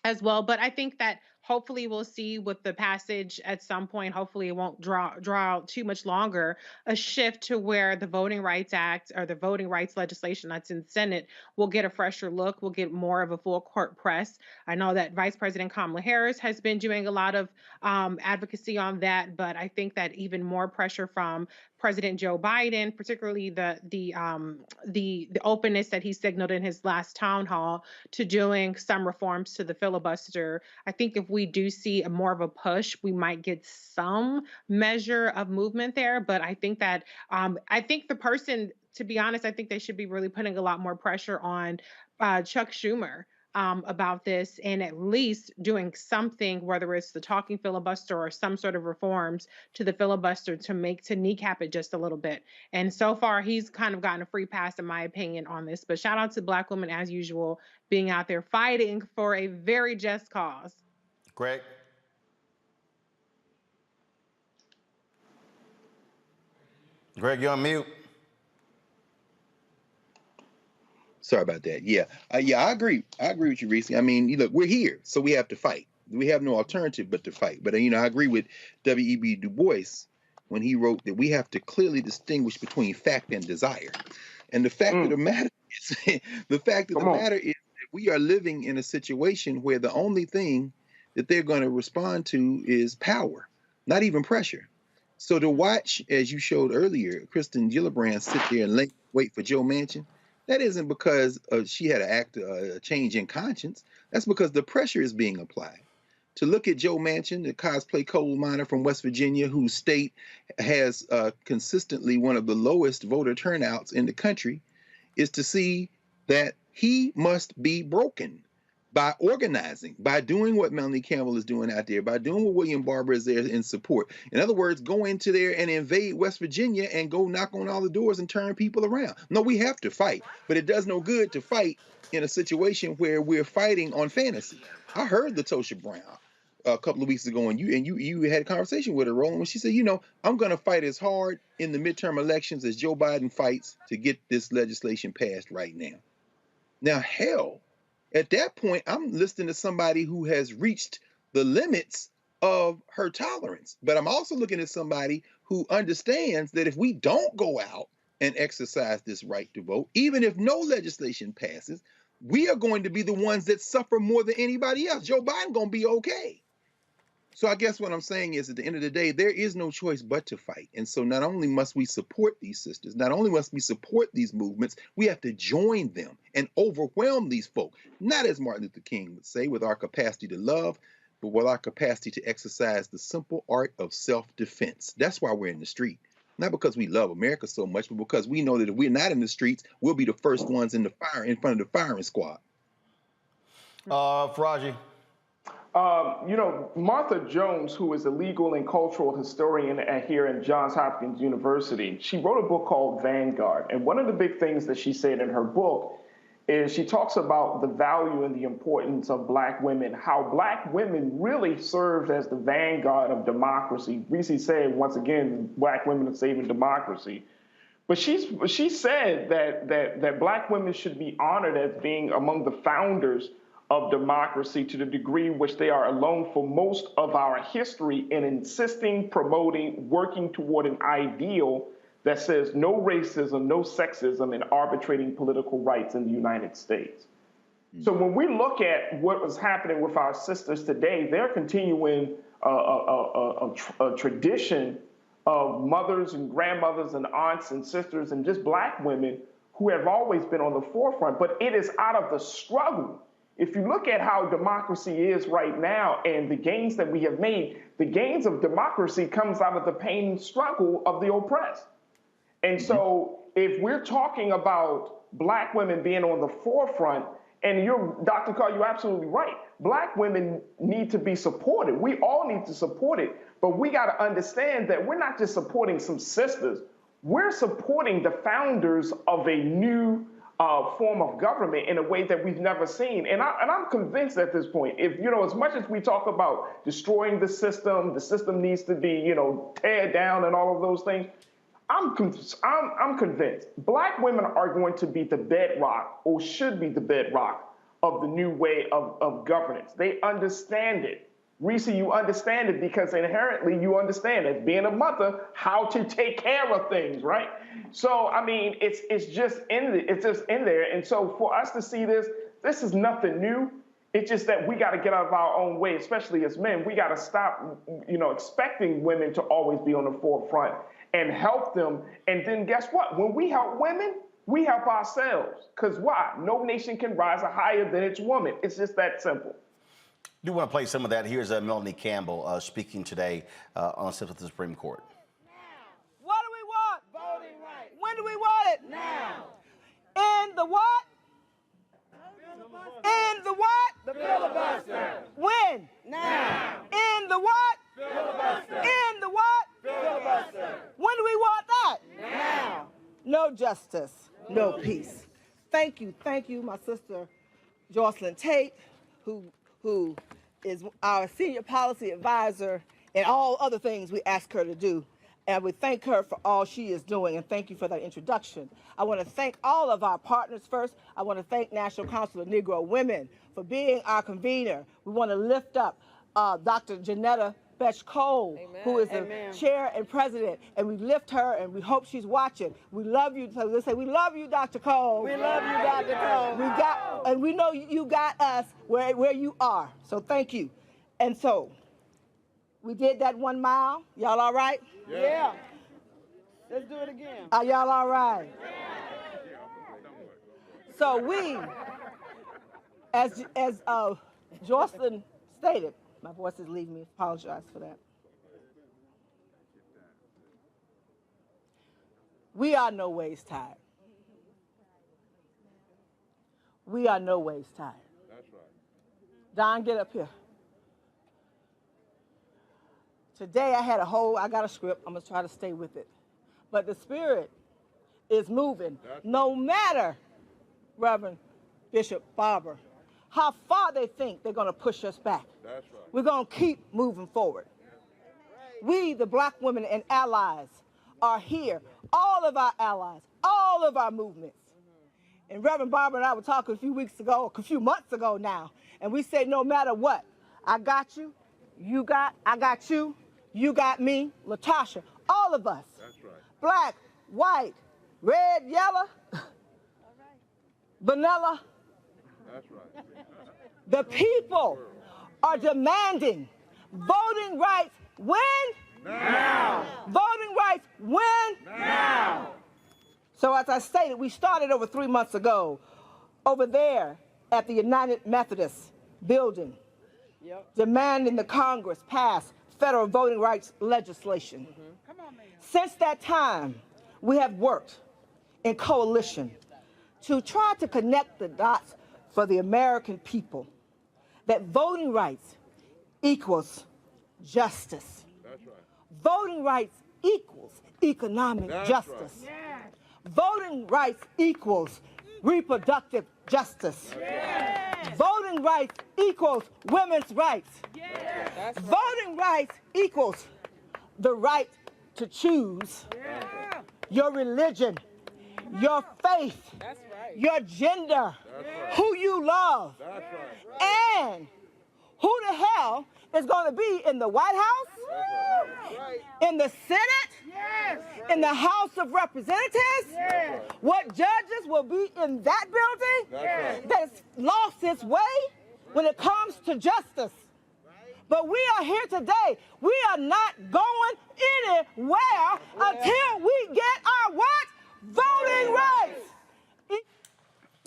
as well. But I think that hopefully we'll see with the passage at some point, hopefully it won't draw out too much longer, a shift to where the Voting Rights Act or the voting rights legislation that's in the Senate will get a fresher look, will get more of a full court press. I know that Vice President Kamala Harris has been doing a lot of advocacy on that, but I think that even more pressure from President Joe Biden, particularly the openness that he signaled in his last town hall to doing some reforms to the filibuster. I think if we do see a more of a push, we might get some measure of movement there. But I think that I think the person, to be honest, I think they should be really putting a lot more pressure on Chuck Schumer about this, and at least doing something, whether it's the talking filibuster or some sort of reforms to the filibuster to kneecap it just a little bit. And so far, he's kind of gotten a free pass, in my opinion, on this. But shout out to Black women, as usual, being out there fighting for a very just cause. Greg? Greg, you're on mute. Sorry about that. Yeah, I agree. I agree with you, Reese. I mean, look, we're here, so we have to fight. We have no alternative but to fight. But I agree with W.E.B. Du Bois when he wrote that we have to clearly distinguish between fact and desire. And the fact of the matter is, that we are living in a situation where the only thing that they're going to respond to is power, not even pressure. So to watch, as you showed earlier, Kristen Gillibrand sit there and wait for Joe Manchin, that isn't because she had a change in conscience. That's because the pressure is being applied. To look at Joe Manchin, the cosplay coal miner from West Virginia, whose state has consistently one of the lowest voter turnouts in the country, is to see that he must be broken by organizing, by doing what Melanie Campbell is doing out there, by doing what William Barber is there in support. In other words, go into there and invade West Virginia and go knock on all the doors and turn people around. No, we have to fight, but it does no good to fight in a situation where we're fighting on fantasy. I heard LaTosha Brown a couple of weeks ago, and you had a conversation with her, Roland, when she said, I'm going to fight as hard in the midterm elections as Joe Biden fights to get this legislation passed right now. Now, hell, at that point, I'm listening to somebody who has reached the limits of her tolerance. But I'm also looking at somebody who understands that if we don't go out and exercise this right to vote, even if no legislation passes, we are going to be the ones that suffer more than anybody else. Joe Biden going to be okay. So I guess what I'm saying is, at the end of the day, there is no choice but to fight. And so not only must we support these sisters, not only must we support these movements, we have to join them and overwhelm these folk. Not, as Martin Luther King would say, with our capacity to love, but with our capacity to exercise the simple art of self-defense. That's why we're in the street. Not because we love America so much, but because we know that if we're not in the streets, we'll be the first ones in front of the firing squad. Faraji. Martha Jones, who is a legal and cultural historian here at Johns Hopkins University, she wrote a book called Vanguard. And one of the big things that she said in her book is she talks about the value and the importance of Black women, how Black women really served as the vanguard of democracy. Reese said, once again, Black women are saving democracy. But she said that Black women should be honored as being among the founders of democracy to the degree which they are alone for most of our history in insisting, promoting, working toward an ideal that says no racism, no sexism, and arbitrating political rights in the United States. So when we look at what was happening with our sisters today, they're continuing a tradition of mothers and grandmothers and aunts and sisters and just Black women who have always been on the forefront. But it is out of the struggle. If you look at how democracy is right now and the gains that we have made, the gains of democracy comes out of the pain and struggle of the oppressed. And so if we're talking about Black women being on the forefront, and Dr. Carr, you're absolutely right. Black women need to be supported. We all need to support it. But we got to understand that we're not just supporting some sisters. We're supporting the founders of a new form of government in a way that we've never seen. And I'm convinced at this point, if, as much as we talk about destroying the system needs to be, teared down and all of those things, I'm convinced Black women are going to be the bedrock, or should be the bedrock, of the new way of governance. They understand it. Reese, you understand it because inherently you understand, as being a mother, how to take care of things, right? So, I mean, it's just in there. And so for us to see this is nothing new. It's just that we got to get out of our own way, especially as men. We got to stop, expecting women to always be on the forefront and help them. And then guess what? When we help women, we help ourselves. Because why? No nation can rise higher than its woman. It's just that simple. I do want to play some of that. Here's Melanie Campbell speaking today on steps of the Supreme Court. What do we want? Voting rights. When do we want it? Now. In the what? In the what? The filibuster. When? Now. In the what? Filibuster. In the what? Filibuster. When do we want that? Now. No justice, no peace. Thank you, my sister Jocelyn Tate, who is our senior policy advisor and all other things we ask her to do. And we thank her for all she is doing, and thank you for that introduction. I want to thank all of our partners first. I want to thank National Council of Negro Women for being our convener. We want to lift up Dr. Janetta Betch-Cole, who is the chair and president, and we lift her, and we hope she's watching. We love you. So let's say, we love you, Dr. Cole. We love you, Dr. Cole. And we know you got us where you are. So thank you. And so we did that 1 mile. Y'all all right? Yeah. Let's do it again. Are y'all all right? So we, as Jocelyn stated, my voice is leaving me. Apologize for that. We are no ways tired. We are no ways tired. That's right. Don, get up here. Today I got a script. I'm gonna try to stay with it. But the spirit is moving. No matter, Reverend Bishop Barber, how far they think they're gonna push us back. That's right. We're gonna keep moving forward. We, the Black women and allies, are here. All of our allies, all of our movements. And Reverend Barber and I were talking a few months ago now, and we said no matter what, I got you, I got you, you got me, Latasha, all of us. That's right. Black, white, red, yellow, vanilla. That's right. The people are demanding voting rights when? Now. Voting rights when? Now. So as I stated, we started over 3 months ago over there at the United Methodist building, demanding the Congress pass federal voting rights legislation. Since that time, we have worked in coalition to try to connect the dots for the American people that voting rights equals justice. That's right. Voting rights equals economic justice. Right. Voting rights equals reproductive justice. Voting rights equals women's rights. Voting rights equals the right to choose your religion, your faith, your gender, who you love, and who the hell is going to be in the White House, in the Senate, in the House of Representatives, what judges will be in that building that's lost its way when it comes to justice. But we are here today. We are not going anywhere until we get our what? Voting rights.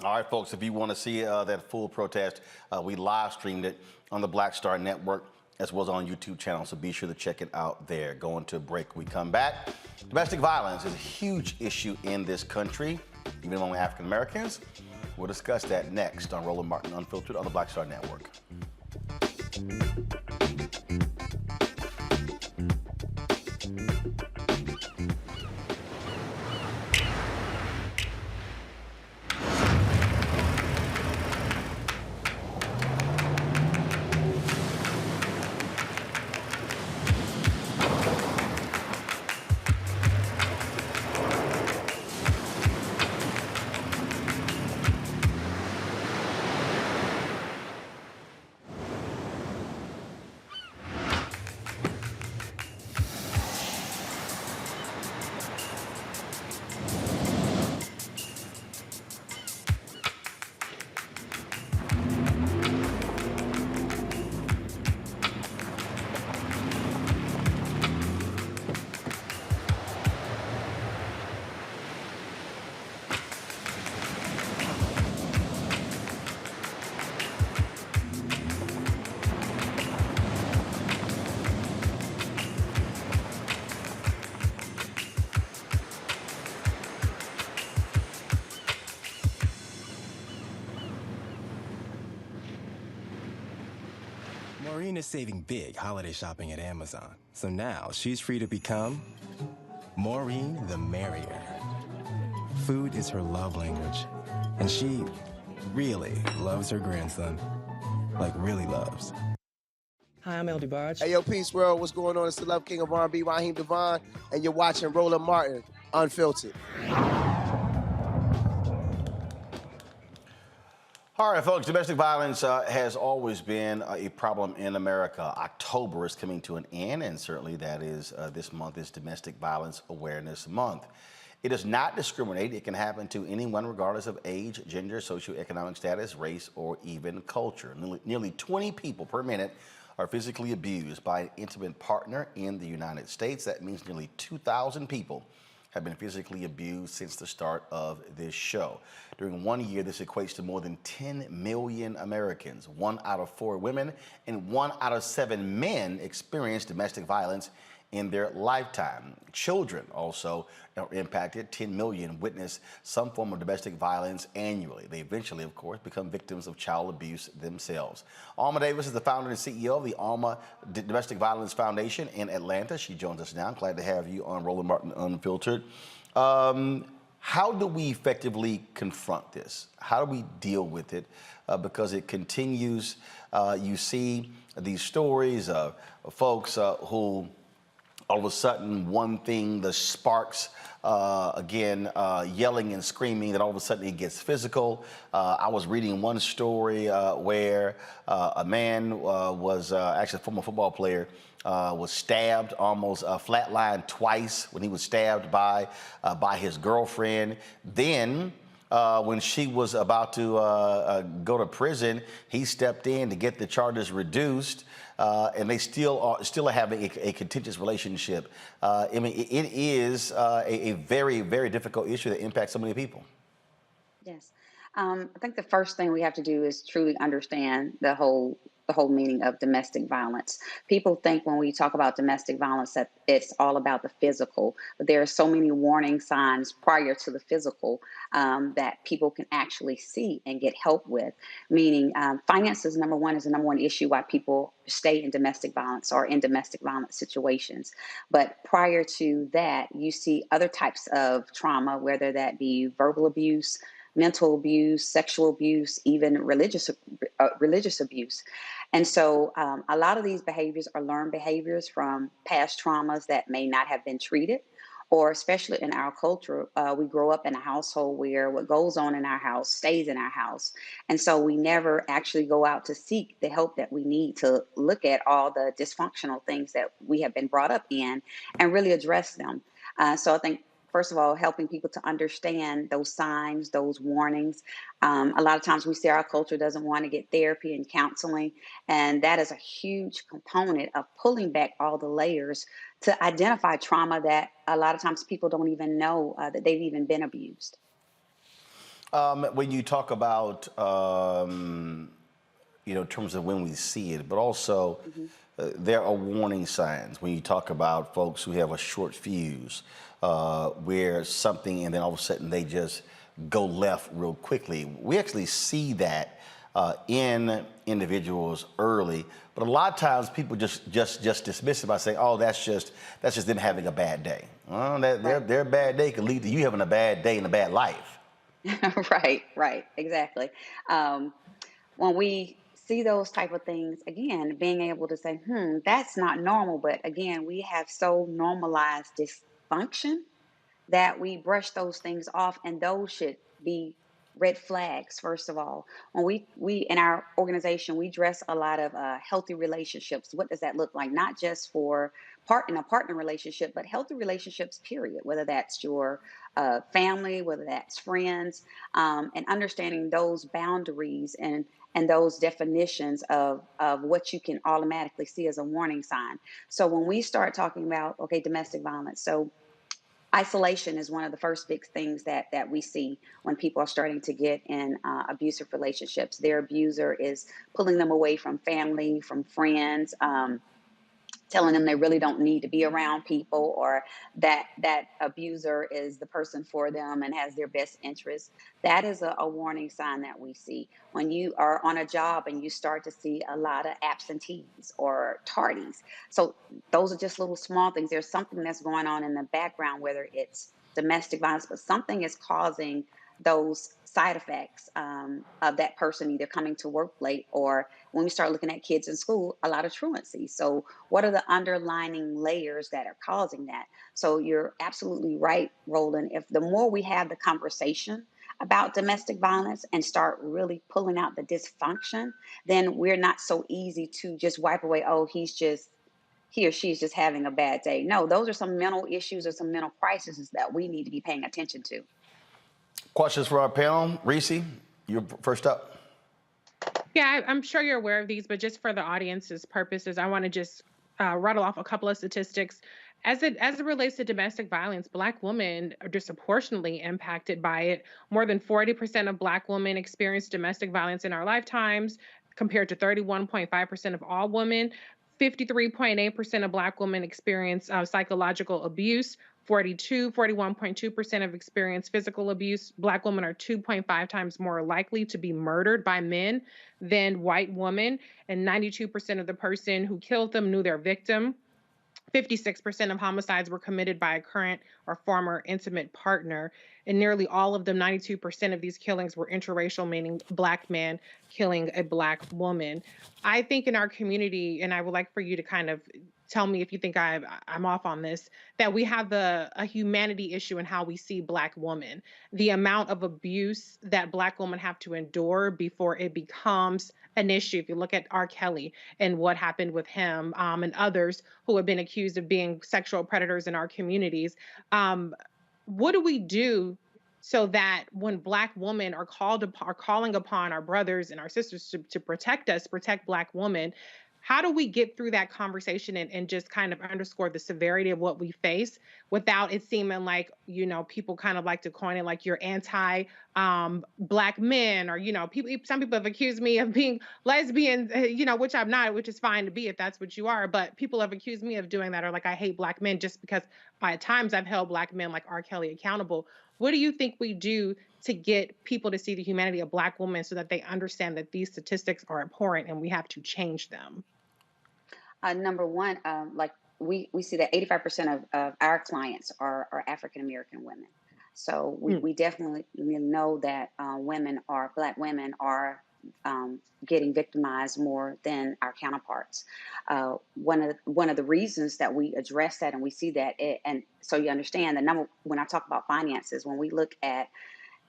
All right, folks, if you want to see that full protest, we live streamed it on the Black Star Network as well as on YouTube channel, so be sure to check it out there. Going to a break, we come back. Domestic violence is a huge issue in this country, even among African Americans. We'll discuss that next on Roland Martin Unfiltered on the Black Star Network. is saving big holiday shopping at Amazon. So now she's free to become Maureen the Merrier. Food is her love language, and she really loves her grandson. Like, really loves. Hi, I'm El DeBarge. Hey, yo, Peace World. What's going on? It's the Love King of R&B, Raheem Devon, and you're watching Roland Martin, Unfiltered. All right, folks, domestic violence has always been a problem in America. October is coming to an end, and certainly that is this month is Domestic Violence Awareness Month. It does not discriminate. It can happen to anyone regardless of age, gender, socioeconomic status, race, or even culture. Nearly 20 people per minute are physically abused by an intimate partner in the United States. That means nearly 2,000 people have been physically abused since the start of this show. During 1 year, this equates to more than 10 million Americans. 1 out of 4 women and 1 out of 7 men experience domestic violence in their lifetime. Children also are impacted. 10 million witness some form of domestic violence annually. They eventually, of course, become victims of child abuse themselves. Alma Davis is the founder and CEO of the Alma Domestic Violence Foundation in Atlanta. She joins us now. I'm glad to have you on Roland Martin Unfiltered. How do we effectively confront this? How do we deal with it? Because it continues. You see these stories of folks who all of a sudden one thing, the sparks, yelling and screaming, that all of a sudden it gets physical. I was reading one story where a man was actually a former football player, was stabbed, almost flatlined twice when he was stabbed by his girlfriend. Then when she was about to go to prison, he stepped in to get the charges reduced. And they still are having a contentious relationship. I mean, it is a very, very difficult issue that impacts so many people. Yes. I think the first thing we have to do is truly understand the whole meaning of domestic violence. People think when we talk about domestic violence that it's all about the physical, but there are so many warning signs prior to the physical that people can actually see and get help with. Meaning, finances, number one, is the number one issue why people stay in domestic violence or in domestic violence situations. But prior to that, you see other types of trauma, whether that be verbal abuse, mental abuse, sexual abuse, even religious abuse. And so a lot of these behaviors are learned behaviors from past traumas that may not have been treated, or especially in our culture, we grow up in a household where what goes on in our house stays in our house. And so we never actually go out to seek the help that we need to look at all the dysfunctional things that we have been brought up in and really address them. So I think, first of all, helping people to understand those signs, those warnings. A lot of times we see our culture doesn't want to get therapy and counseling, and that is a huge component of pulling back all the layers to identify trauma that a lot of times people don't even know that they've even been abused. When you talk about, in terms of when we see it, but also there are warning signs when you talk about folks who have a short fuse, where something, and then all of a sudden they just go left real quickly. We actually see that in individuals early, but a lot of times people just dismiss it by saying, "Oh, that's just them having a bad day." Well, their bad day could lead to you having a bad day and a bad life. Right, exactly. When we see those type of things, again, being able to say, that's not normal. But again, we have so normalized dysfunction that we brush those things off, and those should be red flags. First of all, when we in our organization, we address a lot of healthy relationships. What does that look like? Not just for partner relationship, but healthy relationships, period. Whether that's your family, whether that's friends, and understanding those boundaries and those definitions of what you can automatically see as a warning sign. So when we start talking about, domestic violence, so isolation is one of the first big things that we see when people are starting to get in abusive relationships. Their abuser is pulling them away from family, from friends, telling them they really don't need to be around people, or that abuser is the person for them and has their best interests. That is a warning sign that we see. When you are on a job and you start to see a lot of absentees or tardies. So those are just little small things. There's something that's going on in the background, whether it's domestic violence, but something is causing those side effects of that person either coming to work late, or when we start looking at kids in school, a lot of truancy. So what are the underlying layers that are causing that? So you're absolutely right, Roland. If the more we have the conversation about domestic violence and start really pulling out the dysfunction, then we're not so easy to just wipe away, oh, he or she's just having a bad day. No, those are some mental issues or some mental crises that we need to be paying attention to. Questions for our panel. Reese, you're first up. Yeah, I'm sure you're aware of these, but just for the audience's purposes, I want to just rattle off a couple of statistics. As it relates to domestic violence, Black women are disproportionately impacted by it. More than 40% of Black women experience domestic violence in our lifetimes, compared to 31.5% of all women. 53.8% of Black women experience psychological abuse. 41.2% of experience physical abuse. Black women are 2.5 times more likely to be murdered by men than white women, and 92% of the person who killed them knew their victim. 56% of homicides were committed by a current or former intimate partner, and nearly all of them, 92% of these killings, were interracial, meaning Black man killing a Black woman. I think in our community, and I would like for you to kind of tell me if you think I'm off on this, that we have a humanity issue in how we see Black women. The amount of abuse that Black women have to endure before it becomes an issue. If you look at R. Kelly and what happened with him, and others who have been accused of being sexual predators in our communities, what do we do so that when Black women are calling upon our brothers and our sisters to protect us, protect Black women, how do we get through that conversation and just kind of underscore the severity of what we face without it seeming like, people kind of like to coin it like you're anti Black men, or, some people have accused me of being lesbian, which I'm not, which is fine to be if that's what you are. But people have accused me of doing that, or like I hate Black men, just because at times I've held Black men like R. Kelly accountable. What do you think we do to get people to see the humanity of Black women so that they understand that these statistics are abhorrent and we have to change them? Number one, like we see that 85% of our clients are African American women. So we definitely know that Black women are getting victimized more than our counterparts. One of the reasons that we address that and we see that, and so you understand the when I talk about finances, when we look at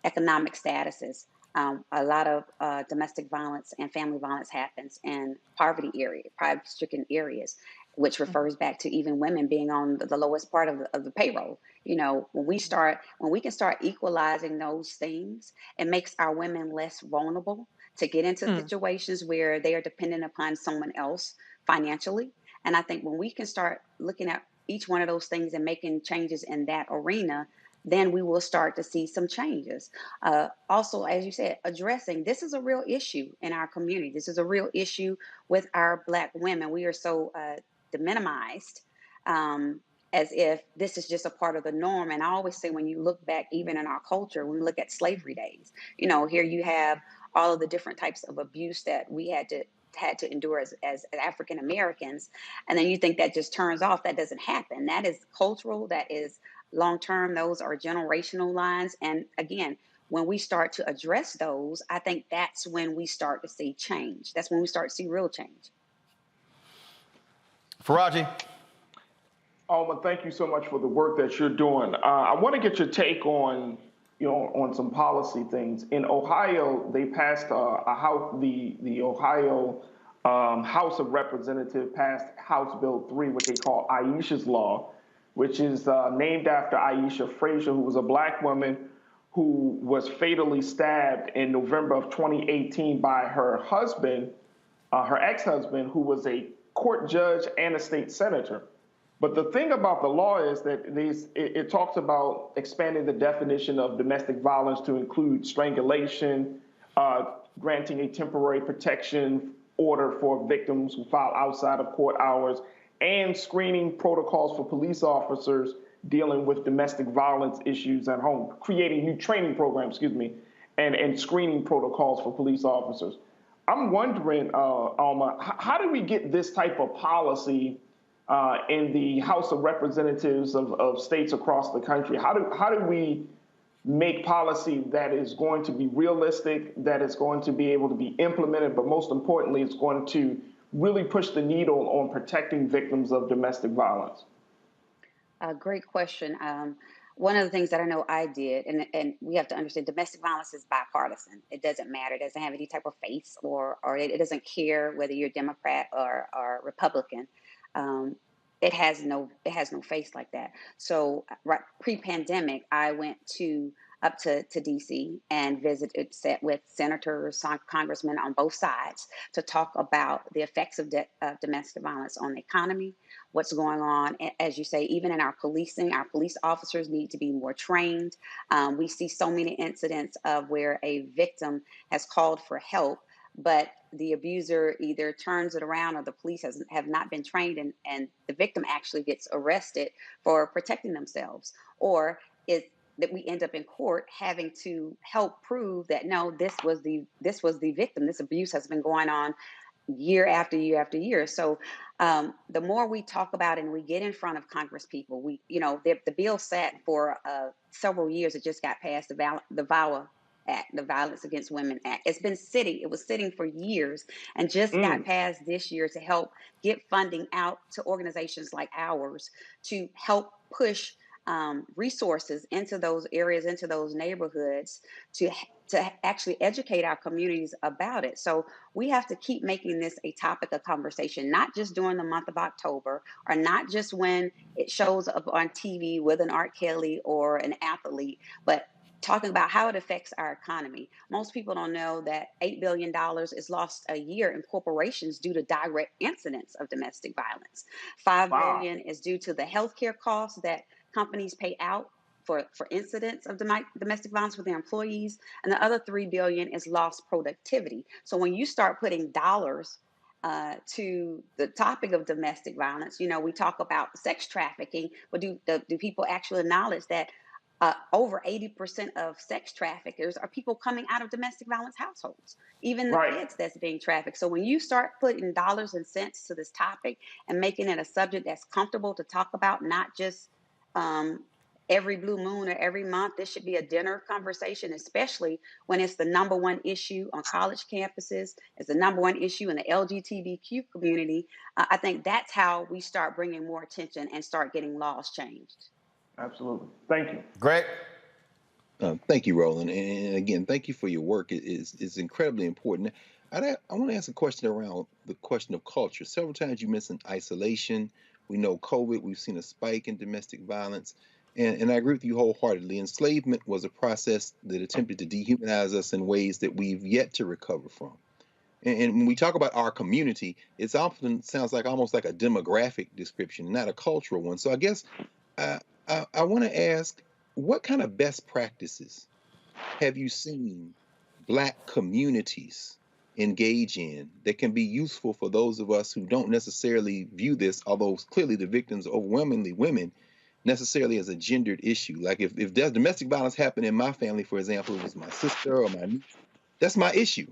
economic statuses, a lot of domestic violence and family violence happens in poverty-stricken areas, which refers back to even women being on the lowest part of the payroll. When we can start equalizing those things, it makes our women less vulnerable to get into situations where they are dependent upon someone else financially. And I think when we can start looking at each one of those things and making changes in that arena, then we will start to see some changes. Also, as you said, addressing this is a real issue in our community. This is a real issue with our Black women. We are so demonized as if this is just a part of the norm. And I always say, when you look back, even in our culture, when we look at slavery days, here you have all of the different types of abuse that we had to endure as African Americans. And then you think that just turns off. That doesn't happen. That is cultural. That is long-term. Those are generational lines. And again, when we start to address those, I think that's when we start to see change. That's when we start to see real change. Faraji. Alma, thank you so much for the work that you're doing. I want to get your take on some policy things. In Ohio, they passed the Ohio House of Representatives passed House Bill 3, what they call Aisha's Law, which is named after Aisha Frazier, who was a Black woman who was fatally stabbed in November of 2018 by her husband, her ex-husband, who was a court judge and a state senator. But the thing about the law is that it talks about expanding the definition of domestic violence to include strangulation, granting a temporary protection order for victims who file outside of court hours, and screening protocols for police officers dealing with domestic violence issues at home, creating new training programs, and screening protocols for police officers. I'm wondering, Alma, how do we get this type of policy in the House of Representatives of states across the country? How do we make policy that is going to be realistic, that is going to be able to be implemented, but most importantly, it's going to really push the needle on protecting victims of domestic violence? Great question. One of the things that I know I did, and we have to understand, domestic violence is bipartisan. It doesn't matter. It doesn't have any type of face, or it doesn't care whether you're Democrat or Republican. It has no face like that. So right, pre-pandemic, I went up to DC and visited with senators, congressmen on both sides to talk about the effects of domestic violence on the economy, what's going on. As you say, even in our policing, our police officers need to be more trained. We see so many incidents of where a victim has called for help, but the abuser either turns it around or the police have not been trained, and the victim actually gets arrested for protecting themselves, or that we end up in court having to help prove that no, this was the victim. This abuse has been going on year after year after year. So the more we talk about it and we get in front of Congress people, the bill sat for several years. It just got passed, the VAWA Act, the Violence Against Women Act. It was sitting for years and just got passed this year to help get funding out to organizations like ours to help push resources into those areas, into those neighborhoods, to actually educate our communities about it. So we have to keep making this a topic of conversation, not just during the month of October, or not just when it shows up on TV with an R. Kelly or an athlete, but talking about how it affects our economy. Most people don't know that $8 billion is lost a year in corporations due to direct incidents of domestic violence. $5 billion is due to the healthcare costs that companies pay out for incidents of domestic violence with their employees, and the other $3 billion is lost productivity. So when you start putting dollars to the topic of domestic violence, we talk about sex trafficking, but do people actually acknowledge that over 80% of sex traffickers are people coming out of domestic violence households, even the kids that's being trafficked. So when you start putting dollars and cents to this topic and making it a subject that's comfortable to talk about, not just every blue moon or every month, this should be a dinner conversation, especially when it's the number one issue on college campuses, it's the number one issue in the LGBTQ community. I think that's how we start bringing more attention and start getting laws changed. Absolutely. Thank you. Greg? Thank you, Roland. And again, thank you for your work. It's incredibly important. I want to ask a question around the question of culture. Several times you mentioned isolation. We know COVID, we've seen a spike in domestic violence. And I agree with you wholeheartedly. Enslavement was a process that attempted to dehumanize us in ways that we've yet to recover from. And when we talk about our community, it often sounds like almost like a demographic description, not a cultural one. So I guess I want to ask, what kind of best practices have you seen Black communities engage in that can be useful for those of us who don't necessarily view this, although clearly the victims are overwhelmingly women, necessarily as a gendered issue? Like if there's domestic violence happened in my family, for example, it was my sister or my niece, that's my issue.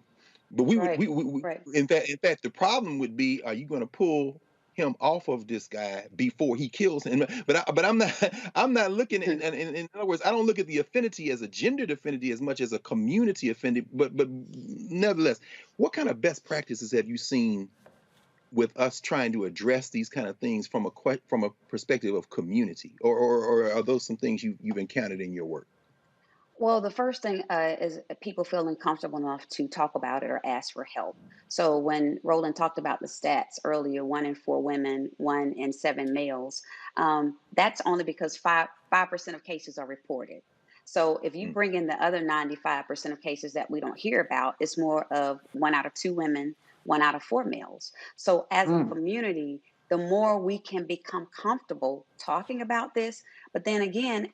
But in fact, the problem would be, are you going to pull him off of this guy before he kills him? But I'm not looking at, in other words, I don't look at the affinity as a gendered affinity as much as a community affinity. But nevertheless, what kind of best practices have you seen with us trying to address these kind of things from a perspective of community, or are those some things you've encountered in your work? Well, the first thing is people feeling comfortable enough to talk about it or ask for help. So when Roland talked about the stats earlier, 1 in 4 women, 1 in 7 males, that's only because 5% of cases are reported. So if you bring in the other 95% of cases that we don't hear about, it's more of 1 out of 2 women, 1 out of 4 males. So as a community, the more we can become comfortable talking about this, but then again,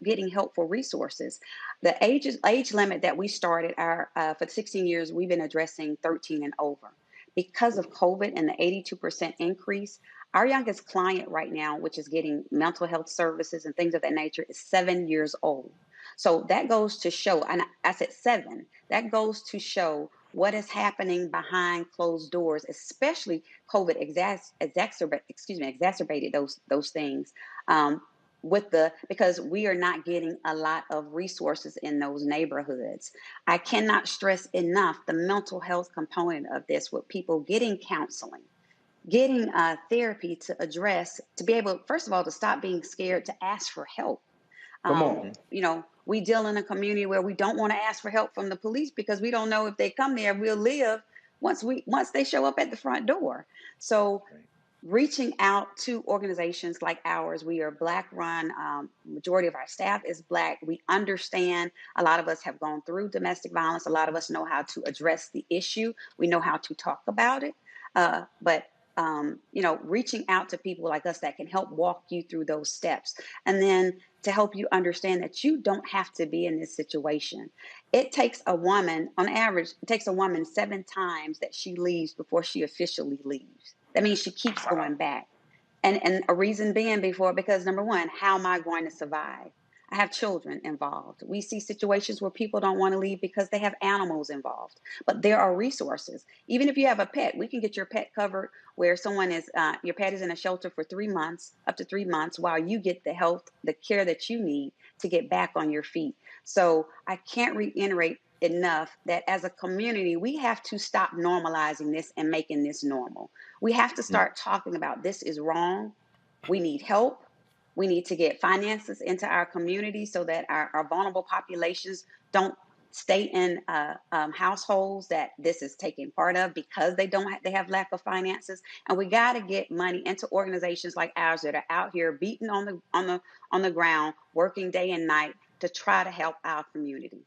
getting help for resources. The age limit that we started for 16 years, we've been addressing 13 and over. Because of COVID and the 82% increase, Our youngest client right now, which is getting mental health services and things of that nature, is 7 years old. So that goes to show, and I said 7, that goes to show what is happening behind closed doors, especially COVID exacerbated those things. Because we are not getting a lot of resources in those neighborhoods. I cannot stress enough the mental health component of this, with people getting counseling, getting therapy to address, to be able, first of all, to stop being scared to ask for help. Come on. You know, we deal in a community where we don't want to ask for help from the police because we don't know if they come there, we'll live once they show up at the front door. So reaching out to organizations like ours, we are Black run. Majority of our staff is Black. We understand a lot of us have gone through domestic violence. A lot of us know how to address the issue. We know how to talk about it. But reaching out to people like us that can help walk you through those steps. And then to help you understand that you don't have to be in this situation. It takes a woman, on average, it takes a woman 7 times that she leaves before she officially leaves. That means she keeps going back. And a reason being because number one, how am I going to survive? I have children involved. We see situations where people don't want to leave because they have animals involved. But there are resources. Even if you have a pet, we can get your pet covered where your pet is in a shelter for 3 months, up to 3 months, while you get the care that you need to get back on your feet. So I can't reiterate enough that as a community, we have to stop normalizing this and making this normal. We have to start talking about this is wrong. We need help. We need to get finances into our community so that our vulnerable populations don't stay in households that this is taking part of because they have lack of finances. And we got to get money into organizations like ours that are out here beating on the ground, working day and night to try to help our community.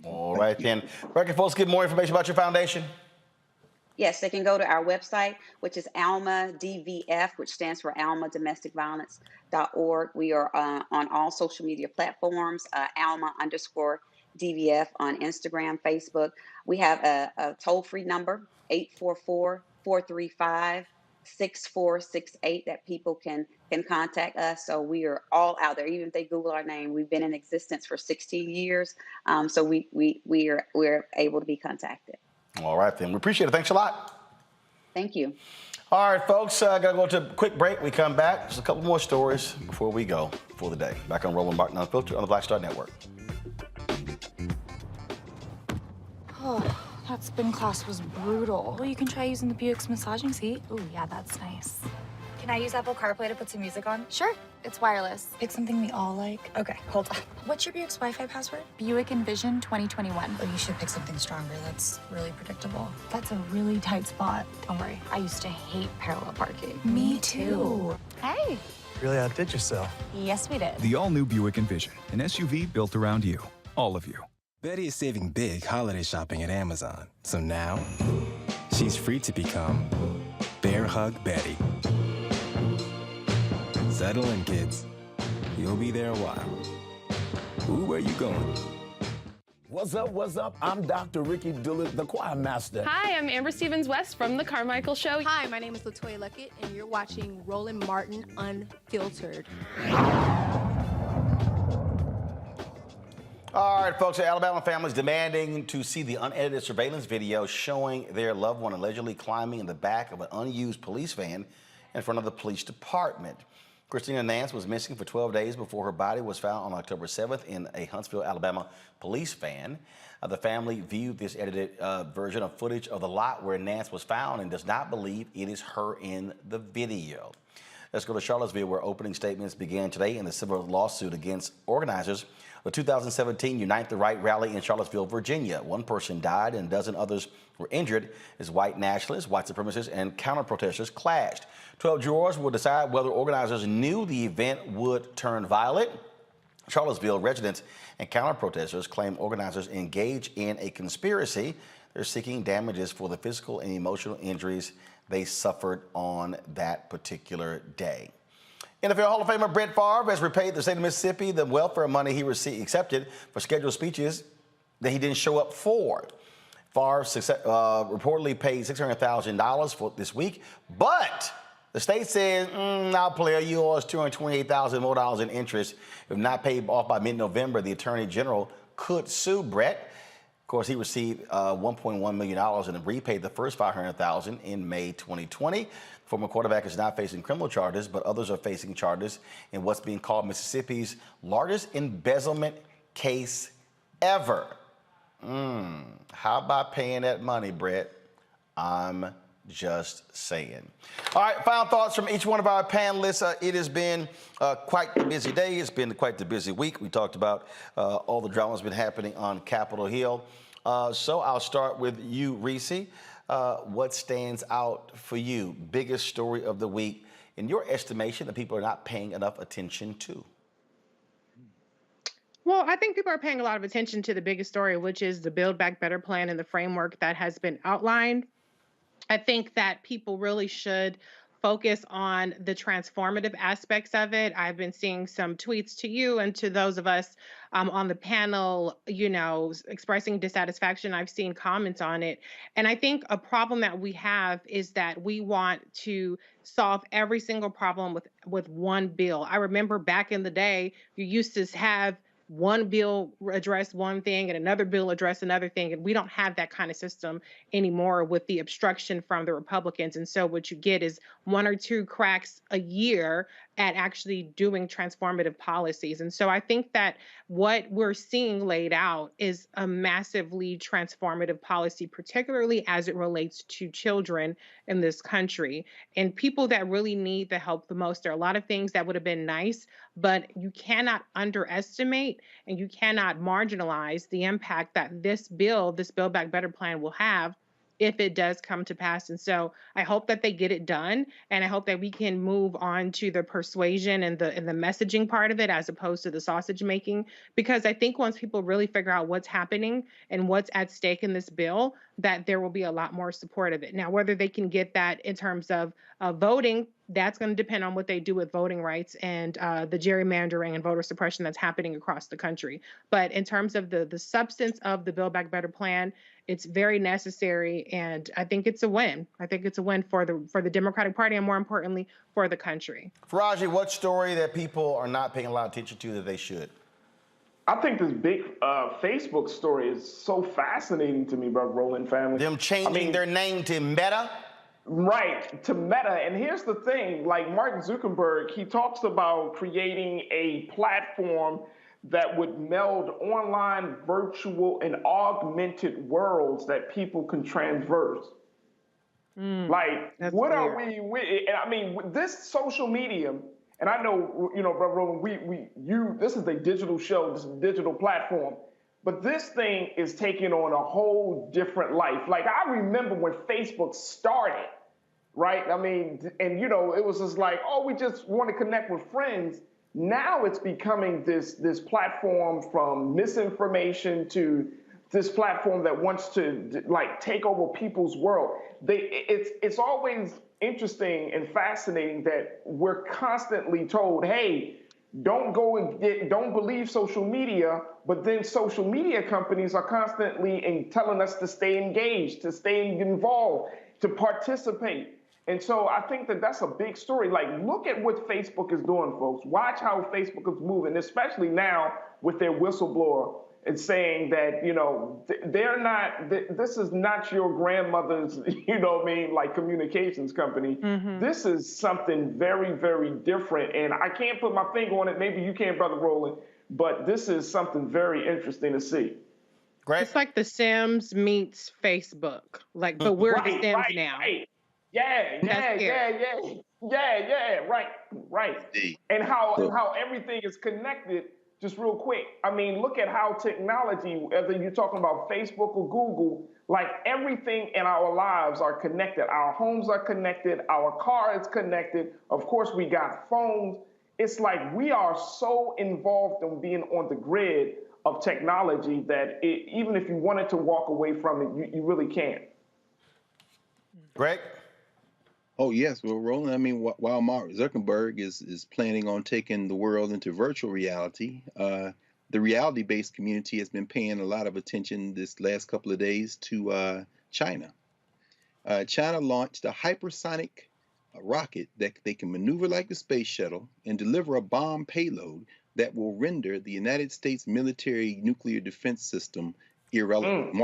All right, then. Where can folks get more information about your foundation? Yes, they can go to our website, which is ALMA DVF, which stands for almadomesticviolence.org. We are on all social media platforms, ALMA_DVF on Instagram, Facebook. We have a toll-free number, 844-435-6468, that people can contact us. So we are all out there. Even if they Google our name, we've been in existence for 16 years. So we're able to be contacted. All right, then. We appreciate it. Thanks a lot. Thank you. All right, folks. Got to go to a quick break. We come back. Just a couple more stories before we go for the day. Back on Roland Martin Unfiltered on the Black Star Network. Oh, that spin class was brutal. Well, you can try using the Buick's massaging seat. Ooh, yeah, that's nice. Can I use Apple CarPlay to put some music on? Sure, it's wireless. Pick something we all like. Okay, hold on. What's your Buick's Wi-Fi password? Buick Envision 2021. Oh, you should pick something stronger. That's really predictable. That's a really tight spot. Don't worry, I used to hate parallel parking. Me too. Hey. Really outdid yourself. Yes, we did. The all-new Buick Envision, an SUV built around you, all of you. Betty is saving big holiday shopping at Amazon. So now, she's free to become Bear Hug Betty. Settle in, kids. You'll be there a while. Ooh, where you going? What's up, what's up? I'm Dr. Ricky Dillard, the choir master. Hi, I'm Amber Stevens-West from The Carmichael Show. Hi, my name is LaToya Luckett, and you're watching Roland Martin Unfiltered. All right, folks, Alabama families demanding to see the unedited surveillance video showing their loved one allegedly climbing in the back of an unused police van in front of the police department. Christina Nance was missing for 12 days before her body was found on October 7th in a Huntsville, Alabama police van. The family viewed this edited version of footage of the lot where Nance was found and does not believe it is her in the video. Let's go to Charlottesville, where opening statements began today in the civil lawsuit against organizers of the 2017 Unite the Right rally in Charlottesville, Virginia. One person died and a dozen others were injured as white nationalists, white supremacists, and counter-protesters clashed. 12 jurors will decide whether organizers knew the event would turn violent. Charlottesville residents and counter-protesters claim organizers engaged in a conspiracy. They're seeking damages for the physical and emotional injuries they suffered on that particular day. NFL Hall of Famer Brett Favre has repaid the state of Mississippi the welfare money he accepted for scheduled speeches that he didn't show up for. Favre reportedly paid $600,000 for this week, but The state says, now, player, you owe us $228,000 more in interest. If not paid off by mid-November, the Attorney General could sue Brett. Of course, he received $1.1 million and repaid the first $500,000 in May 2020. Former quarterback is not facing criminal charges, but others are facing charges in what's being called Mississippi's largest embezzlement case ever. How about paying that money, Brett? I'm just saying. All right, final thoughts from each one of our panelists. It has been quite the busy day. It's been quite the busy week. We talked about all the drama that's been happening on Capitol Hill. So I'll start with you, Reese. What stands out for you? Biggest story of the week, in your estimation, that people are not paying enough attention to? Well, I think people are paying a lot of attention to the biggest story, which is the Build Back Better plan and the framework that has been outlined. I think that people really should focus on the transformative aspects of it. I've been seeing some tweets to you and to those of us on the panel, expressing dissatisfaction. I've seen comments on it. And I think a problem that we have is that we want to solve every single problem with one bill. I remember back in the day, you used to have one bill address one thing and another bill address another thing. And we don't have that kind of system anymore with the obstruction from the Republicans. And so what you get is one or two cracks a year at actually doing transformative policies. And so I think that what we're seeing laid out is a massively transformative policy, particularly as it relates to children in this country and people that really need the help the most. There are a lot of things that would have been nice, but you cannot underestimate and you cannot marginalize the impact that this Build Back Better plan will have if it does come to pass. And so I hope that they get it done. And I hope that we can move on to the persuasion and the messaging part of it as opposed to the sausage making. Because I think once people really figure out what's happening and what's at stake in this bill, that there will be a lot more support of it. Now, whether they can get that in terms of voting, that's going to depend on what they do with voting rights and the gerrymandering and voter suppression that's happening across the country. But in terms of the substance of the Build Back Better plan, it's very necessary, and I think it's a win. I think it's a win for the Democratic Party and, more importantly, for the country. Faraji, what story that people are not paying a lot of attention to that they should? I think this big Facebook story is so fascinating to me, bro, Roland family. Them changing their name to Meta? Right, to Meta. And here's the thing, like Mark Zuckerberg, he talks about creating a platform that would meld online, virtual, and augmented worlds that people can traverse. Like, what are we? And I mean, with this social media, and I know, Brother Roland, this is a digital show, this is a digital platform, but this thing is taking on a whole different life. Like, I remember when Facebook started, right? I mean, and it was just like, oh, we just want to connect with friends. Now it's becoming this platform from misinformation to this platform that wants to like take over people's world. It's always interesting and fascinating that we're constantly told, hey, don't believe social media, but then social media companies are constantly telling us to stay engaged, to stay involved, to participate. And so I think that that's a big story. Like, look at what Facebook is doing, folks. Watch how Facebook is moving, especially now with their whistleblower and saying that, this is not your grandmother's, like communications company. Mm-hmm. This is something very, very different. And I can't put my finger on it. Maybe you can, Brother Roland, but this is something very interesting to see. Great. It's like The Sims meets Facebook. Like, but we're The Sims now. Right. Yeah, right. And how everything is connected, just real quick. I mean, look at how technology, whether you're talking about Facebook or Google, like everything in our lives are connected. Our homes are connected, our car is connected. Of course, we got phones. It's like we are so involved in being on the grid of technology that even if you wanted to walk away from it, you really can't. Greg? Oh, yes. Well, Roland, I mean, while Mark Zuckerberg is planning on taking the world into virtual reality, the reality-based community has been paying a lot of attention this last couple of days to China. China launched a hypersonic a rocket that they can maneuver like the space shuttle and deliver a bomb payload that will render the United States military nuclear defense system irrelevant.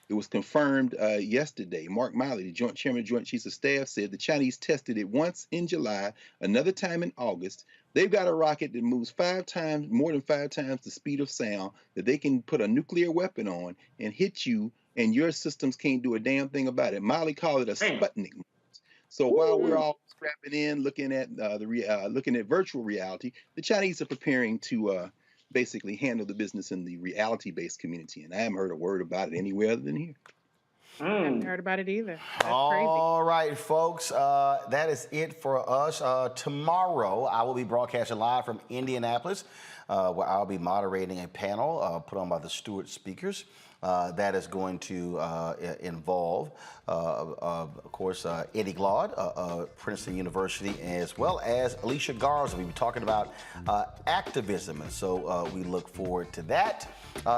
It was confirmed yesterday. Mark Miley, the Joint Chairman of Joint Chiefs of Staff, said the Chinese tested it once in July, another time in August. They've got a rocket that moves more than 5 times the speed of sound, that they can put a nuclear weapon on and hit you, and your systems can't do a damn thing about it. Miley called it a Sputnik. So while we're all strapping in, looking at looking at virtual reality, the Chinese are preparing to basically handle the business in the reality-based community, and I haven't heard a word about it anywhere other than here. I haven't heard about it either. That's All right, folks, that is it for us. Tomorrow, I will be broadcasting live from Indianapolis, where I'll be moderating a panel put on by the Stewart Speakers. That is going to involve, of course, Eddie Glaude, Princeton University, as well as Alicia Garza. We'll be talking about activism, and so we look forward to that.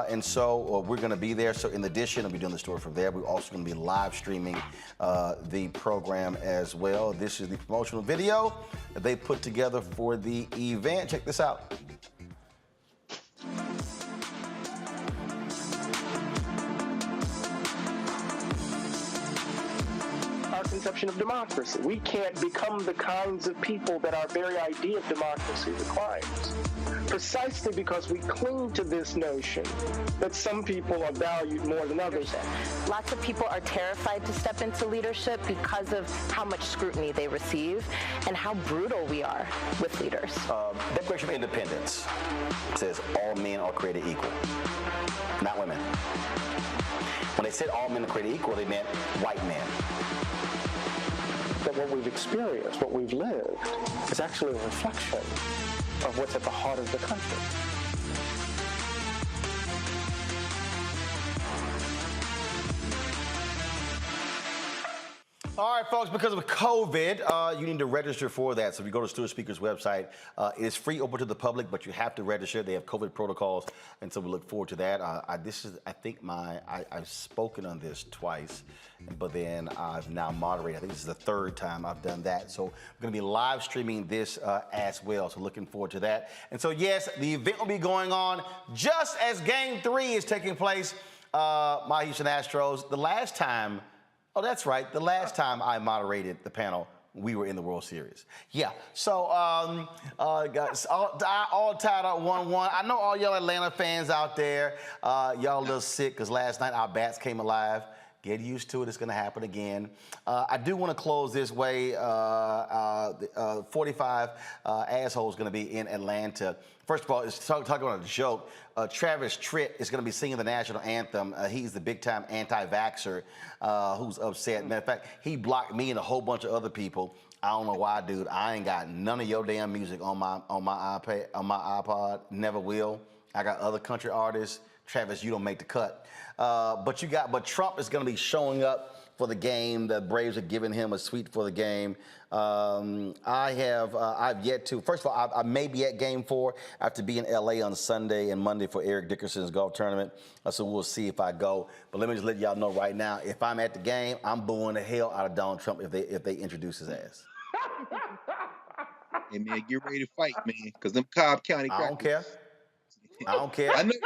And so we're going to be there. So in addition, I'll be doing the story from there. We're also going to be live streaming the program as well. This is the promotional video that they put together for the event. Check this out. Conception of democracy. We can't become the kinds of people that our very idea of democracy requires. Precisely because we cling to this notion that some people are valued more than others. Lots of people are terrified to step into leadership because of how much scrutiny they receive and how brutal we are with leaders. Declaration of Independence says all men are created equal, not women. When they said all men are created equal, they meant white men. That what we've experienced, what we've lived, is actually a reflection of what's at the heart of the country. All right, folks, because of COVID, you need to register for that. So if you go to Stewart Speaker's website, it is free, open to the public, but you have to register. They have COVID protocols, and so we look forward to that. I've spoken on this twice, but then I've now moderated. I think this is the 3rd time I've done that. So we're going to be live streaming this as well, so looking forward to that. And so, yes, the event will be going on just as Game 3 is taking place. My Houston Astros, the last time I moderated the panel, we were in the World Series. Yeah, so guys, all tied up 1-1. I know all y'all Atlanta fans out there, y'all a little sick because last night our bats came alive. Get used to it. It's going to happen again. I do want to close this way. 45 Assholes going to be in Atlanta. First of all, it's talking about a joke. Travis Tritt is going to be singing the national anthem. He's the big-time anti-vaxxer who's upset. Matter of fact, he blocked me and a whole bunch of other people. I don't know why, dude. I ain't got none of your damn music on my iPod. Never will. I got other country artists. Travis, you don't make the cut. But Trump is going to be showing up for the game. The Braves are giving him a suite for the game. I've yet to. First of all, I may be at Game 4. I have to be in LA on Sunday and Monday for Eric Dickerson's golf tournament. So we'll see if I go. But let me just let y'all know right now, if I'm at the game, I'm booing the hell out of Donald Trump if they introduce his ass. Hey man, get ready to fight, man, because them Cobb County. I don't care. I don't care. I know you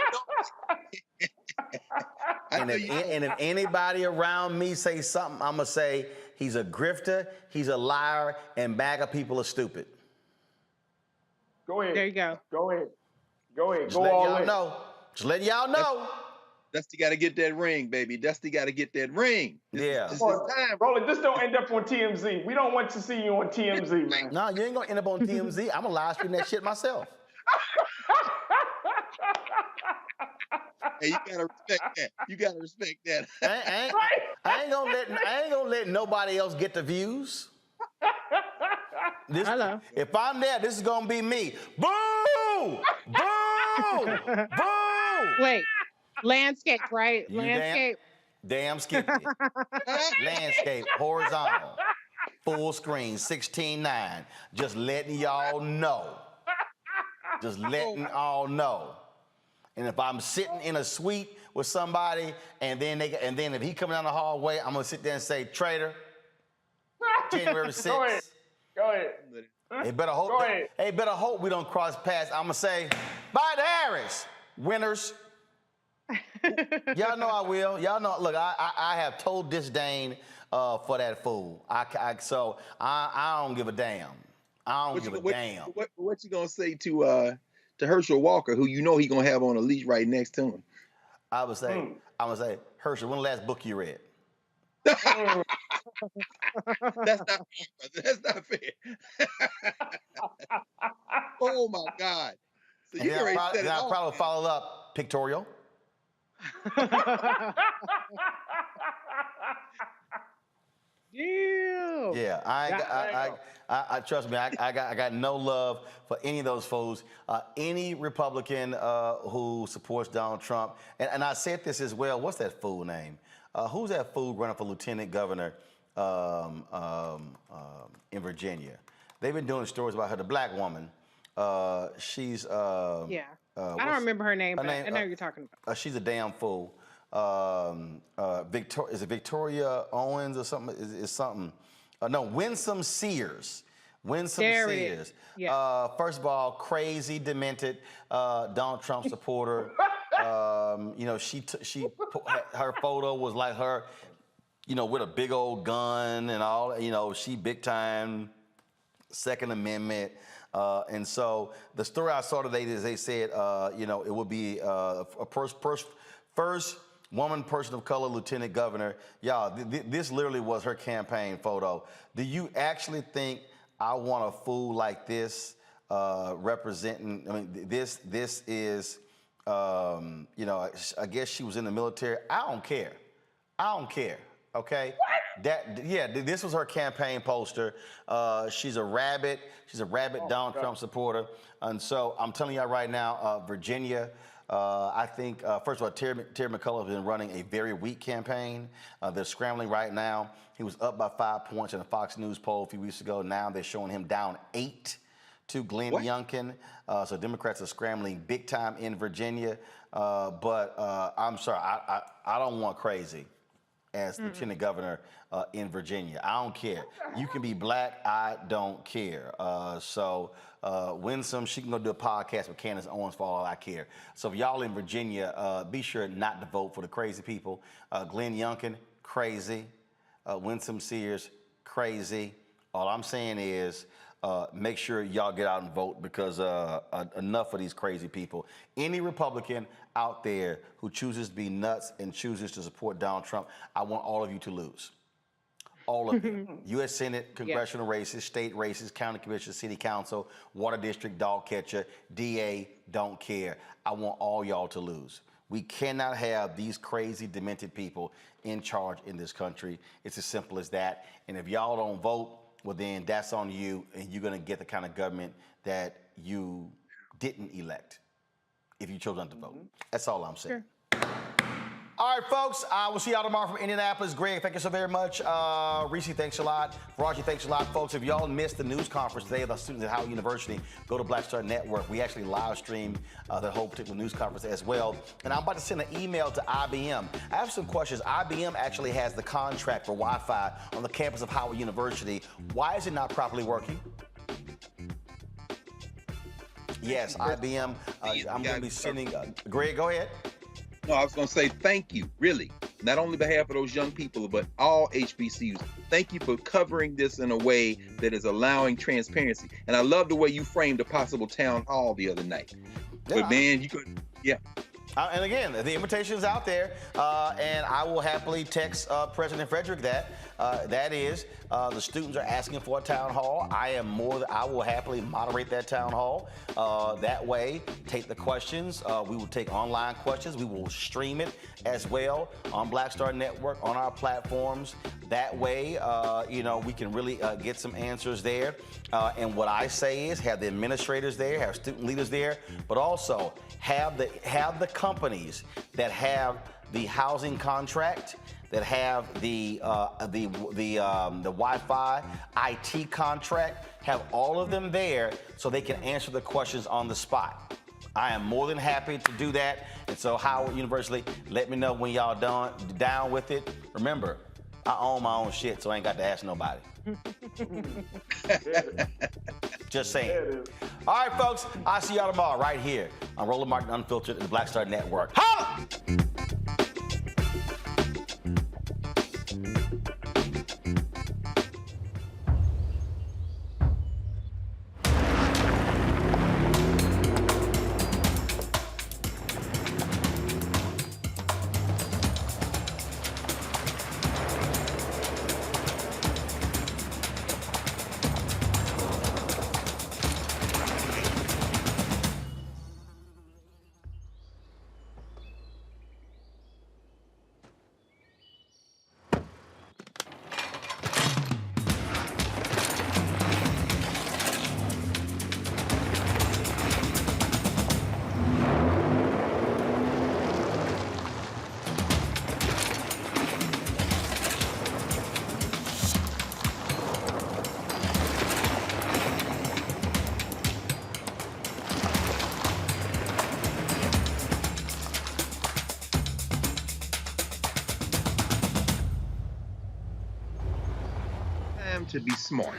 don't. And if anybody around me say something, I'm going to say he's a grifter, he's a liar, and MAGA people are stupid. Go ahead. There you go. Go ahead. Go ahead. Just Go let all y'all in. know. Just let y'all know. Dusty got to get that ring, baby. Dusty got to get that ring. This time. Roland, this don't end up on TMZ. We don't want to see you on TMZ, man. No, you ain't going to end up on TMZ. I'm going to live stream that shit myself. Hey, you gotta respect that. You gotta respect that. I ain't gonna let nobody else get the views. Hello. If I'm there, this is gonna be me. Boo! Boo! Boo! Wait, landscape, right? You Landscape. Damn Skippy. Landscape, horizontal, full screen, 16:9. Just letting y'all know. Just letting all know. And if I'm sitting in a suite with somebody, and then if he coming down the hallway, I'm gonna sit there and say, traitor, January 6th. Go ahead. Go ahead. Hey, better hope we don't cross paths. I'm gonna say, bye to Harris, winners. Y'all know I will. Y'all know. Look, I have total disdain for that fool. So I don't give a damn. I don't give a damn. What you gonna say to Herschel Walker, who you know he gonna have on a leash right next to him? I would say, Herschel, when the last book you read? That's not fair. Oh my God. So you already said it all. I'll probably follow up pictorial. Yeah, I trust me. I got no love for any of those fools. Any Republican who supports Donald Trump, and I said this as well. What's that fool name? Who's that fool running for lieutenant governor in Virginia? They've been doing stories about her, the black woman. She's I don't remember her name, but I know who you're talking about. She's a damn fool. Is it Victoria Owens or something? Is something? No, Winsome Sears. Sears. Yeah. First of all, crazy, demented Donald Trump supporter. Her photo was like her, with a big old gun and all. She big time Second Amendment. And so the story I saw today is they said, it would be a first woman, person of color, lieutenant governor. Y'all, this literally was her campaign photo. Do you actually think I want a fool like this representing? I mean, this is, I guess she was in the military. I don't care. Okay. What? This was her campaign poster. She's a rabid Donald Trump supporter. And so I'm telling y'all right now, Virginia, I think, first of all, Terry McCullough has been running a very weak campaign. They're scrambling right now. He was up by 5 points in a Fox News poll a few weeks ago. Now they're showing him down 8 to Glenn Youngkin. So Democrats are scrambling big time in Virginia. But I'm sorry, I don't want crazy as lieutenant governor in Virginia. I don't care. You can be black. I don't care. Winsome, she can go do a podcast with Candace Owens for all I care. So if y'all in Virginia, be sure not to vote for the crazy people. Glenn Youngkin, crazy. Winsome Sears, crazy. All I'm saying is make sure y'all get out and vote because enough of these crazy people. Any Republican out there who chooses to be nuts and chooses to support Donald Trump, I want all of you to lose. All of you. U.S. Senate, congressional races, state races, county commission, city council, water district, dog catcher, DA, don't care. I want all y'all to lose. We cannot have these crazy, demented people in charge in this country. It's as simple as that. And if y'all don't vote, well, then that's on you, and you're going to get the kind of government that you didn't elect if you chose not to vote. That's all I'm saying. Sure. All right, folks, we'll see y'all tomorrow from Indianapolis. Greg, thank you so very much. Reese, thanks a lot. Raji, thanks a lot. Folks, if y'all missed the news conference today of the students at Howard University, go to Black Star Network. We actually live stream the whole particular news conference as well. And I'm about to send an email to IBM. I have some questions. IBM actually has the contract for Wi-Fi on the campus of Howard University. Why is it not properly working? Yes, IBM. I'm going to be sending. Greg, go ahead. No, I was going to say thank you, really, not only on behalf of those young people, but all HBCUs. Thank you for covering this in a way that is allowing transparency. And I love the way you framed a possible town hall the other night. Yeah. But man, you could, and again, the invitation is out there, and I will happily text President Frederick that. That is, the students are asking for a town hall. I will happily moderate that town hall. That way, take the questions. We will take online questions. We will stream it as well on Black Star Network, on our platforms. That way, we can really get some answers there. And what I say is have the administrators there, have student leaders there, but also have the companies that have the housing contract, that have the Wi-Fi IT contract, have all of them there so they can answer the questions on the spot. I am more than happy to do that. And so Howard University, let me know when y'all down with it. Remember, I own my own shit, so I ain't got to ask nobody. Just saying. All right, folks. I'll see y'all tomorrow right here on Roland Martin Unfiltered and the Black Star Network. Holla! To be smart.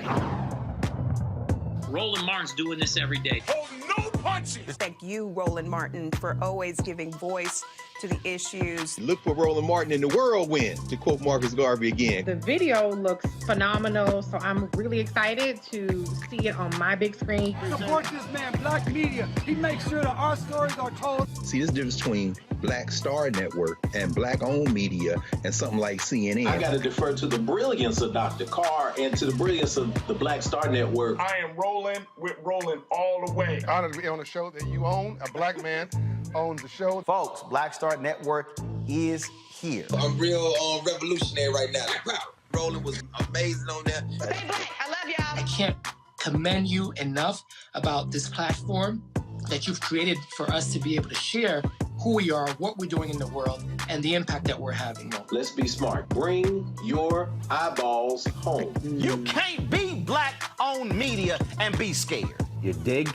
Roland Martin's doing this every day. Oh, no punches! Thank you, Roland Martin, for always giving voice to the issues. Look for Roland Martin in the whirlwind, to quote Marcus Garvey again. The video looks phenomenal, so I'm really excited to see it on my big screen. Support this man, Black Media. He makes sure that our stories are told. See, there's a difference between Black Star Network and Black-owned media and something like CNN. I got to defer to the brilliance of Dr. Carr and to the brilliance of the Black Star Network. I am rolling with Roland all the way. Honored to be on a show that you own. A black man owns the show. Folks, Black Star Network is here. I'm real revolutionary right now. Roland was amazing on there. Stay black. I love y'all. I can't commend you enough about this platform that you've created for us to be able to share who we are, what we're doing in the world, and the impact that we're having. Let's be smart. Bring your eyeballs home. You can't be Black-owned media and be scared. You dig?